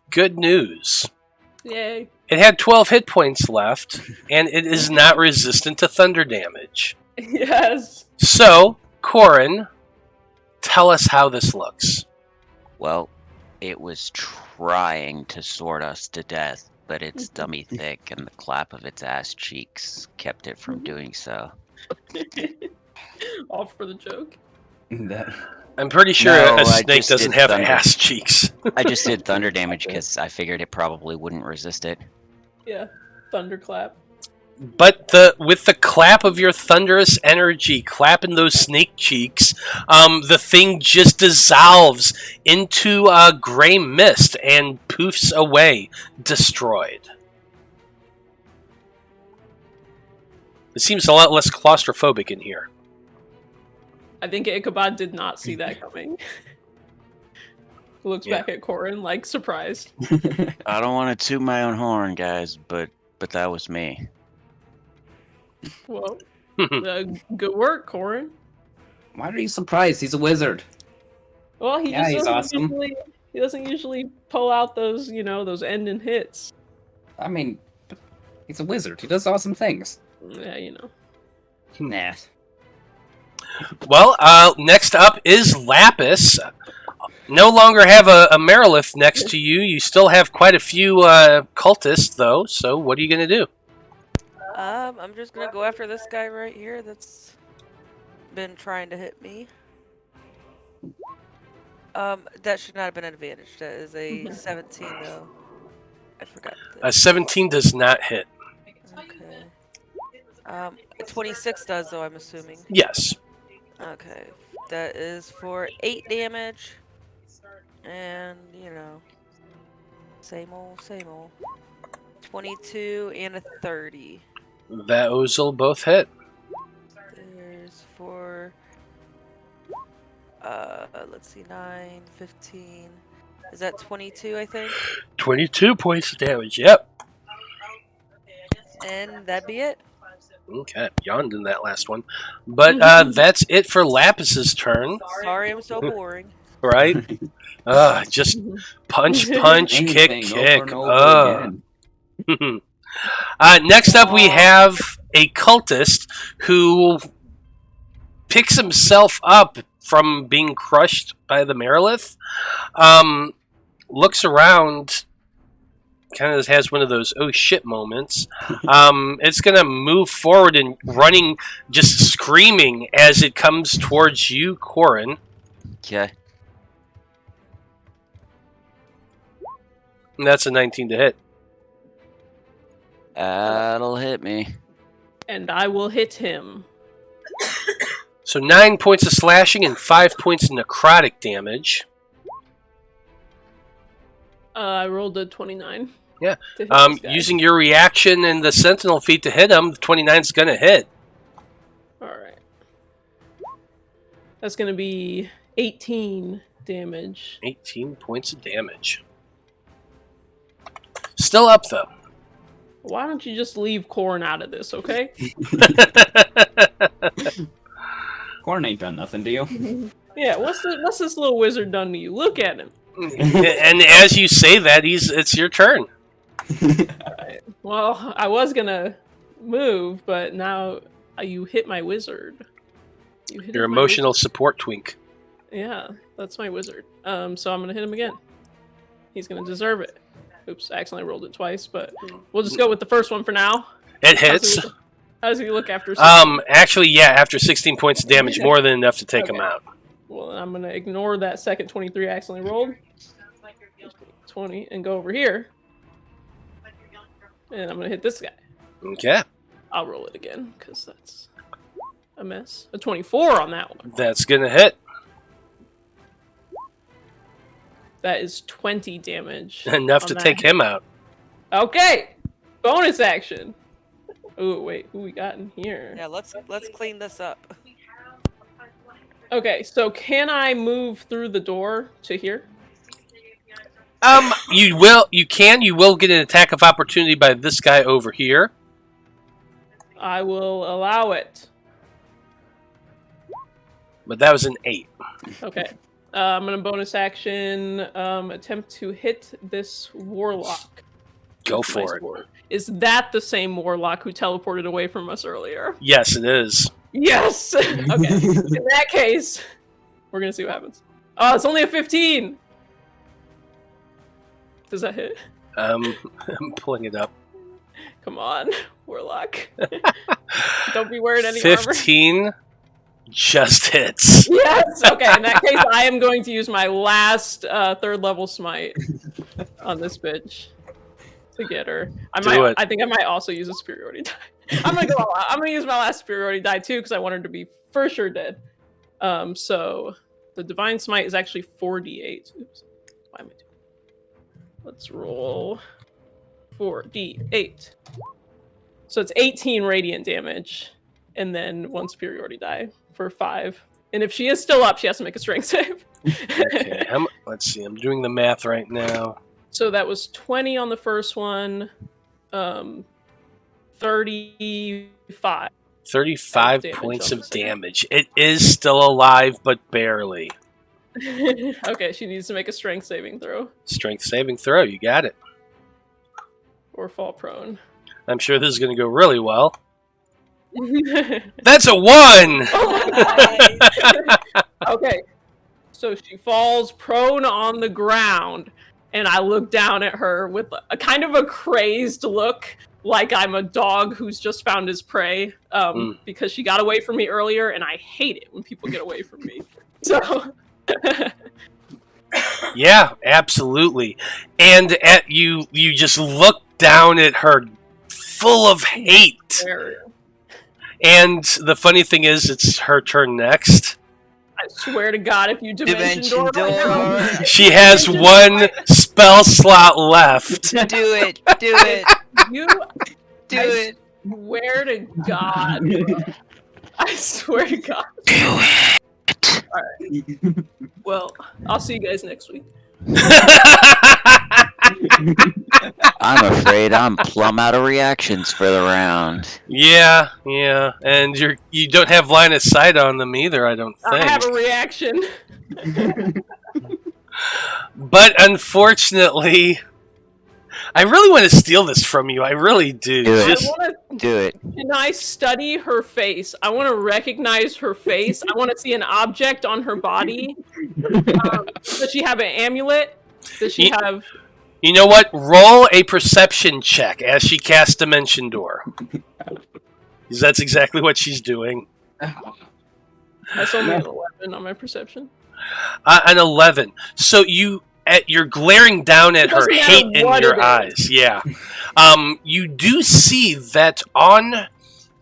[SPEAKER 1] good news.
[SPEAKER 2] Yay.
[SPEAKER 1] It had 12 hit points left, and it is not resistant to thunder damage.
[SPEAKER 2] Yes.
[SPEAKER 1] So, Corrin, tell us how this looks.
[SPEAKER 5] Well, it was trying to sword us to death, but its dummy thick and the clap of its ass cheeks kept it from doing so.
[SPEAKER 2] All for the joke.
[SPEAKER 3] That
[SPEAKER 1] I'm pretty sure
[SPEAKER 5] No,
[SPEAKER 1] a
[SPEAKER 5] I
[SPEAKER 1] snake
[SPEAKER 5] just
[SPEAKER 1] doesn't
[SPEAKER 5] did
[SPEAKER 1] have
[SPEAKER 5] thunder.
[SPEAKER 1] ass cheeks.
[SPEAKER 5] I just did thunder damage because I figured it probably wouldn't resist it.
[SPEAKER 2] Yeah. Thunderclap.
[SPEAKER 1] But with the clap of your thunderous energy, clapping those snake cheeks, the thing just dissolves into a gray mist and poofs away, destroyed. It seems a lot less claustrophobic in here.
[SPEAKER 2] I think Ichabod did not see that coming. Looks
[SPEAKER 1] Yeah.
[SPEAKER 2] back at Corrin like surprised.
[SPEAKER 5] I don't want to toot my own horn, guys, but that was me.
[SPEAKER 2] Well, good work, Corrin.
[SPEAKER 3] Why are you surprised? He's a wizard.
[SPEAKER 2] Well, he
[SPEAKER 3] Yeah,
[SPEAKER 2] just
[SPEAKER 3] he's
[SPEAKER 2] doesn't
[SPEAKER 3] awesome.
[SPEAKER 2] usually, he doesn't usually pull out those, those ending hits.
[SPEAKER 3] I mean, he's a wizard. He does awesome things.
[SPEAKER 2] Yeah,
[SPEAKER 3] Nah.
[SPEAKER 1] Well, next up is Lapis. no longer have a Merilith next to you. You still have quite a few cultists, though. So what are you going to do?
[SPEAKER 4] I'm just gonna go after this guy right here that's been trying to hit me. That should not have been an advantage. That is a 17, though. I forgot.
[SPEAKER 1] A 17 does not hit.
[SPEAKER 4] Okay. 26 does, though, I'm assuming.
[SPEAKER 1] Yes.
[SPEAKER 4] Okay. That is for 8 damage. And, you know, same old, same old. 22 and a 30.
[SPEAKER 1] Those will both hit.
[SPEAKER 4] There's for, let's see, 9, 15. Is that 22, I think?
[SPEAKER 1] 22 points of damage, yep.
[SPEAKER 4] And that'd be it.
[SPEAKER 1] Okay, yawned in that last one. But that's it for Lapis's turn,
[SPEAKER 4] Sorry I'm so boring.
[SPEAKER 1] right? Just punch, punch, kick,
[SPEAKER 3] Anything
[SPEAKER 1] kick.
[SPEAKER 3] over and over again.
[SPEAKER 1] Next up, we have a cultist who picks himself up from being crushed by the Merilith. Looks around, kind of has one of those oh shit moments. It's gonna move forward and running, just screaming as it comes towards you, Corrin.
[SPEAKER 5] Okay.
[SPEAKER 1] And that's a 19 to hit.
[SPEAKER 5] That'll hit me.
[SPEAKER 2] And I will hit him.
[SPEAKER 1] So 9 points of slashing and 5 points of necrotic damage.
[SPEAKER 2] I rolled a 29.
[SPEAKER 1] Yeah.
[SPEAKER 2] to hit this guy.
[SPEAKER 1] Using your reaction and the Sentinel feat to hit him, 29's gonna hit.
[SPEAKER 2] Alright. That's going to be 18 damage.
[SPEAKER 1] 18 points of damage. Still up, though.
[SPEAKER 2] Why don't you just leave Corrin out of this, okay?
[SPEAKER 3] Corrin ain't done nothing to you.
[SPEAKER 2] Yeah, what's this little wizard done to you? Look at him.
[SPEAKER 1] And as you say that, it's your turn.
[SPEAKER 2] Alright. Well, I was gonna move, but now you hit my wizard. You hit
[SPEAKER 1] Your
[SPEAKER 2] my
[SPEAKER 1] emotional support twink.
[SPEAKER 2] wizard. Yeah, that's my wizard. So I'm gonna hit him again. He's gonna deserve it. Oops, I accidentally rolled it twice, but we'll just go with the first one for now.
[SPEAKER 1] It hits.
[SPEAKER 2] How does he look after?
[SPEAKER 1] Actually, yeah, after 16 points of damage, more than enough to take him
[SPEAKER 2] Okay.
[SPEAKER 1] out.
[SPEAKER 2] Well, I'm gonna ignore that second 23 I accidentally rolled. 20 and go over here, and I'm gonna hit this guy.
[SPEAKER 1] Okay.
[SPEAKER 2] I'll roll it again because that's a mess. A 24 on that one.
[SPEAKER 1] That's gonna hit.
[SPEAKER 2] That is 20 damage.
[SPEAKER 1] Enough
[SPEAKER 2] on
[SPEAKER 1] to
[SPEAKER 2] that.
[SPEAKER 1] take him out.
[SPEAKER 2] Okay, bonus action. Oh wait, who we got in here?
[SPEAKER 4] Yeah, let's clean this up.
[SPEAKER 2] Okay, so can I move through the door to here?
[SPEAKER 1] You will get an attack of opportunity by this guy over here.
[SPEAKER 2] I will allow it.
[SPEAKER 1] But that was an 8.
[SPEAKER 2] Okay. I'm gonna bonus action attempt to hit this warlock.
[SPEAKER 1] Go
[SPEAKER 2] with my
[SPEAKER 1] for it.
[SPEAKER 2] sword. Is that the same warlock who teleported away from us earlier?
[SPEAKER 1] Yes, it is.
[SPEAKER 2] Yes! Okay. In that case, we're gonna see what happens. Oh, it's only a 15! Does that hit?
[SPEAKER 1] I'm pulling it up.
[SPEAKER 2] Come on, warlock. Don't be wearing any armor.
[SPEAKER 1] 15 just hits.
[SPEAKER 2] Yes! Okay, in that case, I am going to use my last 3rd level smite on this bitch to get her. I think I might also use a superiority die. I'm gonna use my last superiority die too because I want her to be for sure dead. So the divine smite is actually 4d8. Oops. Why am I doing? Let's roll 4d8. So it's 18 radiant damage, and then 1 superiority die for 5. And if she is still up, she has to make a strength save.
[SPEAKER 1] Okay, let's see. I'm doing the math right now.
[SPEAKER 2] So that was 20 on the first one, 35.
[SPEAKER 1] 35
[SPEAKER 2] damage
[SPEAKER 1] points
[SPEAKER 2] on
[SPEAKER 1] of
[SPEAKER 2] the second.
[SPEAKER 1] damage. It is still alive, but barely.
[SPEAKER 2] Okay, she needs to make a strength saving throw
[SPEAKER 1] Strength saving throw. You got it.
[SPEAKER 2] or fall prone.
[SPEAKER 1] I'm sure this is going to go really well.
[SPEAKER 2] Oh
[SPEAKER 1] That's a 1!
[SPEAKER 2] my God. Okay, so So she falls prone on the ground, and I look down at her with a kind of a crazed look, like I'm a dog who's just found his prey, because she got away from me earlier, and I hate it when people get away from me. So...
[SPEAKER 1] Yeah, absolutely. And you just look down at her full of hate. And the funny thing is, it's her turn next.
[SPEAKER 2] I swear to God, if you dimension door,
[SPEAKER 1] she has one spell slot left.
[SPEAKER 5] Do it. Do it.
[SPEAKER 2] I swear to God. I swear to God.
[SPEAKER 5] Do it.
[SPEAKER 2] All right. Well, I'll see you guys next week.
[SPEAKER 5] I'm afraid I'm plumb out of reactions for the round.
[SPEAKER 1] Yeah, and you don't have line of sight on them either, I don't think.
[SPEAKER 2] I have a reaction.
[SPEAKER 1] But unfortunately, I really want to steal this from you. I really do.
[SPEAKER 5] Do it.
[SPEAKER 2] Do it. Can I study her face? I want to recognize her face. I want to see an object on her body. Does she have an amulet? Does she have...
[SPEAKER 1] You know what? Roll a perception check as she casts Dimension Door. Because that's exactly what she's doing.
[SPEAKER 2] That's only an 11 on my perception.
[SPEAKER 1] An 11. So you're glaring down at her hate in your eyes. Yeah. You do see that on...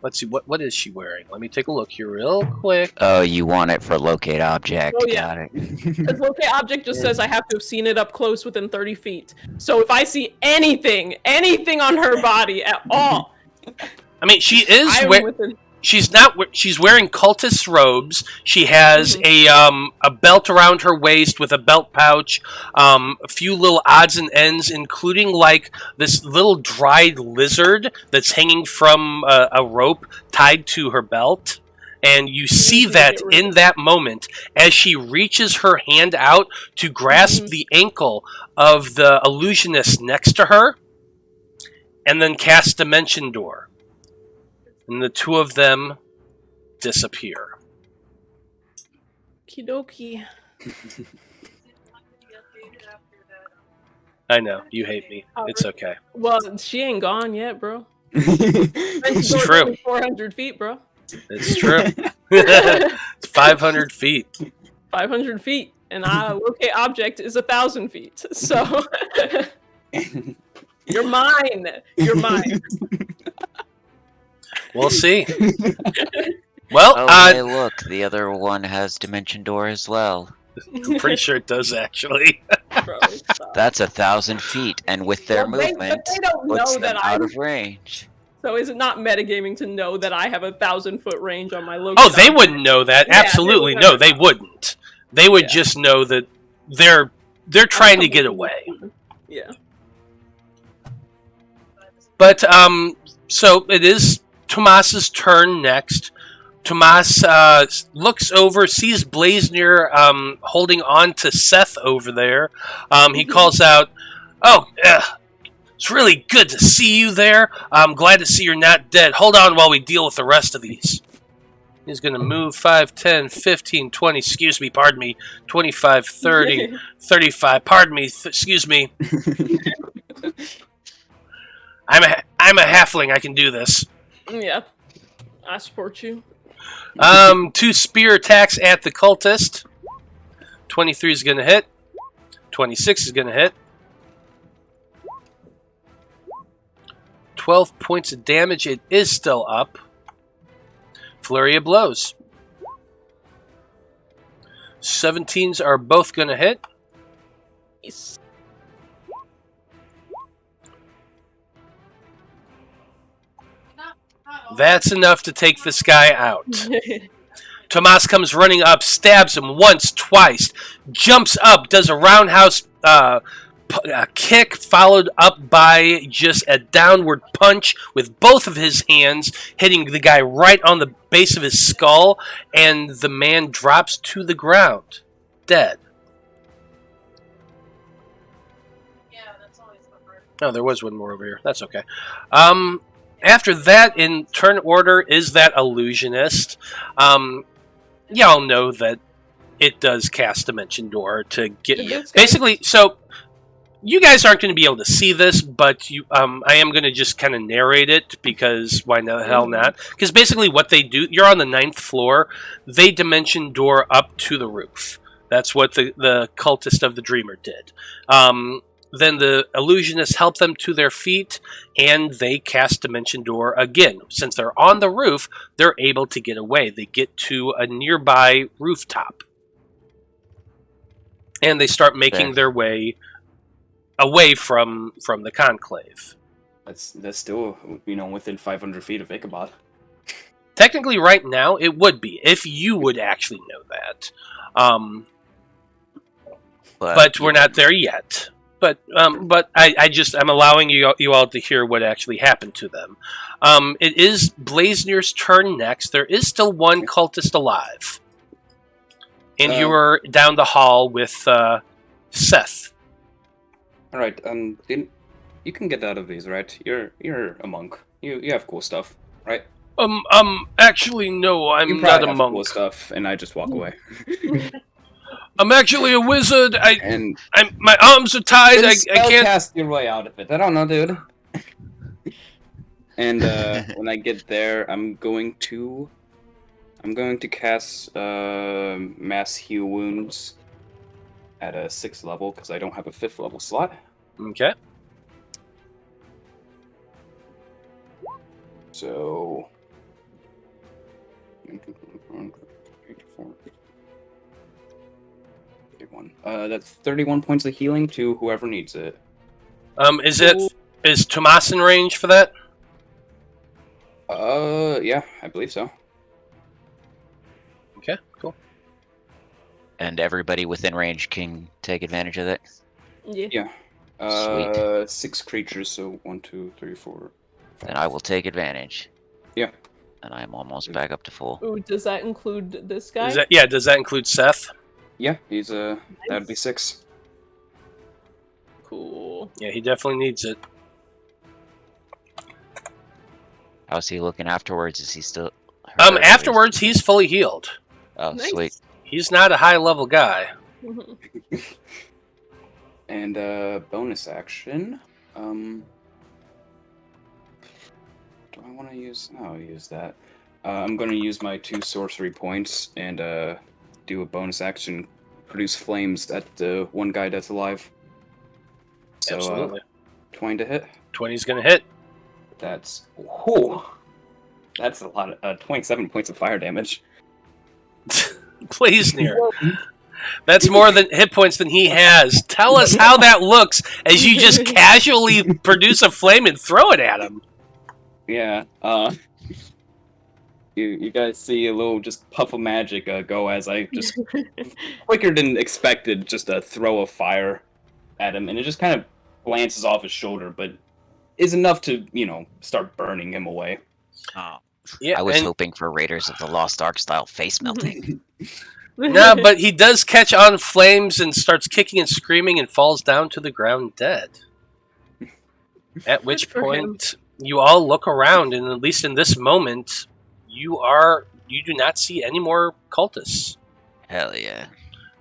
[SPEAKER 1] Let's see, what is she wearing? Let me take a look here real quick.
[SPEAKER 5] Oh, you want it for locate object.
[SPEAKER 2] Oh, yeah.
[SPEAKER 5] Got it.
[SPEAKER 2] Because locate object just says I have to have seen it up close within 30 feet. So if I see anything on her body at all...
[SPEAKER 1] I mean, she is... She's wearing cultist robes. She has a belt around her waist with a belt pouch, a few little odds and ends, including like this little dried lizard that's hanging from a rope tied to her belt. And you see that in that moment as she reaches her hand out to grasp the ankle of the illusionist next to her, and then cast Dimension Door. And the two of them disappear.
[SPEAKER 2] Okie dokie.
[SPEAKER 1] I know, you hate me. It's okay.
[SPEAKER 2] Well, she ain't gone yet, bro.
[SPEAKER 1] It's true.
[SPEAKER 2] 400 feet, bro.
[SPEAKER 1] It's true. It's 500 feet.
[SPEAKER 2] 500 feet. And locate object is 1,000 feet. So, you're mine. You're mine.
[SPEAKER 1] We'll see. Well,
[SPEAKER 5] hey, look, the other one has Dimension Door as well.
[SPEAKER 1] I'm pretty sure it does, actually.
[SPEAKER 2] Bro,
[SPEAKER 5] that's 1,000 feet, and with their movement,
[SPEAKER 2] they don't
[SPEAKER 5] puts
[SPEAKER 2] know
[SPEAKER 5] them
[SPEAKER 2] that
[SPEAKER 5] out of range.
[SPEAKER 2] So is it not metagaming to know that I have 1,000-foot range on my locate?
[SPEAKER 1] Oh, they wouldn't know that. Yeah, absolutely, no, they wouldn't. They would just know that they're trying to get away.
[SPEAKER 2] Yeah.
[SPEAKER 1] But so it is Tomas's turn next. Tomas looks over, sees Blaznir holding on to Seth over there. He calls out, "Oh, it's really good to see you there. I'm glad to see you're not dead. Hold on while we deal with the rest of these." He's going to move 5, 10, 15, 20, excuse me, pardon me, 25, 30, 35, pardon me, excuse me. I'm a halfling, I can do this.
[SPEAKER 2] Yeah, I support you.
[SPEAKER 1] 2 spear attacks at the cultist. 23 is going to hit. 26 is going to hit. 12 points of damage. It is still up. Flurry of blows. 17s are both going to hit.
[SPEAKER 2] Nice.
[SPEAKER 1] That's enough to take this guy out. Tomas comes running up, stabs him once, twice, jumps up, does a roundhouse kick, followed up by just a downward punch with both of his hands, hitting the guy right on the base of his skull, and the man drops to the ground, dead. Oh, there was one more over here. That's okay. After that, in turn order, is that illusionist. Y'all know that it does cast Dimension Door to get
[SPEAKER 2] Did this guy-
[SPEAKER 1] basically. So you guys aren't going to be able to see this, but I am going to just kind of narrate it because why the hell not? Because basically, what they do, you're on the 9th floor. They Dimension Door up to the roof. That's what the cultist of the Dreamer did. Then the illusionists help them to their feet, and they cast Dimension Door again. Since they're on the roof, they're able to get away. They get to a nearby rooftop, and they start making their way away from the Conclave.
[SPEAKER 3] That's still, within 500 feet of Ichabod.
[SPEAKER 1] Technically, right now, it would be, if you would actually know that. But we're not there yet. But I'm allowing you all to hear what actually happened to them. It is Blaznir's turn next. There is still one cultist alive. And you are down the hall with Seth.
[SPEAKER 3] All right, you can get out of these, right? You're a monk. You have cool stuff, right?
[SPEAKER 1] Actually, no, I'm
[SPEAKER 3] you
[SPEAKER 1] not a
[SPEAKER 3] have
[SPEAKER 1] monk.
[SPEAKER 3] Cool stuff, and I just walk away.
[SPEAKER 1] I'm actually a wizard.
[SPEAKER 3] And
[SPEAKER 1] my arms are tied. I can't
[SPEAKER 3] cast your way out of it. I don't know, dude. And when I get there, I'm going to cast Mass Heal Wounds at a 6th level because I don't have a 5th level slot.
[SPEAKER 1] Okay.
[SPEAKER 3] So. That's 31 points of healing to whoever needs it.
[SPEAKER 1] Is Tomas in range for that?
[SPEAKER 3] Yeah, I believe so.
[SPEAKER 1] Okay, cool.
[SPEAKER 5] And everybody within range can take advantage of it?
[SPEAKER 2] Yeah.
[SPEAKER 5] Sweet.
[SPEAKER 3] 6 creatures, so 1, 2, 3, 4. 5.
[SPEAKER 5] Then I will take advantage.
[SPEAKER 3] Yeah.
[SPEAKER 5] And I am almost back up to full.
[SPEAKER 2] Ooh, does that include this guy?
[SPEAKER 1] Does that include Seth?
[SPEAKER 3] Yeah, he's that'd be 6.
[SPEAKER 2] Cool.
[SPEAKER 1] Yeah, he definitely needs it.
[SPEAKER 5] How's he looking afterwards? Is he still hurt, or
[SPEAKER 1] Afterwards, he's fully healed.
[SPEAKER 5] Oh,
[SPEAKER 2] Nice.
[SPEAKER 5] sweet.
[SPEAKER 1] He's not a high-level guy.
[SPEAKER 2] Mhm.
[SPEAKER 3] And bonus action. Do I want to use? No, I'll use that. I'm going to use my 2 sorcery points and do a bonus action, produce flames at the one guy that's alive. So,
[SPEAKER 1] Absolutely.
[SPEAKER 3] 20 to hit.
[SPEAKER 1] 20's going to hit.
[SPEAKER 3] That's a lot of 27 points of fire damage.
[SPEAKER 1] Blaznir. That's more than hit points than he has. Tell us how that looks as you just casually produce a flame and throw it at him.
[SPEAKER 3] Yeah. You guys see a little just puff of magic go as I just quicker than expected just throw a fire at him, and it just kind of glances off his shoulder, but is enough to start burning him away.
[SPEAKER 5] Oh.
[SPEAKER 1] Yeah,
[SPEAKER 5] I was hoping for Raiders of the Lost Ark style face melting.
[SPEAKER 1] No, but he does catch on flames and starts kicking and screaming and falls down to the ground dead. At which
[SPEAKER 2] for
[SPEAKER 1] point, you all look around, and at least in this moment, you do not see any more cultists.
[SPEAKER 5] Hell yeah.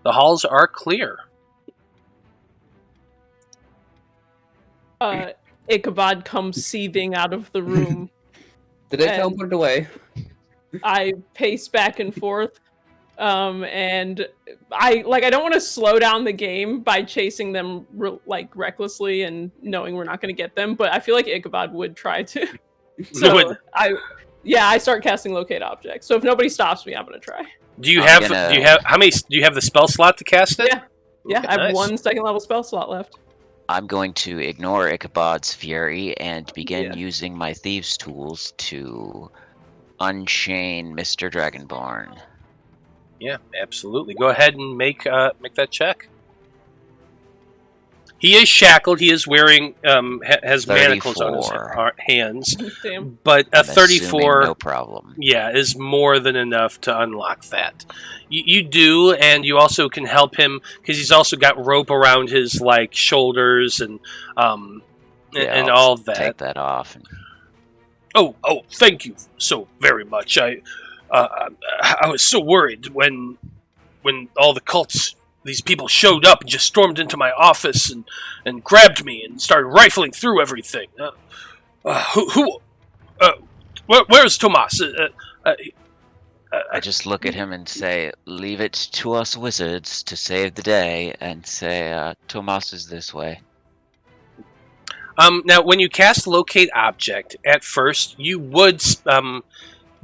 [SPEAKER 1] The halls are clear.
[SPEAKER 2] Ichabod comes seething out of the room.
[SPEAKER 3] Did I
[SPEAKER 2] And-
[SPEAKER 3] teleport away?
[SPEAKER 2] I pace back and forth, and I don't want to slow down the game by chasing them recklessly and knowing we're not going to get them, but I feel like Ichabod would try to. So I start casting locate objects. So if nobody stops me, I'm going to try.
[SPEAKER 1] Do you have the spell slot to cast it?
[SPEAKER 2] Yeah,
[SPEAKER 1] Okay,
[SPEAKER 2] I have
[SPEAKER 1] nice.
[SPEAKER 2] 1 second level spell slot left.
[SPEAKER 5] I'm going to ignore Ichabod's fury and begin
[SPEAKER 2] Yeah.
[SPEAKER 5] using my thieves' tools to unchain Mr. Dragonborn.
[SPEAKER 1] Yeah, absolutely. Go ahead and make that check. He is shackled. He is wearing has manacles on his
[SPEAKER 5] 34.
[SPEAKER 1] hands,
[SPEAKER 2] Damn.
[SPEAKER 1] but a
[SPEAKER 5] I'm assuming
[SPEAKER 1] 34,
[SPEAKER 5] no problem.
[SPEAKER 1] yeah, is more than enough to unlock that. You do, and you also can help him because he's also got rope around his shoulders and
[SPEAKER 5] Yeah,
[SPEAKER 1] and
[SPEAKER 5] I'll
[SPEAKER 1] all of that.
[SPEAKER 5] Take that off.
[SPEAKER 1] Oh, thank you so very much. I was so worried when when all the cults, these people showed up and just stormed into my office and grabbed me and started rifling through everything. Where's Tomas?
[SPEAKER 5] I just look at him and say, leave it to us wizards to save the day, and say, Tomas is this way.
[SPEAKER 1] Now, when you cast Locate Object, at first, you would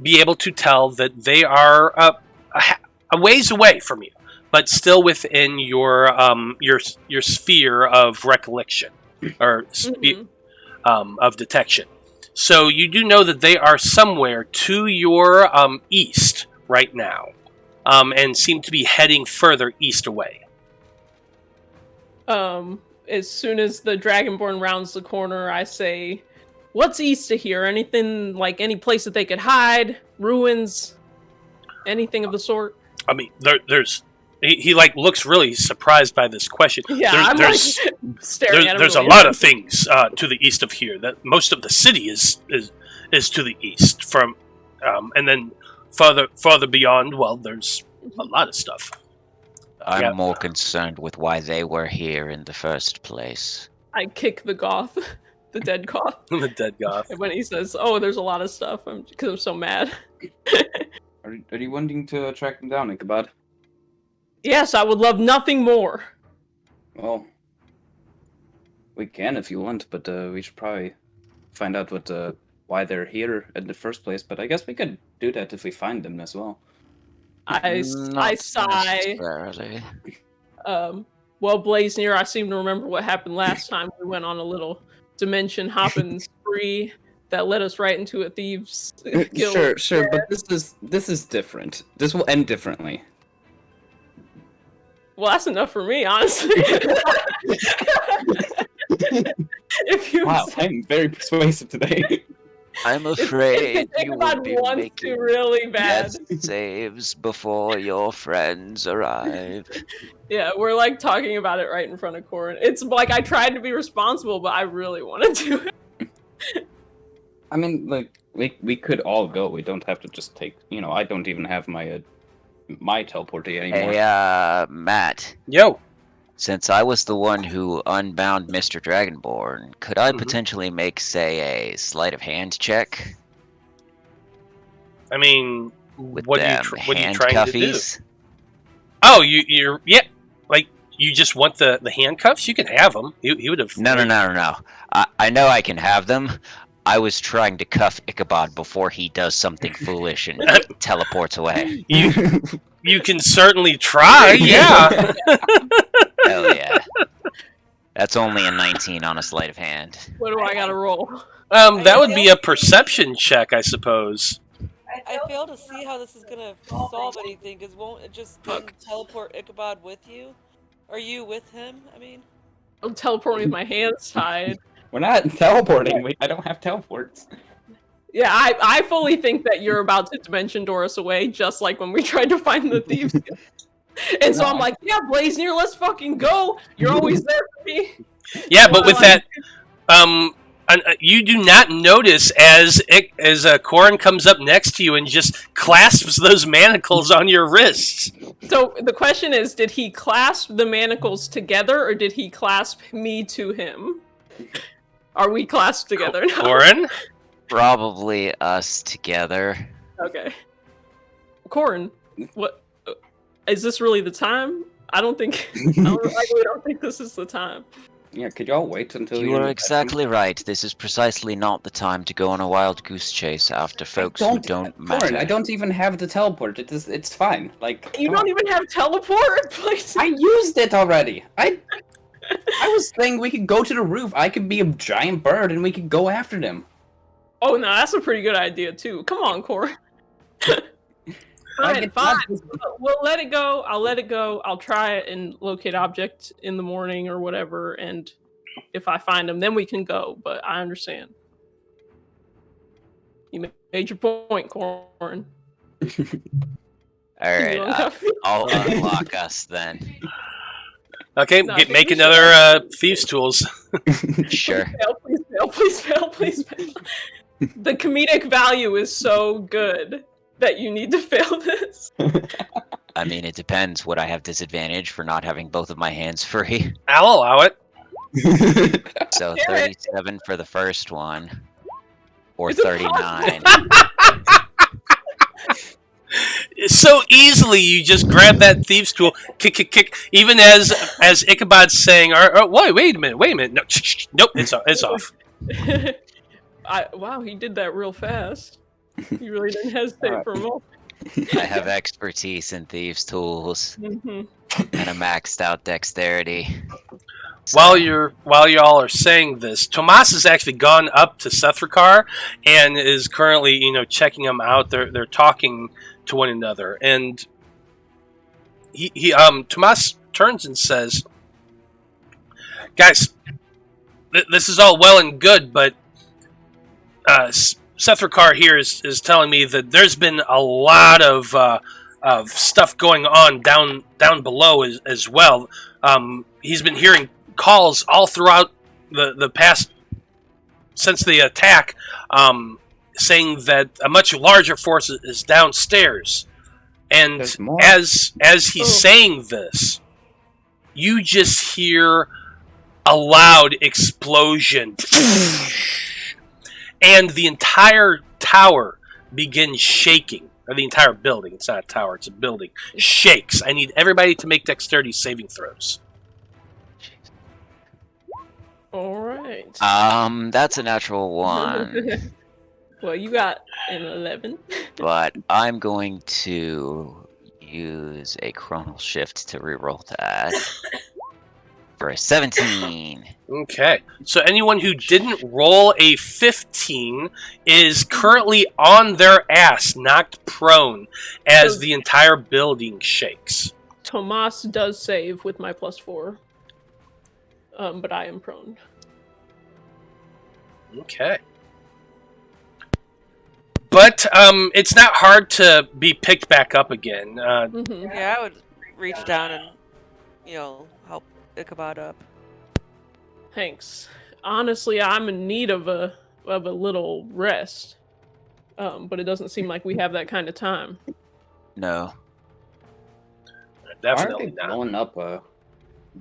[SPEAKER 1] be able to tell that they are a ways away from you, but still within your sphere of recollection, or of detection. So you do know that they are somewhere to your east right now, and seem to be heading further east away.
[SPEAKER 2] As soon as the Dragonborn rounds the corner, I say, what's east of here? Anything, like any place that they could hide? Ruins? Anything of the sort?
[SPEAKER 1] I mean, there's... He like looks really surprised by this question.
[SPEAKER 2] Yeah,
[SPEAKER 1] there's
[SPEAKER 2] staring at him.
[SPEAKER 1] There's a lot of things to the east of here. That most of the city is to the east from, and then farther beyond. Well, there's a lot of stuff.
[SPEAKER 5] I'm more concerned with why they were here in the first place.
[SPEAKER 2] I kick the goth, the dead goth.
[SPEAKER 1] The dead goth.
[SPEAKER 2] And when he says, "Oh, there's a lot of stuff," because I'm so mad.
[SPEAKER 3] Are you wanting to track them down, Ichabod?
[SPEAKER 2] Yes, I would love nothing more.
[SPEAKER 3] Well, we can if you want, but we should probably find out why they're here in the first place. But I guess we could do that if we find them as well.
[SPEAKER 2] I sigh.
[SPEAKER 5] Necessarily.
[SPEAKER 2] Well, Blaznir, I seem to remember what happened last time. We went on a little dimension hopping spree that led us right into a thieves' guild.
[SPEAKER 3] Sure, but this is different. This will end differently.
[SPEAKER 2] Well, that's enough for me, honestly. If you
[SPEAKER 3] Wow, I'm very persuasive today.
[SPEAKER 5] I'm afraid you will be
[SPEAKER 2] wants to
[SPEAKER 5] making
[SPEAKER 2] really bad.
[SPEAKER 5] death saves before your friends arrive.
[SPEAKER 2] Yeah, we're like talking about it right in front of Corrin. It's like I tried to be responsible, but I really want to do it.
[SPEAKER 3] I mean, like we could all go. We don't have to just take. I don't even have my teleporter anymore.
[SPEAKER 5] Hey, Matt.
[SPEAKER 1] Yo.
[SPEAKER 5] Since I was the one who unbound Mr. Dragonborn, could I potentially make, say, a sleight of hand check?
[SPEAKER 1] I mean,
[SPEAKER 5] With
[SPEAKER 1] what
[SPEAKER 5] them
[SPEAKER 1] are you trying to do?
[SPEAKER 5] handcuffies?
[SPEAKER 1] Oh, you're like you just want the handcuffs? You can have them. He would have.
[SPEAKER 5] No. I know I can have them. I was trying to cuff Ichabod before he does something foolish and teleports away.
[SPEAKER 1] You can certainly try. Yeah.
[SPEAKER 5] Hell yeah. That's only a 19 on a sleight of hand.
[SPEAKER 2] What do I gotta roll?
[SPEAKER 1] That would be a perception check, I suppose.
[SPEAKER 4] I fail to see how this is gonna solve anything, because won't it just then teleport Ichabod with you? Are you with him? I mean,
[SPEAKER 2] I'm teleporting with my hands tied.
[SPEAKER 3] We're not teleporting. I don't have teleports.
[SPEAKER 2] Yeah, I fully think that you're about to dimension door us away, just like when we tried to find the thieves. And so I'm like, yeah, Blaznir, let's fucking go. You're always there for me.
[SPEAKER 1] Yeah, but with that, you do not notice as Corrin comes up next to you and just clasps those manacles on your wrists.
[SPEAKER 2] So the question is, did he clasp the manacles together, or did he clasp me to him? Are we clasped together now?
[SPEAKER 1] Corrin?
[SPEAKER 5] Probably us together.
[SPEAKER 2] Okay. Corrin, what? Is this really the time? I really don't think this is the time.
[SPEAKER 3] Yeah, could y'all wait until
[SPEAKER 5] You are exactly right. This is precisely not the time to go on a wild goose chase after folks who don't matter.
[SPEAKER 3] Corrin, I don't even have the teleport. It's fine. Like
[SPEAKER 2] You don't even have teleport? Please.
[SPEAKER 3] I used it already. I was saying we could go to the roof. I could be a giant bird and we could go after them.
[SPEAKER 2] Oh no, that's a pretty good idea too. Come on, Corrin. Fine. We'll let it go. I'll let it go. I'll try it and locate object in the morning or whatever, and if I find them, then we can go. But I understand. You made your point, Corrin.
[SPEAKER 5] Alright, I'll unlock us then.
[SPEAKER 1] Okay,
[SPEAKER 2] No,
[SPEAKER 1] make another thieves' tools.
[SPEAKER 5] Sure.
[SPEAKER 2] Please fail. The comedic value is so good that you need to fail this.
[SPEAKER 5] I mean, it depends. Would I have disadvantage for not having both of my hands free?
[SPEAKER 1] I'll allow it.
[SPEAKER 5] So
[SPEAKER 2] Damn it.
[SPEAKER 5] 37 for the first one, or
[SPEAKER 2] It's impossible.
[SPEAKER 5] 39.
[SPEAKER 1] So easily, you just grab that thieves tool, kick, kick, kick. Even as Ichabod's saying, "Oh, wait a minute, no, nope, it's off."
[SPEAKER 2] Wow, he did that real fast. He really didn't hesitate for a moment.
[SPEAKER 5] I have expertise in thieves' tools
[SPEAKER 2] Mhm.
[SPEAKER 5] and a maxed out dexterity. So,
[SPEAKER 1] While y'all are saying this, Tomas has actually gone up to Sethrakar and is currently, checking him out. They're talking to one another, and Tomas turns and says, "Guys, this is all well and good, but Sethrakar here is telling me that there's been a lot of stuff going on down below as well. He's been hearing calls all throughout the past since the attack, saying that a much larger force is downstairs. And
[SPEAKER 3] There's more.
[SPEAKER 1] as he's saying this, you just hear a loud explosion, and the entire tower begins shaking. Or the entire building. It's not a tower, it's a building. Shakes. I need everybody to make dexterity saving throws.
[SPEAKER 2] All right.
[SPEAKER 5] that's a natural 1,
[SPEAKER 2] Well, you got an 11.
[SPEAKER 5] but I'm going to use a chronal shift to reroll that for a 17.
[SPEAKER 1] Okay. So anyone who didn't roll a 15 is currently on their ass, knocked prone, as the entire building shakes.
[SPEAKER 2] Tomas does save with my +4. But I am prone.
[SPEAKER 1] Okay. But it's not hard to be picked back up again.
[SPEAKER 2] Mhm.
[SPEAKER 4] Yeah, I would reach down and, help Ichabod up.
[SPEAKER 2] Thanks. Honestly, I'm in need of a little rest. But it doesn't seem like we have that kind of time.
[SPEAKER 5] No.
[SPEAKER 1] Definitely
[SPEAKER 3] Why are they
[SPEAKER 1] not.
[SPEAKER 3] blowing up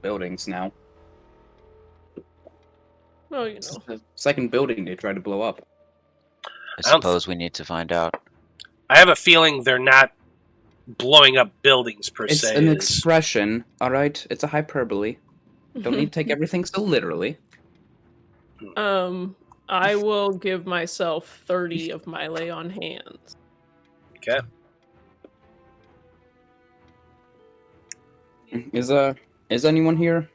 [SPEAKER 3] buildings now?
[SPEAKER 2] Well,
[SPEAKER 3] It's the second building they tried to blow up.
[SPEAKER 5] I suppose we need to find out.
[SPEAKER 1] I have a feeling they're not blowing up buildings per
[SPEAKER 3] It's
[SPEAKER 1] se.
[SPEAKER 3] an expression, alright? It's a hyperbole. Don't need to take everything so literally.
[SPEAKER 2] I will give myself 30 of my lay on hands.
[SPEAKER 1] Okay.
[SPEAKER 3] Is anyone here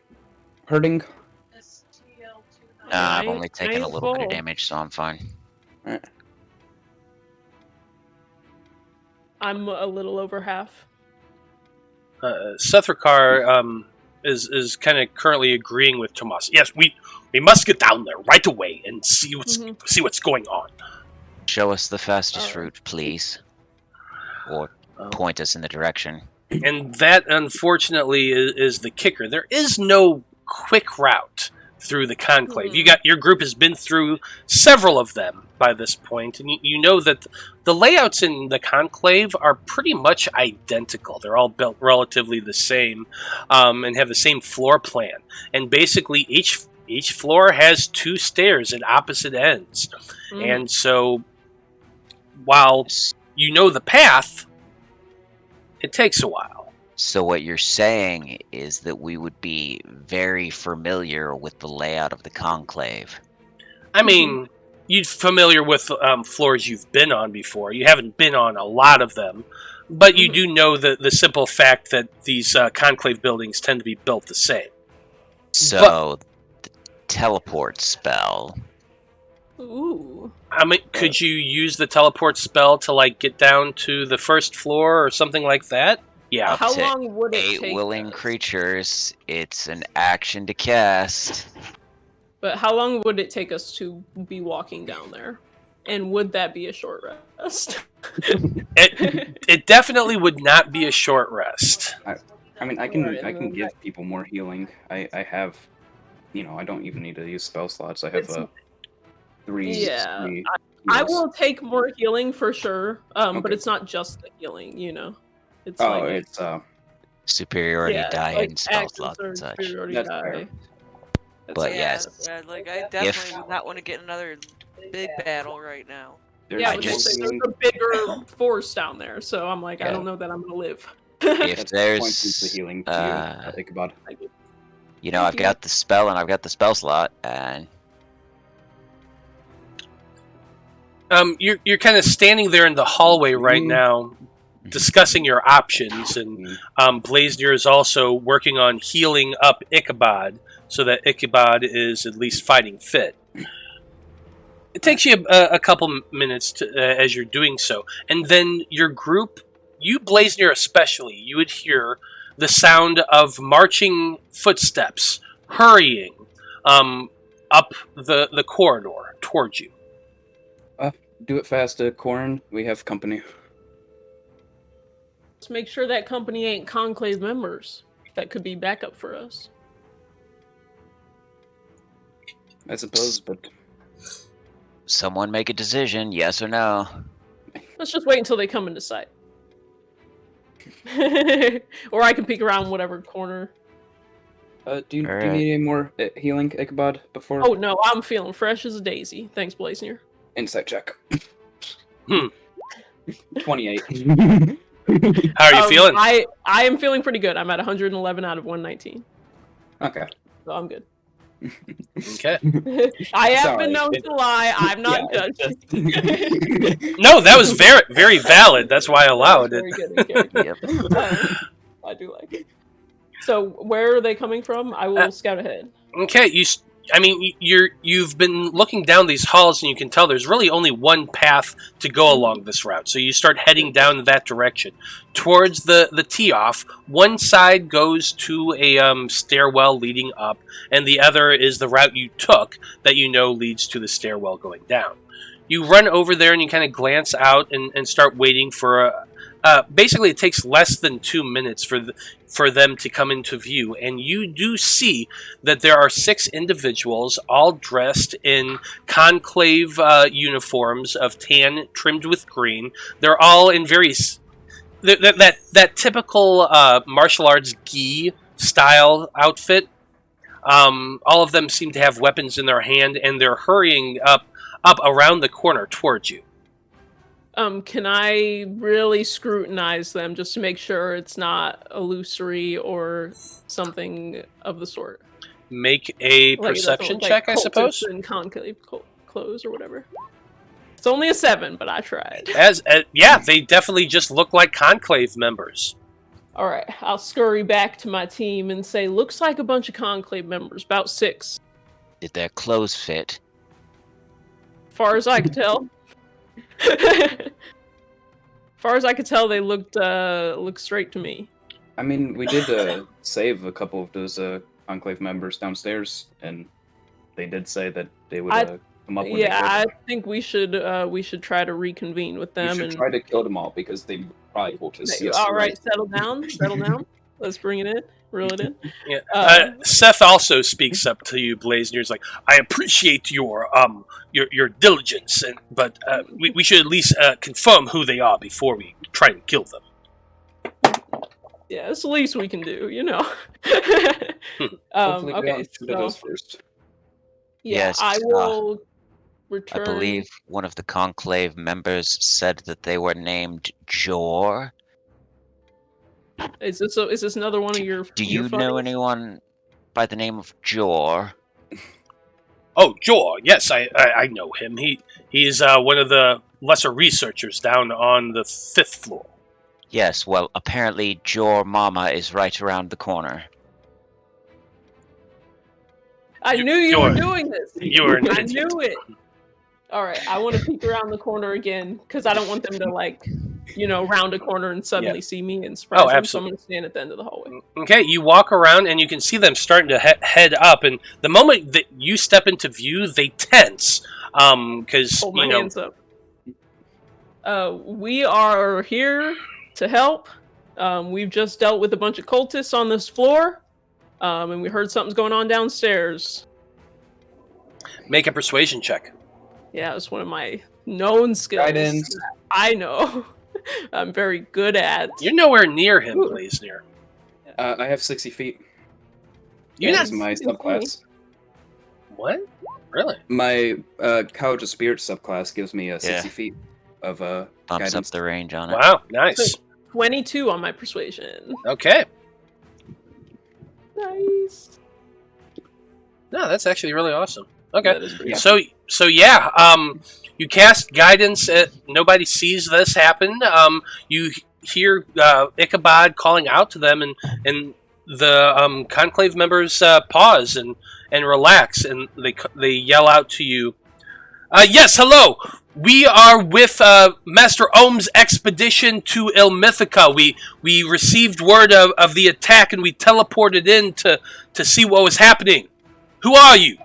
[SPEAKER 3] hurting?
[SPEAKER 5] Nah, I've
[SPEAKER 2] Nine-
[SPEAKER 5] only taken a
[SPEAKER 2] nine
[SPEAKER 5] little bit of
[SPEAKER 2] full.
[SPEAKER 5] damage, so I'm fine.
[SPEAKER 3] Alright.
[SPEAKER 2] I'm a little over half.
[SPEAKER 1] Sethrakar is kind of currently agreeing with Tomas. Yes, we must get down there right away and see what's going on.
[SPEAKER 5] Show us the fastest
[SPEAKER 2] Alright.
[SPEAKER 5] route, please. Or point us in the direction.
[SPEAKER 1] And that, unfortunately, is the kicker. There is no quick route through the Conclave. Your group has been through several of them by this point, and you know that the layouts in the Conclave are pretty much identical. They're all built relatively the same, and have the same floor plan. And basically, each floor has 2 stairs at opposite ends. And so, while you know the path, it takes a while.
[SPEAKER 5] So what you're saying is that we would be very familiar with the layout of the Conclave.
[SPEAKER 1] I mean, you're familiar with floors you've been on before. You haven't been on a lot of them, but you do know the simple fact that these Conclave buildings tend to be built the same.
[SPEAKER 5] So, the teleport spell.
[SPEAKER 2] Ooh.
[SPEAKER 1] I mean, could you use the teleport spell to, get down to the first floor or something like that? Yeah.
[SPEAKER 5] Up
[SPEAKER 2] How
[SPEAKER 5] to
[SPEAKER 2] long would it
[SPEAKER 5] 8
[SPEAKER 2] take
[SPEAKER 5] willing
[SPEAKER 2] us?
[SPEAKER 5] creatures. It's an action to cast.
[SPEAKER 2] But how long would it take us to be walking down there? And would that be a short rest?
[SPEAKER 1] It definitely would not be a short rest.
[SPEAKER 3] I mean, I can give people more healing. I have, I don't even need to use spell slots. I have 3.
[SPEAKER 2] Yeah,
[SPEAKER 3] 3
[SPEAKER 2] I
[SPEAKER 3] heals.
[SPEAKER 2] will take more healing for sure. But
[SPEAKER 3] Okay.
[SPEAKER 2] it's not just the healing, It's
[SPEAKER 3] Oh,
[SPEAKER 2] like
[SPEAKER 3] it's
[SPEAKER 5] Superiority
[SPEAKER 2] yeah,
[SPEAKER 5] die
[SPEAKER 2] like
[SPEAKER 5] and spell
[SPEAKER 2] actions
[SPEAKER 5] slots
[SPEAKER 2] or
[SPEAKER 5] and such.
[SPEAKER 2] superiority
[SPEAKER 3] That's
[SPEAKER 2] die.
[SPEAKER 3] fair.
[SPEAKER 2] That's
[SPEAKER 5] But
[SPEAKER 2] like,
[SPEAKER 5] yes,
[SPEAKER 4] Yeah, like I definitely would not want to get another big battle right now.
[SPEAKER 3] there's
[SPEAKER 2] yeah,
[SPEAKER 5] I
[SPEAKER 2] I was gonna say
[SPEAKER 5] just-
[SPEAKER 2] there's a bigger force down there, so I'm like, I
[SPEAKER 5] Yeah.
[SPEAKER 2] don't know that I'm gonna live.
[SPEAKER 5] if
[SPEAKER 3] That's
[SPEAKER 5] there's,
[SPEAKER 3] points into healing to you, Ichabod.
[SPEAKER 5] you know,
[SPEAKER 2] Thank
[SPEAKER 5] I've
[SPEAKER 2] you.
[SPEAKER 5] got the spell and I've got the spell slot, and
[SPEAKER 1] You're kind of standing there in the hallway right now, discussing your options, and Blaznir is also working on healing up Ichabod so that Ichabod is at least fighting fit. It takes you a couple minutes as you're doing so, and then your group, you Blaznir especially, you would hear the sound of marching footsteps hurrying up the corridor towards you.
[SPEAKER 3] Do it fast, Corrin. We have company.
[SPEAKER 2] Let's make sure that company ain't Conclave members. That could be backup for us.
[SPEAKER 3] I suppose, but
[SPEAKER 5] someone make a decision, yes or no.
[SPEAKER 2] Let's just wait until they come into sight. Or I can peek around whatever corner.
[SPEAKER 3] do you
[SPEAKER 5] Alright.
[SPEAKER 3] need any more healing, Ichabod, before?
[SPEAKER 2] Oh no, I'm feeling fresh as a daisy. Thanks, Blaznir.
[SPEAKER 3] Insight check. 28.
[SPEAKER 1] How are you feeling?
[SPEAKER 2] I am feeling pretty good. I'm at 111 out of 119,
[SPEAKER 3] Okay.
[SPEAKER 2] so I'm good.
[SPEAKER 1] Okay.
[SPEAKER 2] I have
[SPEAKER 3] Sorry.
[SPEAKER 2] been known to lie. I'm not
[SPEAKER 3] Yeah,
[SPEAKER 2] judged.
[SPEAKER 1] No, that was very, very valid. That's why I allowed it.
[SPEAKER 2] Very good in character.
[SPEAKER 5] Yep.
[SPEAKER 2] I do like it. So, where are they coming from? I will scout ahead.
[SPEAKER 1] Okay, you've been looking down these halls, and you can tell there's really only one path to go along this route. So you start heading down that direction towards the tee-off. One side goes to a stairwell leading up, and the other is the route you took that you know leads to the stairwell going down. You run over there and you kind of glance out and start waiting for basically, it takes less than 2 minutes for them to come into view, and you do see that there are 6 individuals, all dressed in conclave uniforms of tan trimmed with green. They're all in that typical martial arts gi style outfit. All of them seem to have weapons in their hand, and they're hurrying up around the corner towards you.
[SPEAKER 2] Can I really scrutinize them just to make sure it's not illusory or something of the sort?
[SPEAKER 1] Make a
[SPEAKER 2] Like, it doesn't
[SPEAKER 1] perception
[SPEAKER 2] look like
[SPEAKER 1] check, I suppose.
[SPEAKER 2] cultists in conclave clothes or whatever. It's only a 7, but I tried.
[SPEAKER 1] Yeah, they definitely just look like conclave members.
[SPEAKER 2] All right, I'll scurry back to my team and say, looks like a bunch of conclave members, about 6.
[SPEAKER 5] Did their clothes fit?
[SPEAKER 2] Far as I could tell. Far as I could tell, they looked straight to me.
[SPEAKER 3] I mean, we did save a couple of those Conclave members downstairs, and they did say that they would come up when
[SPEAKER 2] Yeah,
[SPEAKER 3] they
[SPEAKER 2] I
[SPEAKER 3] could.
[SPEAKER 2] think we should try to reconvene with
[SPEAKER 3] You
[SPEAKER 2] them
[SPEAKER 3] should
[SPEAKER 2] and
[SPEAKER 3] try to kill them all, because they probably will just see us.
[SPEAKER 2] all right, settle down. Let's bring it in, reel it in.
[SPEAKER 1] Yeah. Seth also speaks up to you, Blaznir. He's like, I appreciate your diligence, but we should at least confirm who they are before we try and kill them.
[SPEAKER 2] Yeah, it's the least we can do, you know.
[SPEAKER 3] Hopefully they
[SPEAKER 2] Okay,
[SPEAKER 3] don't shoot at
[SPEAKER 2] so
[SPEAKER 3] us first.
[SPEAKER 2] yeah,
[SPEAKER 5] Yes,
[SPEAKER 2] I will
[SPEAKER 5] I
[SPEAKER 2] return.
[SPEAKER 5] believe one of the conclave members said that they were named Jor.
[SPEAKER 2] Is this another one of your?
[SPEAKER 5] Do
[SPEAKER 2] your
[SPEAKER 5] you know
[SPEAKER 2] funnies?
[SPEAKER 5] anyone by the name of Jor?
[SPEAKER 1] Oh, Jor, yes, I know him. He's one of the lesser researchers down on the 5th floor.
[SPEAKER 5] Yes, well, apparently Jor Mama is right around the corner.
[SPEAKER 2] I knew you were
[SPEAKER 1] You're-
[SPEAKER 2] doing this.
[SPEAKER 1] You're an
[SPEAKER 2] I
[SPEAKER 1] idiot.
[SPEAKER 2] knew it. All right, I want to peek around the corner again because I don't want them to round a corner and suddenly see me and surprise them. So I'm
[SPEAKER 1] absolutely.
[SPEAKER 2] going to stand at the end of the hallway.
[SPEAKER 1] Okay, you walk around and you can see them starting to head up, and the moment that you step into view, they tense because
[SPEAKER 2] Hold my hands up. We are here to help. We've just dealt with a bunch of cultists on this floor, and we heard something's going on downstairs.
[SPEAKER 1] Make a persuasion check.
[SPEAKER 2] Yeah, it's one of my known skills.
[SPEAKER 3] Guidance.
[SPEAKER 2] I know. I'm very good at.
[SPEAKER 1] You're nowhere near him,
[SPEAKER 2] Ooh.
[SPEAKER 1] Blaznir.
[SPEAKER 3] I have 60 feet.
[SPEAKER 1] You
[SPEAKER 3] That
[SPEAKER 1] not
[SPEAKER 3] is my
[SPEAKER 2] Excuse me.
[SPEAKER 3] subclass.
[SPEAKER 1] what? Really?
[SPEAKER 3] My College of Spirits subclass gives me 60 feet of
[SPEAKER 5] Bumps
[SPEAKER 3] guidance.
[SPEAKER 5] up the range on it.
[SPEAKER 1] Wow, nice.
[SPEAKER 2] 22 on my persuasion.
[SPEAKER 1] Okay.
[SPEAKER 2] Nice.
[SPEAKER 1] No, that's actually really awesome. Okay.
[SPEAKER 2] That is pretty
[SPEAKER 1] So yeah, you cast guidance. Nobody sees this happen. You hear Ichabod calling out to them, and the conclave members pause and relax, and they yell out to you. Yes, hello. We are with Master Ohm's expedition to Ilmithica. We received word of the attack, and we teleported in to see what was happening. Who are you?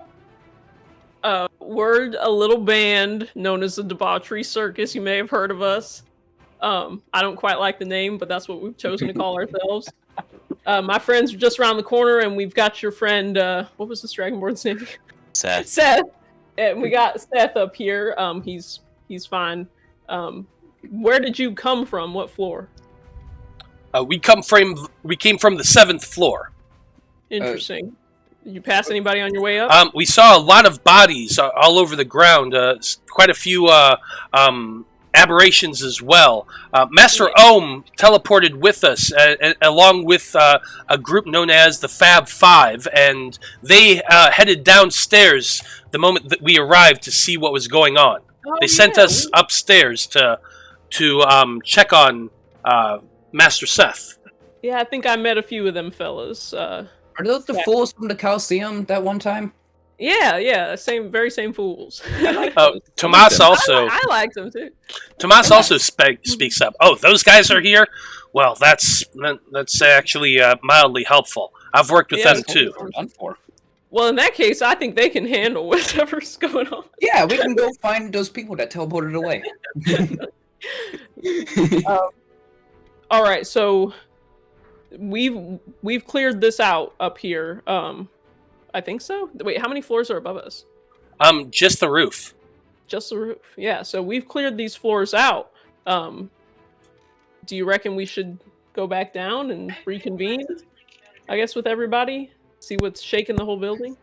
[SPEAKER 2] We're a little band known as the Debauchery Circus. You may have heard of us. I don't quite like the name, but that's what we've chosen to call ourselves. My friends are just around the corner, and we've got your friend, what was this Dragonborn's name?
[SPEAKER 5] Seth.
[SPEAKER 2] Seth. And we got Seth up here. He's fine. Where did you come from? What floor?
[SPEAKER 1] We came from the 7th floor.
[SPEAKER 2] Interesting. Did you pass anybody on your way up?
[SPEAKER 1] We saw a lot of bodies all over the ground. Quite a few aberrations as well. Master Ohm teleported with us, along with a group known as the Fab Five, and they headed downstairs the moment that we arrived to see what was going on. They sent us upstairs to check on Master Seth.
[SPEAKER 2] Yeah, I think I met a few of them fellas.
[SPEAKER 3] Are those the fools from the Coliseum that one time?
[SPEAKER 2] Yeah, very same fools.
[SPEAKER 1] Tomas also.
[SPEAKER 2] I liked them too.
[SPEAKER 1] Tomas also speaks up. Oh, those guys are here. Well, that's actually mildly helpful. I've worked with them too.
[SPEAKER 2] Well, in that case, I think they can handle whatever's going on.
[SPEAKER 3] Yeah, we can go find those people that teleported away.
[SPEAKER 2] All right, so we've cleared this out up here. I think so. Wait, how many floors are above us?
[SPEAKER 1] Just the roof.
[SPEAKER 2] Just the roof. Yeah, so we've cleared these floors out. Do you reckon we should go back down and reconvene? I guess with everybody? See what's shaking the whole building?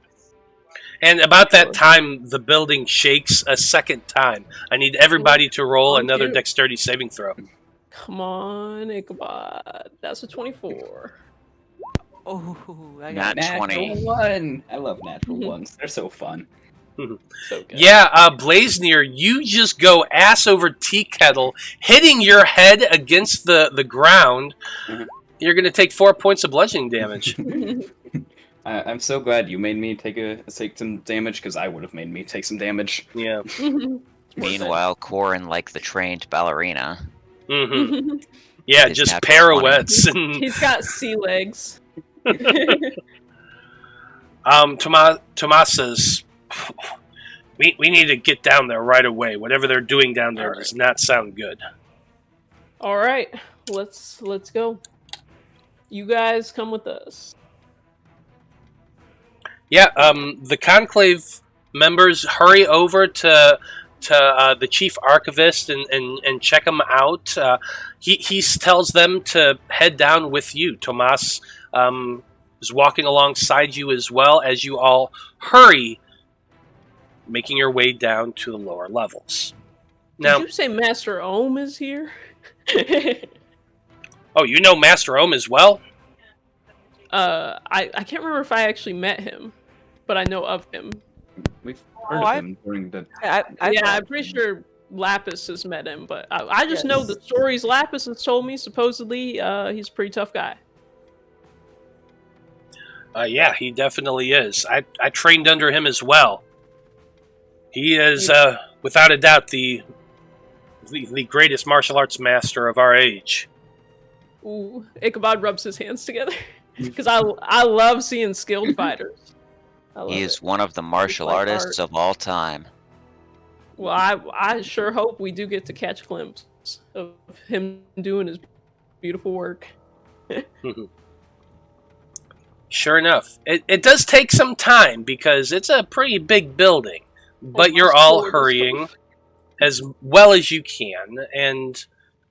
[SPEAKER 1] And about that time, the building shakes a second time. I need everybody to roll another dexterity saving throw.
[SPEAKER 2] Come on, Ichabod. That's a 24.
[SPEAKER 4] Oh, I
[SPEAKER 5] Not
[SPEAKER 4] got
[SPEAKER 5] 20.
[SPEAKER 3] Natural one. I love natural ones. They're so fun.
[SPEAKER 2] So good.
[SPEAKER 1] Yeah, Blaznir, you just go ass over tea kettle, hitting your head against the ground. You're going to take 4 points of bludgeoning damage.
[SPEAKER 3] I'm so glad you made me take some damage, because I would have made me take some damage.
[SPEAKER 1] Yeah.
[SPEAKER 5] Meanwhile, Corrin, like the trained ballerina.
[SPEAKER 1] Mm-hmm. Yeah,
[SPEAKER 5] His
[SPEAKER 1] just
[SPEAKER 5] natural
[SPEAKER 1] pirouettes. And
[SPEAKER 2] He's got sea legs.
[SPEAKER 1] Tomas says, we need to get down there right away. Whatever they're doing down there does not sound good.
[SPEAKER 2] All right, let's go. You guys come with us.
[SPEAKER 1] Yeah, the Conclave members hurry over to the Chief Archivist and check him out. He tells them to head down with you. Tomas is walking alongside you as well as you all hurry, making your way down to the lower levels. Now,
[SPEAKER 2] Did you say Master Ohm is here?
[SPEAKER 1] oh, you know Master Ohm as well?
[SPEAKER 2] I can't remember if I actually met him, but I know of him.
[SPEAKER 3] We've heard of him during the...
[SPEAKER 2] I'm pretty sure Lapis has met him, but I just know the stories Lapis has told me. Supposedly, he's a pretty tough guy.
[SPEAKER 1] Yeah, he definitely is. I trained under him as well. He is, without a doubt, the greatest martial arts master of our age.
[SPEAKER 2] Ooh, Ichabod rubs his hands together because I love seeing skilled fighters.
[SPEAKER 5] He is one of the martial artists of all time.
[SPEAKER 2] Well, I sure hope we do get to catch a glimpse of him doing his beautiful work.
[SPEAKER 1] Sure enough. It does take some time because it's a pretty big building, but you're all hurrying as well as you can, and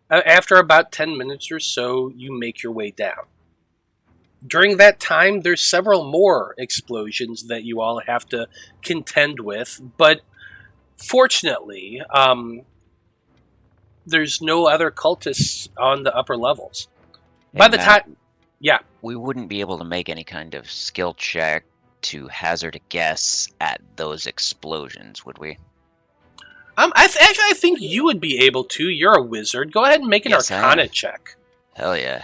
[SPEAKER 1] after about 10 minutes or so, you make your way down. During that time, there's several more explosions that you all have to contend with, but fortunately, there's no other cultists on the upper levels. By
[SPEAKER 5] Hey,
[SPEAKER 1] the
[SPEAKER 5] Matt,
[SPEAKER 1] time, yeah,
[SPEAKER 5] we wouldn't be able to make any kind of skill check to hazard a guess at those explosions, would we?
[SPEAKER 1] actually, I think you would be able to. You're a wizard. Go ahead and make an
[SPEAKER 5] Yes, I
[SPEAKER 1] Arcana
[SPEAKER 5] am.
[SPEAKER 1] check.
[SPEAKER 5] Hell yeah.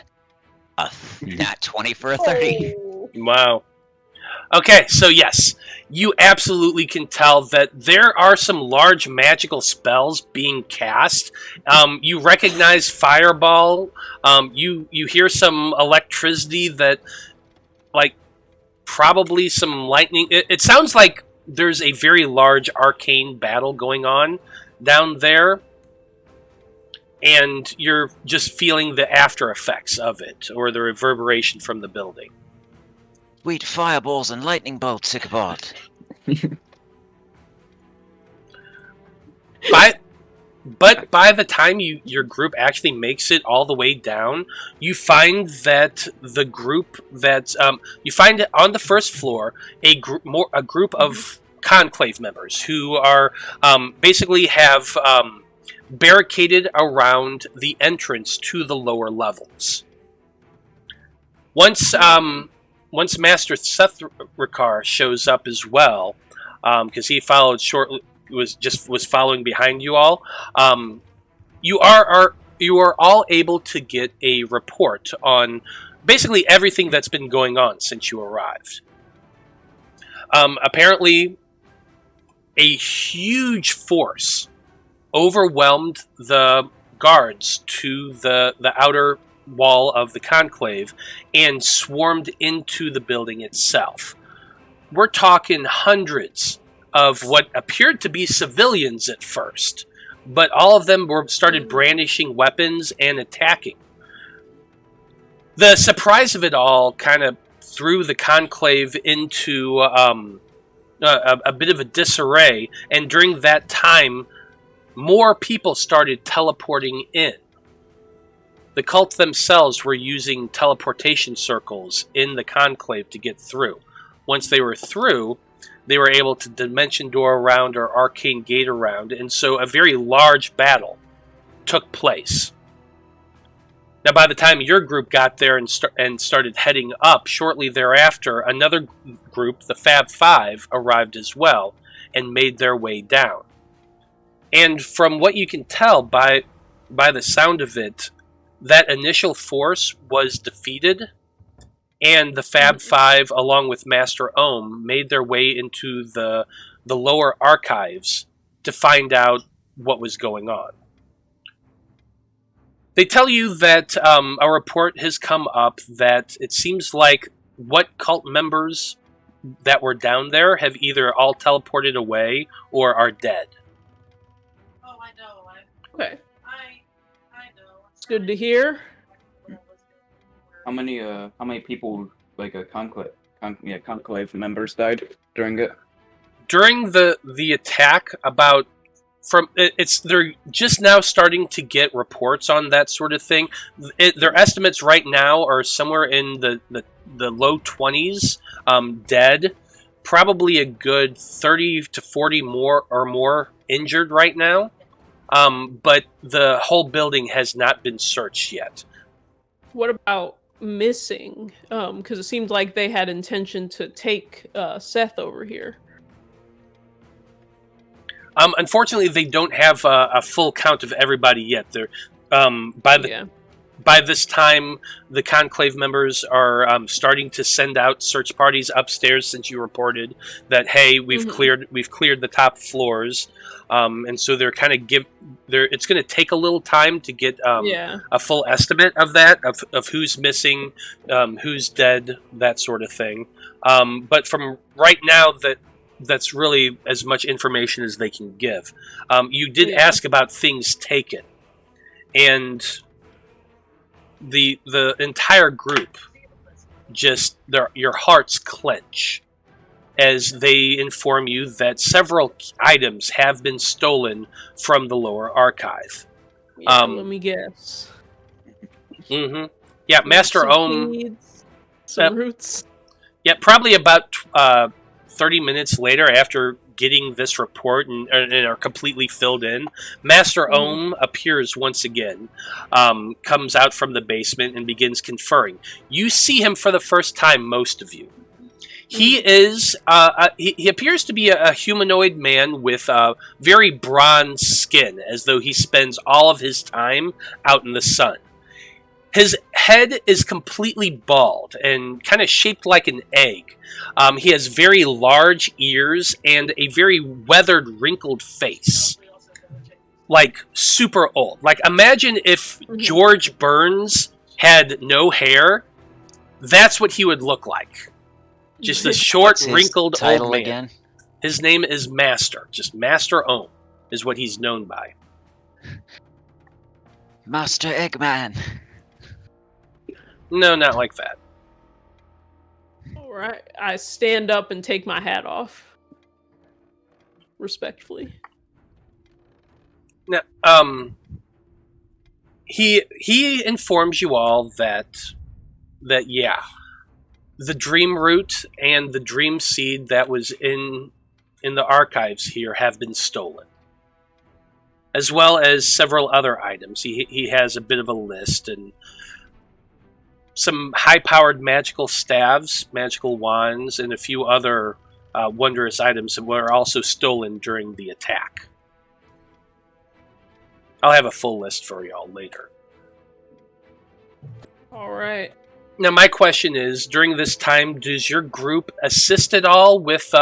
[SPEAKER 5] A nat 20 for a 30.
[SPEAKER 2] Oh.
[SPEAKER 1] Wow. Okay, so yes, you absolutely can tell that there are some large magical spells being cast. You recognize fireball. You hear some electricity that, like, probably some lightning. It sounds like there's a very large arcane battle going on down there, and you're just feeling the after effects of it, or the reverberation from the building.
[SPEAKER 5] Sweet fireballs and lightning bolts, Ichabod.
[SPEAKER 1] But by the time your group actually makes it all the way down, you find that the group that you find on the first floor a group of conclave members who are basically have barricaded around the entrance to the lower levels. Once Master Sethrikar shows up as well, because he followed shortly, was following behind you all. You are all able to get a report on basically everything that's been going on since you arrived. Apparently, a huge force overwhelmed the guards to the outer wall of the conclave and swarmed into the building itself. We're talking hundreds of what appeared to be civilians at first, but all of them started brandishing weapons and attacking. The surprise of it all kind of threw the conclave into a bit of a disarray, and during that time, more people started teleporting in. The cult themselves were using teleportation circles in the conclave to get through. Once they were through, they were able to dimension door around or arcane gate around, and so a very large battle took place. Now, by the time your group got there and started heading up, shortly thereafter, another group, the Fab Five, arrived as well and made their way down. And from what you can tell by the sound of it, that initial force was defeated, and the Fab Five, along with Master Ohm, made their way into the lower archives to find out what was going on. They tell you that a report has come up that it seems like what cult members that were down there have either all teleported away or are dead.
[SPEAKER 6] Oh, I know.
[SPEAKER 2] Okay,
[SPEAKER 6] I know.
[SPEAKER 2] it's good to hear.
[SPEAKER 3] How many people, like a conclave members died during it?
[SPEAKER 1] During the attack, they're just now starting to get reports on that sort of thing. Their estimates right now are somewhere in the low 20s dead. Probably a good 30 to 40 more injured right now. But the whole building has not been searched yet.
[SPEAKER 2] What about missing? Because it seemed like they had intention to take Seth over here.
[SPEAKER 1] Unfortunately, they don't have a full count of everybody yet. They're by this time, the conclave members are starting to send out search parties upstairs. Since you reported that, hey, we've cleared the top floors, and so they're kind of it's going to take a little time to get a full estimate of that, of who's missing, who's dead, that sort of thing. But from right now, that's really as much information as they can give. You did ask about things taken, and the entire group just your hearts clench as they inform you that several items have been stolen from the lower archive.
[SPEAKER 2] Yeah, let me guess.
[SPEAKER 1] Mm-hmm. Yeah, Master
[SPEAKER 2] Some
[SPEAKER 1] Ohm.
[SPEAKER 2] seeds, some roots.
[SPEAKER 1] Yeah, probably about 30 minutes later, after getting this report and are completely filled in, Master Ohm appears once again, comes out from the basement and begins conferring. You see him for the first time, most of you. He is. He appears to be a humanoid man with very bronze skin, as though he spends all of his time out in the sun. His head is completely bald and kind of shaped like an egg. He has very large ears and a very weathered, wrinkled face. Like, super old. Like, imagine if George Burns had no hair. That's what he would look like. Just a short, wrinkled old man. Again? His name is Master. Just Master Ohm is what he's known by.
[SPEAKER 5] Master Eggman.
[SPEAKER 1] No, not like that.
[SPEAKER 2] All right. I stand up and take my hat off. Respectfully.
[SPEAKER 1] Now, he informs you all that yeah, the dream root and the dream seed that was in the archives here have been stolen, as well as several other items. He has a bit of a list, and some high-powered magical staves, magical wands, and a few other wondrous items that were also stolen during the attack. I'll have a full list for y'all later.
[SPEAKER 2] All right.
[SPEAKER 1] Now, my question is, during this time, does your group assist at all with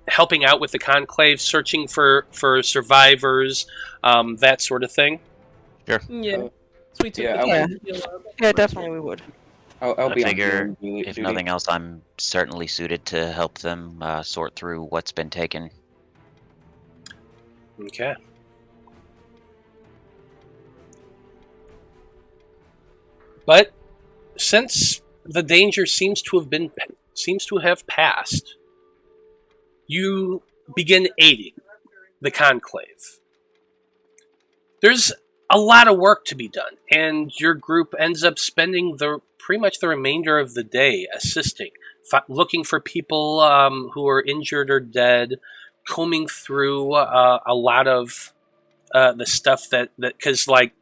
[SPEAKER 1] helping out with the Conclave, searching for survivors, that sort of thing?
[SPEAKER 5] Sure.
[SPEAKER 2] Yeah.
[SPEAKER 4] Yeah, definitely we would.
[SPEAKER 3] I'll be
[SPEAKER 5] figure,
[SPEAKER 3] on
[SPEAKER 5] if nothing else, I'm certainly suited to help them sort through what's been taken.
[SPEAKER 1] Okay. But since the danger seems to have passed, you begin aiding the Conclave. There's a lot of work to be done, and your group ends up spending pretty much the remainder of the day assisting, looking for people who are injured or dead, combing through a lot of the stuff that because like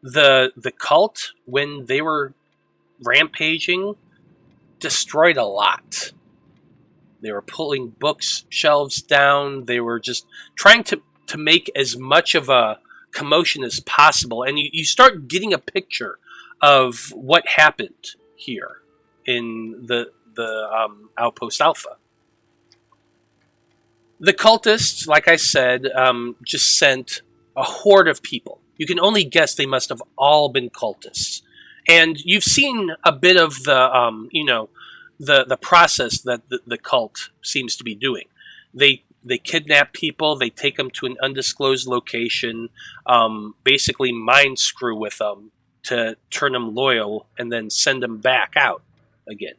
[SPEAKER 1] the cult, when they were rampaging, destroyed a lot. They were pulling bookshelves down. They were just trying to make as much of a commotion as possible, and you start getting a picture of what happened here in the Outpost Alpha. The cultists, like I said, just sent a horde of people. You can only guess they must have all been cultists. And you've seen a bit of the process that the cult seems to be doing. They kidnap people, they take them to an undisclosed location, basically mind screw with them to turn them loyal, and then send them back out again.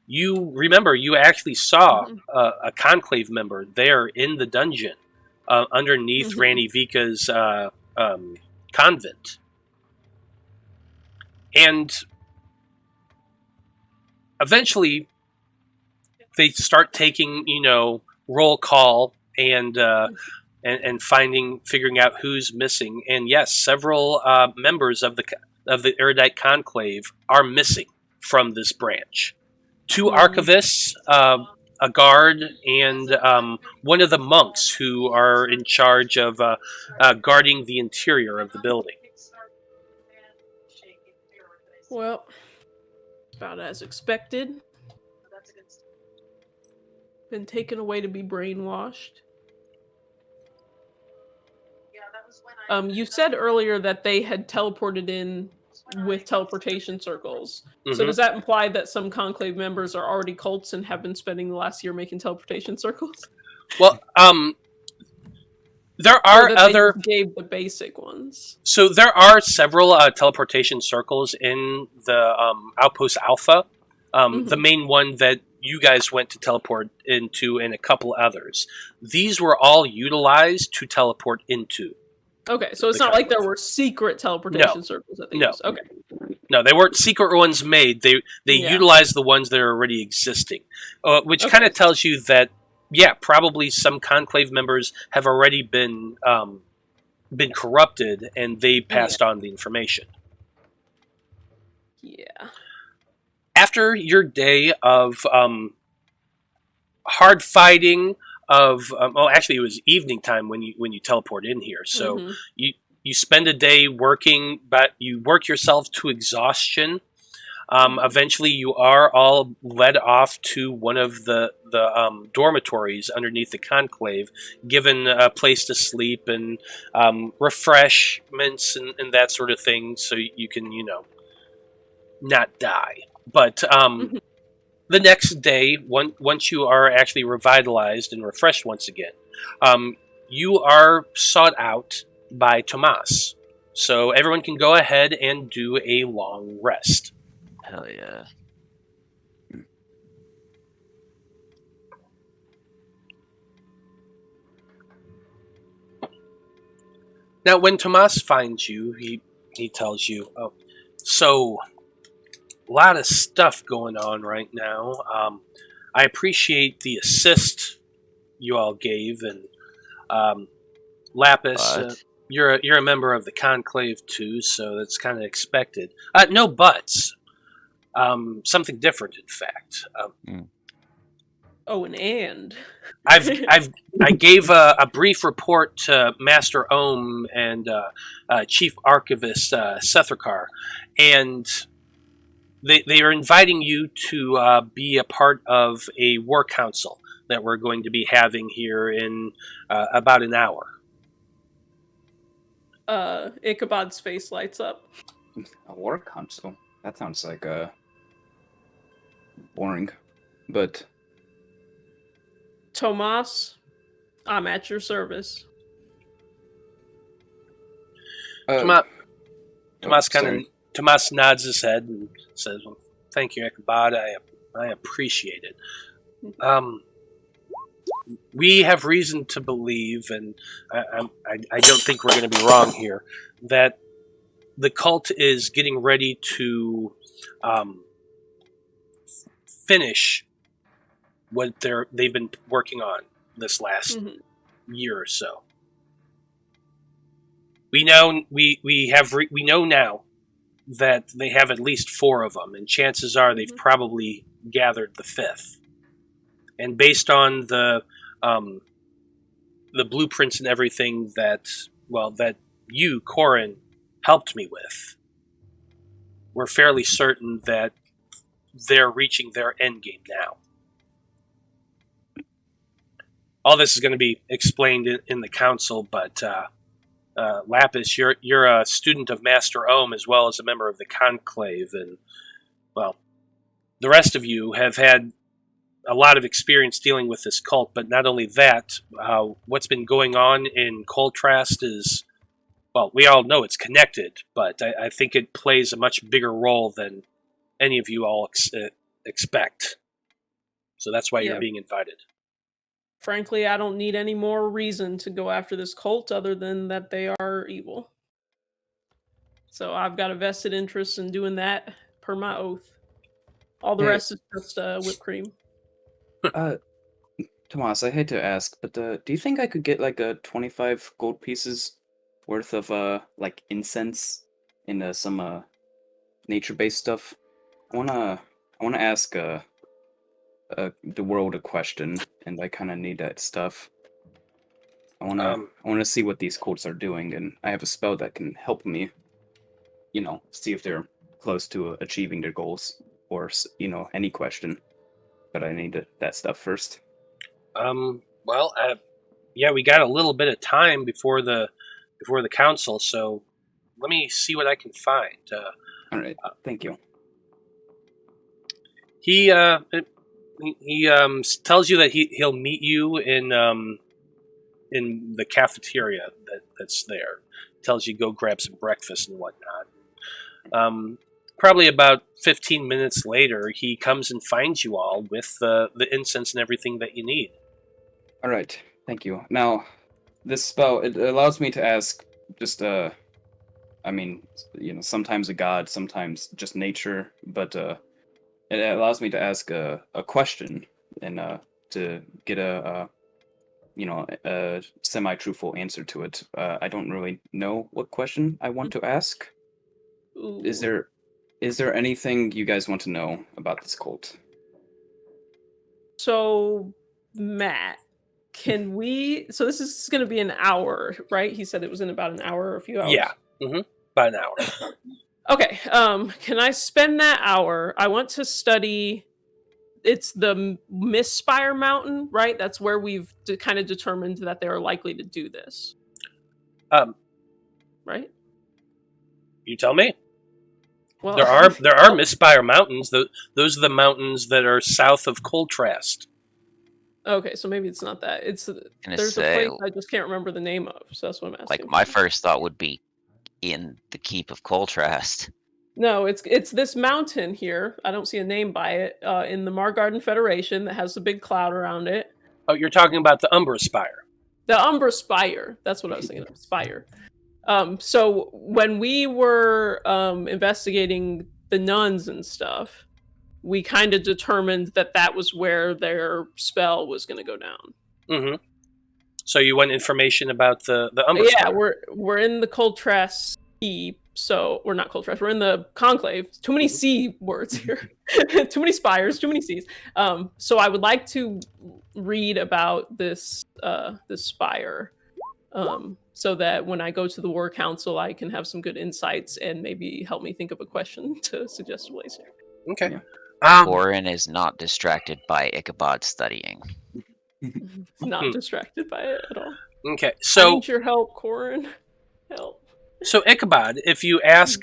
[SPEAKER 1] You remember, you actually saw a Conclave member there in the dungeon underneath Randy Vika's convent. And eventually they start taking, roll call and figuring out who's missing. And yes, several members of the Erudite Conclave are missing from this branch. 2 archivists, a guard, and one of the monks who are in charge of guarding the interior of the building.
[SPEAKER 2] Well, about as expected. Been taken away to be brainwashed. You said earlier that they had teleported in with teleportation circles. So does that imply that some Conclave members are already cults and have been spending the last year making teleportation circles?
[SPEAKER 1] Well, there are other...
[SPEAKER 2] They gave the basic ones.
[SPEAKER 1] So there are several teleportation circles in the Outpost Alpha. The main one that you guys went to teleport into, and a couple others. These were all utilized to teleport into.
[SPEAKER 2] Okay, so it's
[SPEAKER 1] The
[SPEAKER 2] not like there
[SPEAKER 1] conclave.
[SPEAKER 2] were secret teleportation circles that they
[SPEAKER 1] No.
[SPEAKER 2] used. Okay.
[SPEAKER 1] No, they weren't secret ones made. They
[SPEAKER 2] Yeah.
[SPEAKER 1] utilized the ones that are already existing, which
[SPEAKER 2] Okay.
[SPEAKER 1] kind of tells you that, yeah, probably some conclave members have already been corrupted, and they passed on the information.
[SPEAKER 2] Yeah.
[SPEAKER 1] After your day of hard fighting, actually it was evening time when you teleport in here, so
[SPEAKER 2] Mhm.
[SPEAKER 1] you spend a day working, but you work yourself to exhaustion. Eventually, you are all led off to one of the dormitories underneath the conclave, given a place to sleep and refreshments and that sort of thing, so you can, not die. But the next day, once you are actually revitalized and refreshed once again, you are sought out by Tomas. So everyone can go ahead and do a long rest.
[SPEAKER 5] Hell yeah.
[SPEAKER 1] Now, when Tomas finds you, he tells you, "Oh, so a lot of stuff going on right now. I appreciate the assist you all gave, and Lapis,
[SPEAKER 5] But
[SPEAKER 1] you're a member of the Conclave too, so that's kind of expected. No buts. Something different, in fact.
[SPEAKER 2] Oh, and
[SPEAKER 1] I gave a brief report to Master Ohm and Chief Archivist Sethrakar, and they are inviting you to be a part of a war council that we're going to be having here in about an hour.
[SPEAKER 2] Ichabod's face lights up.
[SPEAKER 3] A war council? That sounds like boring. But
[SPEAKER 2] Tomas, I'm at your service.
[SPEAKER 1] Tomas nods his head and says, "Well, thank you, Ichabod. I appreciate it. We have reason to believe, and I don't think we're going to be wrong here, that the cult is getting ready to finish what they've been working on this last year or so. We know we know now that they have at least 4 of them, and chances are they've probably gathered the 5th. And based on the blueprints and everything that you, Corrin, helped me with, we're fairly certain that they're reaching their endgame now. All this is going to be explained in the council, but Lapis, you're a student of Master Ohm as well as a member of the Conclave, and, well, the rest of you have had a lot of experience dealing with this cult, but not only that, what's been going on in Coltrast is, well, we all know it's connected, but I think it plays a much bigger role than any of you all expect. So that's why you're being invited.
[SPEAKER 2] Frankly, I don't need any more reason to go after this cult other than that they are evil. So I've got a vested interest in doing that per my oath. All the rest is just whipped cream.
[SPEAKER 3] Tomas, I hate to ask, but do you think I could get like 25 gold pieces worth of like incense in some nature-based stuff? I wanna ask the world a question, and I kind of need that stuff. I wanna see what these cults are doing, and I have a spell that can help me, see if they're close to achieving their goals, or any question. But I need that stuff first.
[SPEAKER 1] We got a little bit of time before the council, so let me see what I can find.
[SPEAKER 3] All right, thank you.
[SPEAKER 1] He tells you that he'll meet you in the cafeteria that's there. Tells you go grab some breakfast and whatnot. probably about 15 minutes later, he comes and finds you all with the incense and everything that you need.
[SPEAKER 3] All right, thank you. Now, this spell, it allows me to ask just, I mean, sometimes a god, sometimes just nature, but it allows me to ask a question and to get a semi-truthful answer to it. I don't really know what question I want to ask.
[SPEAKER 2] Ooh.
[SPEAKER 3] Is there anything you guys want to know about this cult?
[SPEAKER 2] So, Matt, can we? So this is going to be an hour, right? He said it was in about an hour or a few hours.
[SPEAKER 1] Yeah, about an hour.
[SPEAKER 2] Okay. Can I spend that hour? I want to study. It's the Misspire Mountain, right? That's where we've kind of determined that they are likely to do this. Right?
[SPEAKER 1] You tell me.
[SPEAKER 2] Well,
[SPEAKER 1] There are Misspire Mountains. Those are the mountains that are south of Coltrast.
[SPEAKER 2] Okay, so maybe it's not that. It's
[SPEAKER 5] Gonna
[SPEAKER 2] there's a
[SPEAKER 5] say,
[SPEAKER 2] place I just can't remember the name of, so that's what I'm asking.
[SPEAKER 5] like, my first thought would be in the Keep of Coltrast.
[SPEAKER 2] No, it's this mountain here. I don't see a name by it in the Margarden Federation that has the big cloud around it.
[SPEAKER 1] Oh, you're talking about the Umbra Spire.
[SPEAKER 2] The Umbra Spire. That's what I was thinking of. Spire. So when we were investigating the nuns and stuff, we kind of determined that was where their spell was going to go down.
[SPEAKER 1] Mm-hmm. So you want information about the Umbra
[SPEAKER 2] Yeah,
[SPEAKER 1] Spire?
[SPEAKER 2] we're in the Coltrast Keep. So we're not Coltrast. We're in the Conclave. Too many C words here. Too many spires. Too many C's. So I would like to read about this this spire, so that when I go to the War Council, I can have some good insights and maybe help me think of a question to suggest to Blaznir.
[SPEAKER 1] Okay.
[SPEAKER 3] Yeah.
[SPEAKER 5] Corrin is not distracted by Ichabod studying.
[SPEAKER 2] Not distracted by it at all.
[SPEAKER 1] Okay.
[SPEAKER 2] I
[SPEAKER 1] So
[SPEAKER 2] need your help, Corrin. Help.
[SPEAKER 1] So Ichabod, if you ask,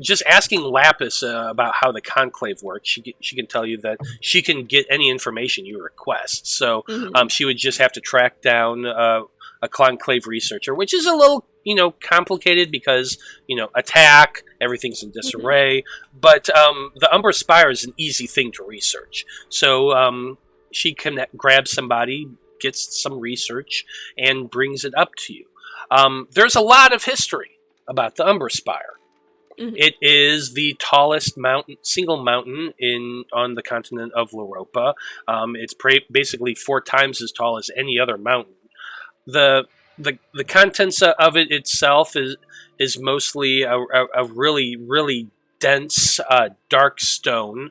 [SPEAKER 1] just asking Lapis about how the conclave works, she can tell you that she can get any information you request. So she would just have to track down a conclave researcher, which is a little, complicated because, attack, everything's in disarray. But the Umbra Spire is an easy thing to research. So she can grab somebody, gets some research, and brings it up to you. There's a lot of history about the Umbra Spire. It is the tallest single mountain on the continent of Loroupa. It's basically 4 times as tall as any other mountain. The contents of it itself is mostly a really, really dense dark stone,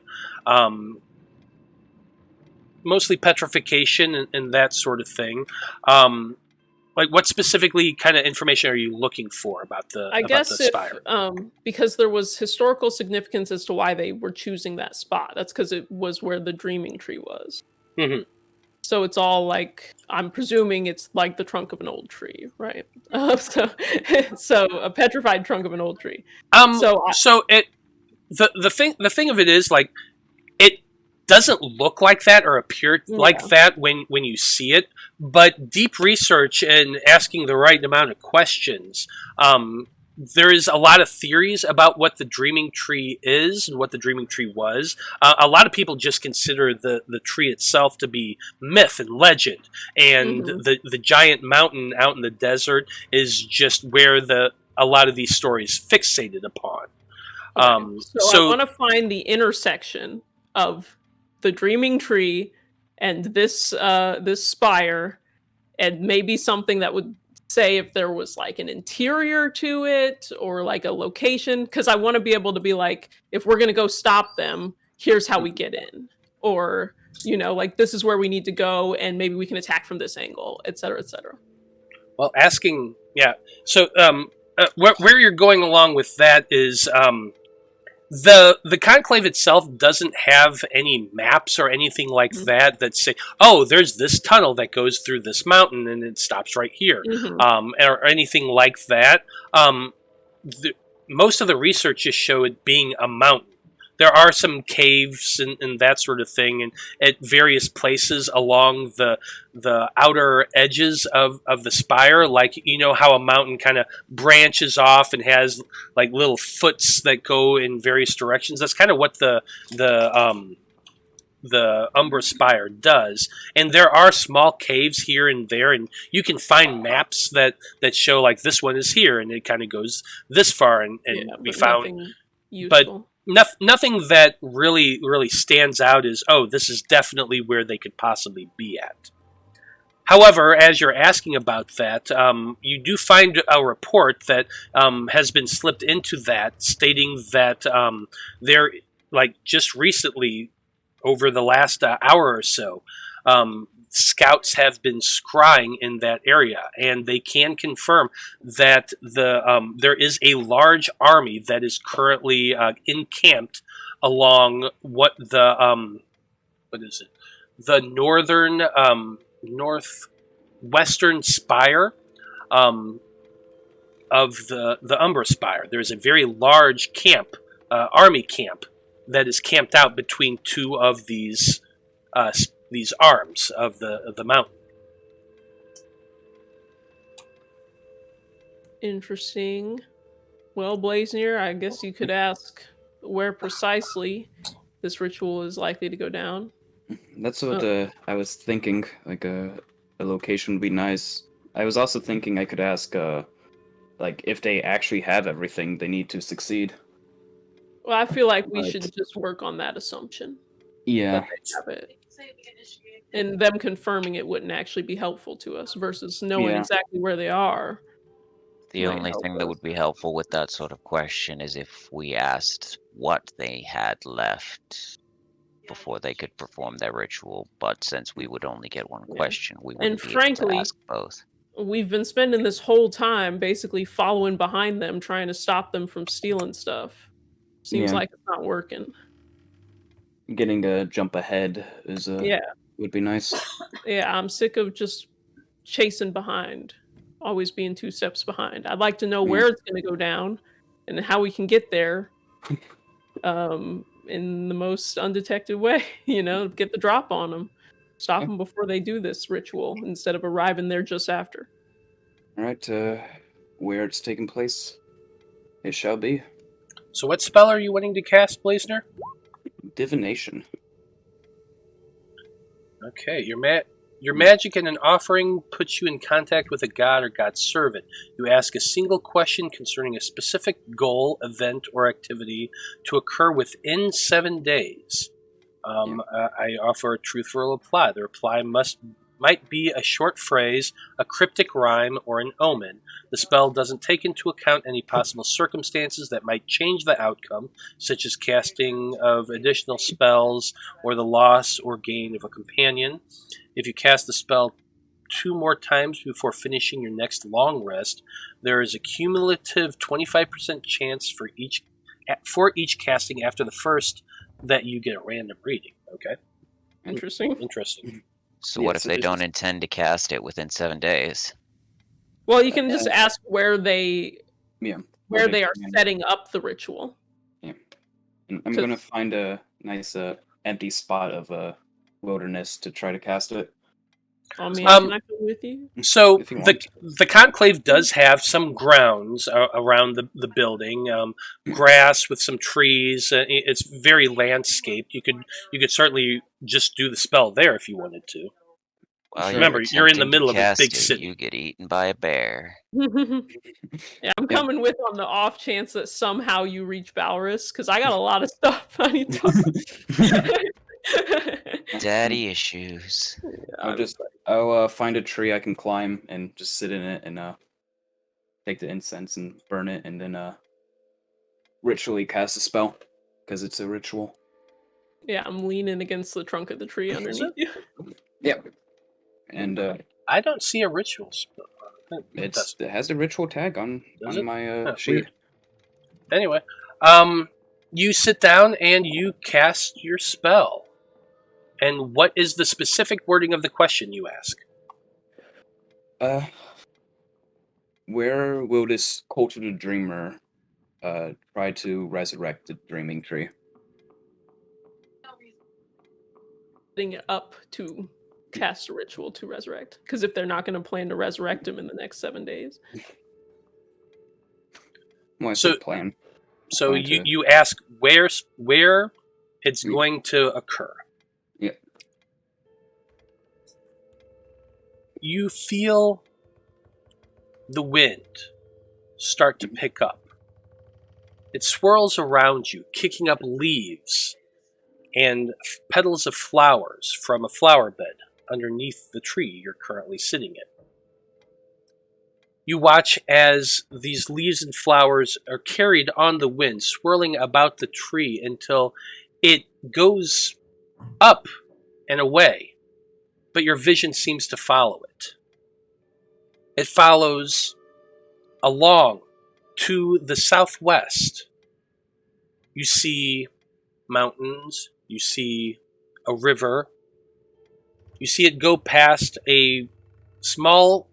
[SPEAKER 1] mostly petrification and that sort of thing. Like, what specifically kind of information are you looking for about the spire?
[SPEAKER 2] Because there was historical significance as to why they were choosing that spot. That's because it was where the Dreaming Tree was.
[SPEAKER 1] Mm-hmm.
[SPEAKER 2] So it's all like, I'm presuming it's like the trunk of an old tree, right? So a petrified trunk of an old tree. The
[SPEAKER 1] thing of it is, like, it doesn't look like that or appear like that when you see it, but deep research and asking the right amount of questions, there is a lot of theories about what the Dreaming Tree is and what the Dreaming Tree was. A lot of people just consider the tree itself to be myth and legend, and the giant mountain out in the desert is just where a lot of these stories fixated upon.
[SPEAKER 2] So I want to find the intersection of the Dreaming Tree and this spire, and maybe something that would say if there was like an interior to it or like a location, because I want to be able to be like, if we're going to go stop them, here's how we get in, or like, this is where we need to go and maybe we can attack from this angle, etc., etc.
[SPEAKER 1] Well, so where you're going along with that is the conclave itself doesn't have any maps or anything like that say, oh, there's this tunnel that goes through this mountain and it stops right here, or anything like that. Most of the research just show it being a mountain. there are some caves and that sort of thing, and at various places along the outer edges of the spire, like you know how a mountain kind of branches off and has like little foots that go in various directions. That's kind of what the Umbra Spire does, and there are small caves here and there, and you can find maps that show like this one is here, and it kind of goes this far, and we
[SPEAKER 2] but
[SPEAKER 1] found,
[SPEAKER 2] nothing
[SPEAKER 1] but
[SPEAKER 2] useful.
[SPEAKER 1] nothing that really stands out is, oh, this is definitely where they could possibly be at. However, as you're asking about that, you do find a report that has been slipped into that, stating that there, like just recently, over the last hour or so, scouts have been scrying in that area, and they can confirm that there is a large army that is currently encamped along what is it? The northwestern spire of the Umbra Spire. There's a very large camp, army camp, that is camped out between two of these arms of the mountain.
[SPEAKER 2] Interesting. Well, Blaznir, I guess you could ask where precisely this ritual is likely to go down.
[SPEAKER 3] That's what I was thinking. Like a location would be nice. I was also thinking I could ask, like if they actually have everything they need to succeed.
[SPEAKER 2] Well, I feel like we
[SPEAKER 3] Right.
[SPEAKER 2] should just work on that assumption.
[SPEAKER 3] Yeah.
[SPEAKER 2] That they have it. And them confirming it wouldn't actually be helpful to us versus knowing
[SPEAKER 3] Yeah.
[SPEAKER 2] exactly where they are.
[SPEAKER 5] The
[SPEAKER 2] Might
[SPEAKER 5] only
[SPEAKER 2] help
[SPEAKER 5] thing that
[SPEAKER 2] us.
[SPEAKER 5] would be helpful with that sort of question is if we asked what they had left before they could perform their ritual. But since we would only get one question, we wouldn't be able to
[SPEAKER 2] frankly,
[SPEAKER 5] ask both.
[SPEAKER 2] We've been spending this whole time basically following behind them, trying to stop them from stealing stuff. Seems
[SPEAKER 3] Yeah.
[SPEAKER 2] like it's not working.
[SPEAKER 3] Getting a jump ahead is
[SPEAKER 2] Yeah,
[SPEAKER 3] would be nice.
[SPEAKER 2] yeah, I'm sick of just chasing behind, always being 2 steps behind. I'd like to know where it's going to go down and how we can get there in the most undetected way, get the drop on them. Stop them before they do this ritual instead of arriving there just after.
[SPEAKER 3] All right, where it's taking place, it shall be.
[SPEAKER 1] So what spell are you wanting to cast, Blaznir?
[SPEAKER 3] Divination.
[SPEAKER 1] Okay, your magic and an offering puts you in contact with a god or god servant. You ask a single question concerning a specific goal, event, or activity to occur within 7 days. I offer a truthful reply. The reply might be a short phrase, a cryptic rhyme, or an omen. The spell doesn't take into account any possible circumstances that might change the outcome, such as casting of additional spells or the loss or gain of a companion. If you cast the spell 2 more times before finishing your next long rest, there is a cumulative 25% chance for each casting after the first that you get a random reading. Okay?
[SPEAKER 2] Interesting.
[SPEAKER 1] Interesting.
[SPEAKER 5] So
[SPEAKER 3] Yeah,
[SPEAKER 5] what if
[SPEAKER 3] so
[SPEAKER 5] they
[SPEAKER 3] this
[SPEAKER 5] don't
[SPEAKER 3] is-
[SPEAKER 5] intend to cast it within 7 days?
[SPEAKER 2] Well, you can just ask where they
[SPEAKER 3] Yeah.
[SPEAKER 2] where they
[SPEAKER 3] they
[SPEAKER 2] are
[SPEAKER 3] can.
[SPEAKER 2] setting up the ritual.
[SPEAKER 3] And I'm
[SPEAKER 2] 'Cause-
[SPEAKER 3] gonna find a nice empty spot of wilderness to try to cast it.
[SPEAKER 2] I mean,
[SPEAKER 1] Um,
[SPEAKER 2] can I come with you?
[SPEAKER 1] So
[SPEAKER 3] If you want.
[SPEAKER 1] the conclave does have some grounds around the building, grass with some trees. It's very landscaped. You could certainly just do the spell there if you wanted to.
[SPEAKER 5] While
[SPEAKER 1] Remember, you're in the
[SPEAKER 5] attempting to
[SPEAKER 1] middle of a
[SPEAKER 5] cast
[SPEAKER 1] big
[SPEAKER 5] it,
[SPEAKER 1] city.
[SPEAKER 5] You get eaten by a bear.
[SPEAKER 2] Yeah, I'm coming with on the off chance that somehow you reach Balrus, because I got a lot of stuff I need to
[SPEAKER 5] Daddy issues.
[SPEAKER 3] I'll find a tree I can climb and just sit in it and take the incense and burn it and then ritually cast a spell because it's a ritual.
[SPEAKER 2] Yeah, I'm leaning against the trunk of the tree underneath you.
[SPEAKER 3] Yep. And
[SPEAKER 1] I don't see a ritual spell.
[SPEAKER 3] it has a ritual tag on
[SPEAKER 1] Does it?
[SPEAKER 3] my
[SPEAKER 1] Huh,
[SPEAKER 3] sheet.
[SPEAKER 1] weird. Anyway, you sit down and you cast your spell. And what is the specific wording of the question you ask?
[SPEAKER 3] Where will this cult of the dreamer try to resurrect the dreaming tree?
[SPEAKER 2] it up to cast a ritual to resurrect. Because if they're not going to plan to resurrect him in the next 7 days.
[SPEAKER 3] Well, I
[SPEAKER 1] So-
[SPEAKER 3] said plan.
[SPEAKER 1] So
[SPEAKER 3] Plan
[SPEAKER 1] you,
[SPEAKER 3] to-
[SPEAKER 1] you ask where it's
[SPEAKER 3] Yeah.
[SPEAKER 1] going to occur.
[SPEAKER 3] Yeah.
[SPEAKER 1] You feel the wind start to pick up. It swirls around you, kicking up leaves and petals of flowers from a flower bed underneath the tree you're currently sitting in. You watch as these leaves and flowers are carried on the wind, swirling about the tree until it goes up and away, but your vision seems to follow it. It follows along to the southwest. You see mountains, you see a river, you see it go past a small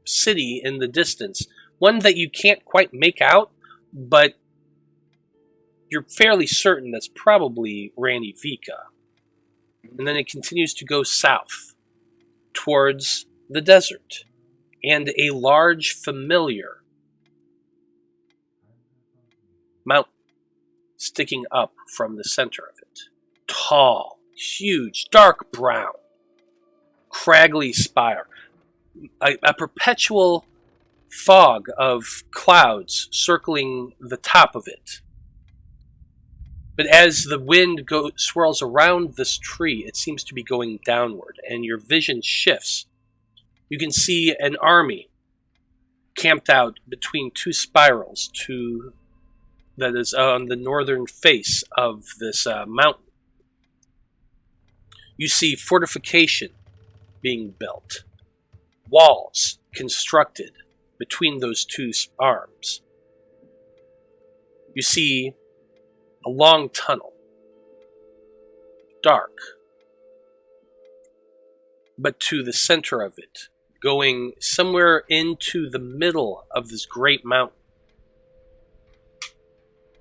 [SPEAKER 1] city in the distance, one that you can't quite make out, but you're fairly certain that's probably Randy Vika. And then it continues to go south towards the desert and a large familiar mountain sticking up from the center of it. Tall, huge, dark brown, craggly spire. A perpetual fog of clouds circling the top of it. But as the wind swirls around this tree, it seems to be going downward, and your vision shifts. You can see an army camped out between two spirals that is on the northern face of this mountain. You see fortification being built, walls constructed between those two arms. You see a long tunnel, dark, but to the center of it, going somewhere into the middle of this great mountain.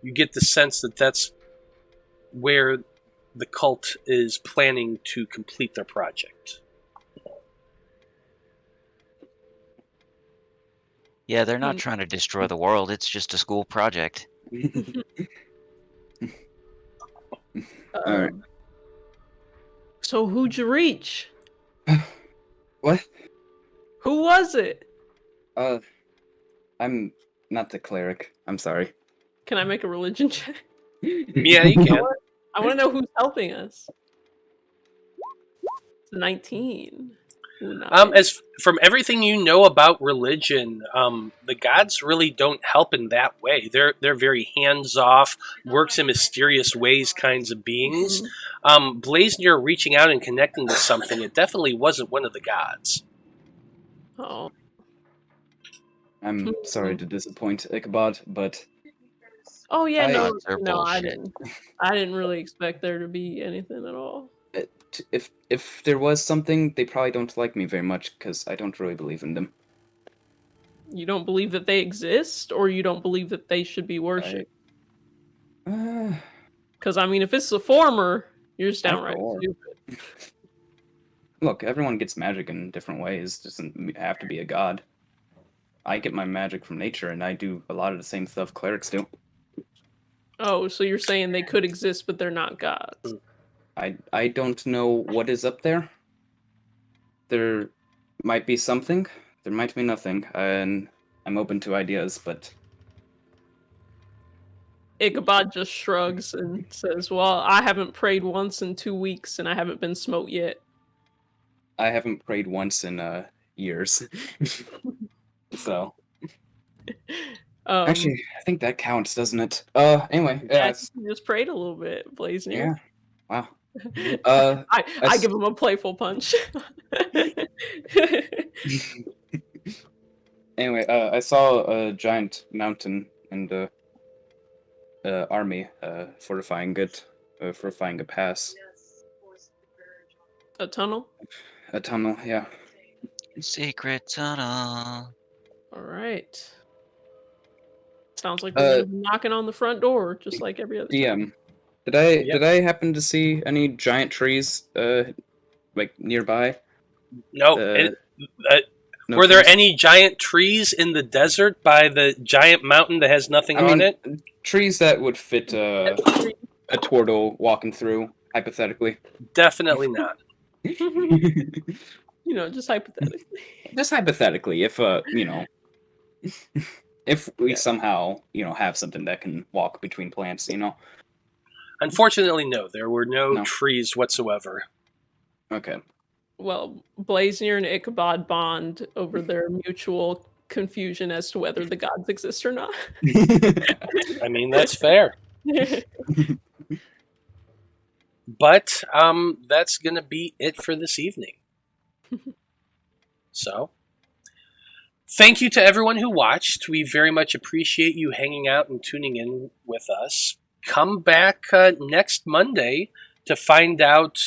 [SPEAKER 1] You get the sense that that's where the cult is planning to complete their project.
[SPEAKER 5] Yeah, they're not trying to destroy the world. It's just a school project.
[SPEAKER 3] Alright.
[SPEAKER 2] So who'd you reach?
[SPEAKER 3] What?
[SPEAKER 2] Who was it?
[SPEAKER 3] I'm not the cleric. I'm sorry.
[SPEAKER 2] Can I make a religion check?
[SPEAKER 1] Yeah, you can.
[SPEAKER 2] I want to know who's helping us. It's a 19. Ooh, nice.
[SPEAKER 1] As from everything you know about religion, the gods really don't help in that way. They're very hands off, works in mysterious ways kinds of beings. Blaznir reaching out and connecting to something, it definitely wasn't one of the gods.
[SPEAKER 2] Oh.
[SPEAKER 3] I'm sorry to disappoint Ichabod, but
[SPEAKER 2] Oh yeah,
[SPEAKER 3] I-
[SPEAKER 2] no,
[SPEAKER 5] Gods are
[SPEAKER 2] no, I
[SPEAKER 5] bullshit.
[SPEAKER 2] didn't. I didn't really expect there to be anything at all.
[SPEAKER 3] if there was something, they probably don't like me very much because I don't really believe in them.
[SPEAKER 2] You don't believe that they exist, or you don't believe that they should be worshipped? Because I mean, if it's the former, you're just downright
[SPEAKER 3] Either or.
[SPEAKER 2] stupid.
[SPEAKER 3] Look, everyone gets magic in different ways. It doesn't have to be a god. I get my magic from nature, and I do a lot of the same stuff clerics do.
[SPEAKER 2] Oh, so you're saying they could exist, but they're not gods?
[SPEAKER 3] I don't know what is up there. There might be something. There might be nothing, and I'm open to ideas, but
[SPEAKER 2] Ichabod just shrugs and says, "Well, I haven't prayed once in 2 weeks, and I haven't been smote yet."
[SPEAKER 3] I haven't prayed once in years. So actually, I think that counts, doesn't it? Anyway,
[SPEAKER 2] yeah,
[SPEAKER 3] yeah,
[SPEAKER 2] you just prayed a little bit, Blaznir.
[SPEAKER 3] yeah. Wow.
[SPEAKER 2] I give him a playful punch.
[SPEAKER 3] Anyway, I saw a giant mountain and the army fortifying a pass,
[SPEAKER 2] A tunnel?
[SPEAKER 3] a tunnel. Yeah.
[SPEAKER 5] Secret tunnel.
[SPEAKER 2] All right. Sounds like we're gonna be knocking on the front door, just like every other time.
[SPEAKER 3] DM, Did I happen to see any giant trees like nearby?
[SPEAKER 1] No.
[SPEAKER 3] No
[SPEAKER 1] Were there
[SPEAKER 3] trees?
[SPEAKER 1] any giant trees in the desert by the giant mountain that has nothing on it?
[SPEAKER 3] Trees that would fit a turtle walking through, hypothetically.
[SPEAKER 1] Definitely not.
[SPEAKER 2] Just hypothetically.
[SPEAKER 3] Just hypothetically, if if we somehow have something that can walk between plants,
[SPEAKER 1] Unfortunately, no. There were no
[SPEAKER 3] No.
[SPEAKER 1] trees whatsoever.
[SPEAKER 3] Okay.
[SPEAKER 2] Well, Blaznir and Ichabod bond over their mutual confusion as to whether the gods exist or not.
[SPEAKER 1] I mean, that's fair. But that's going to be it for this evening. So, thank you to everyone who watched. We very much appreciate you hanging out and tuning in with us. Come back next Monday to find out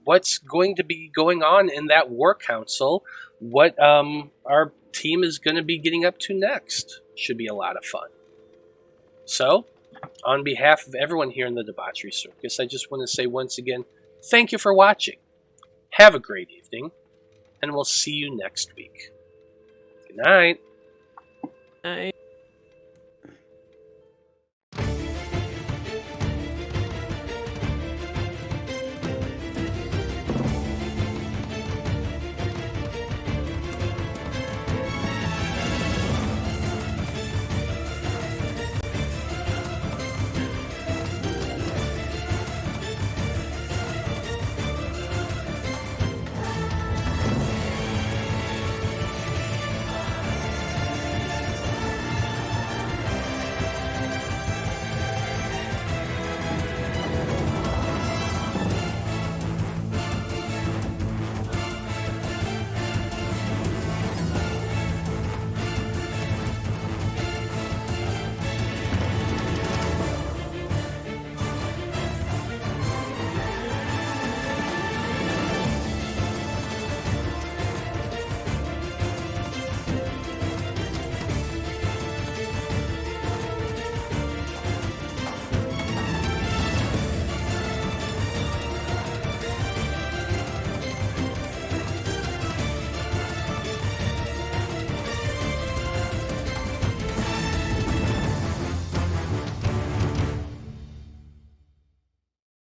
[SPEAKER 1] what's going to be going on in that War Council, what our team is going to be getting up to next. Should be a lot of fun. So, on behalf of everyone here in the Debauchery Circus, I just want to say once again, thank you for watching. Have a great evening, and we'll see you next week. Good night.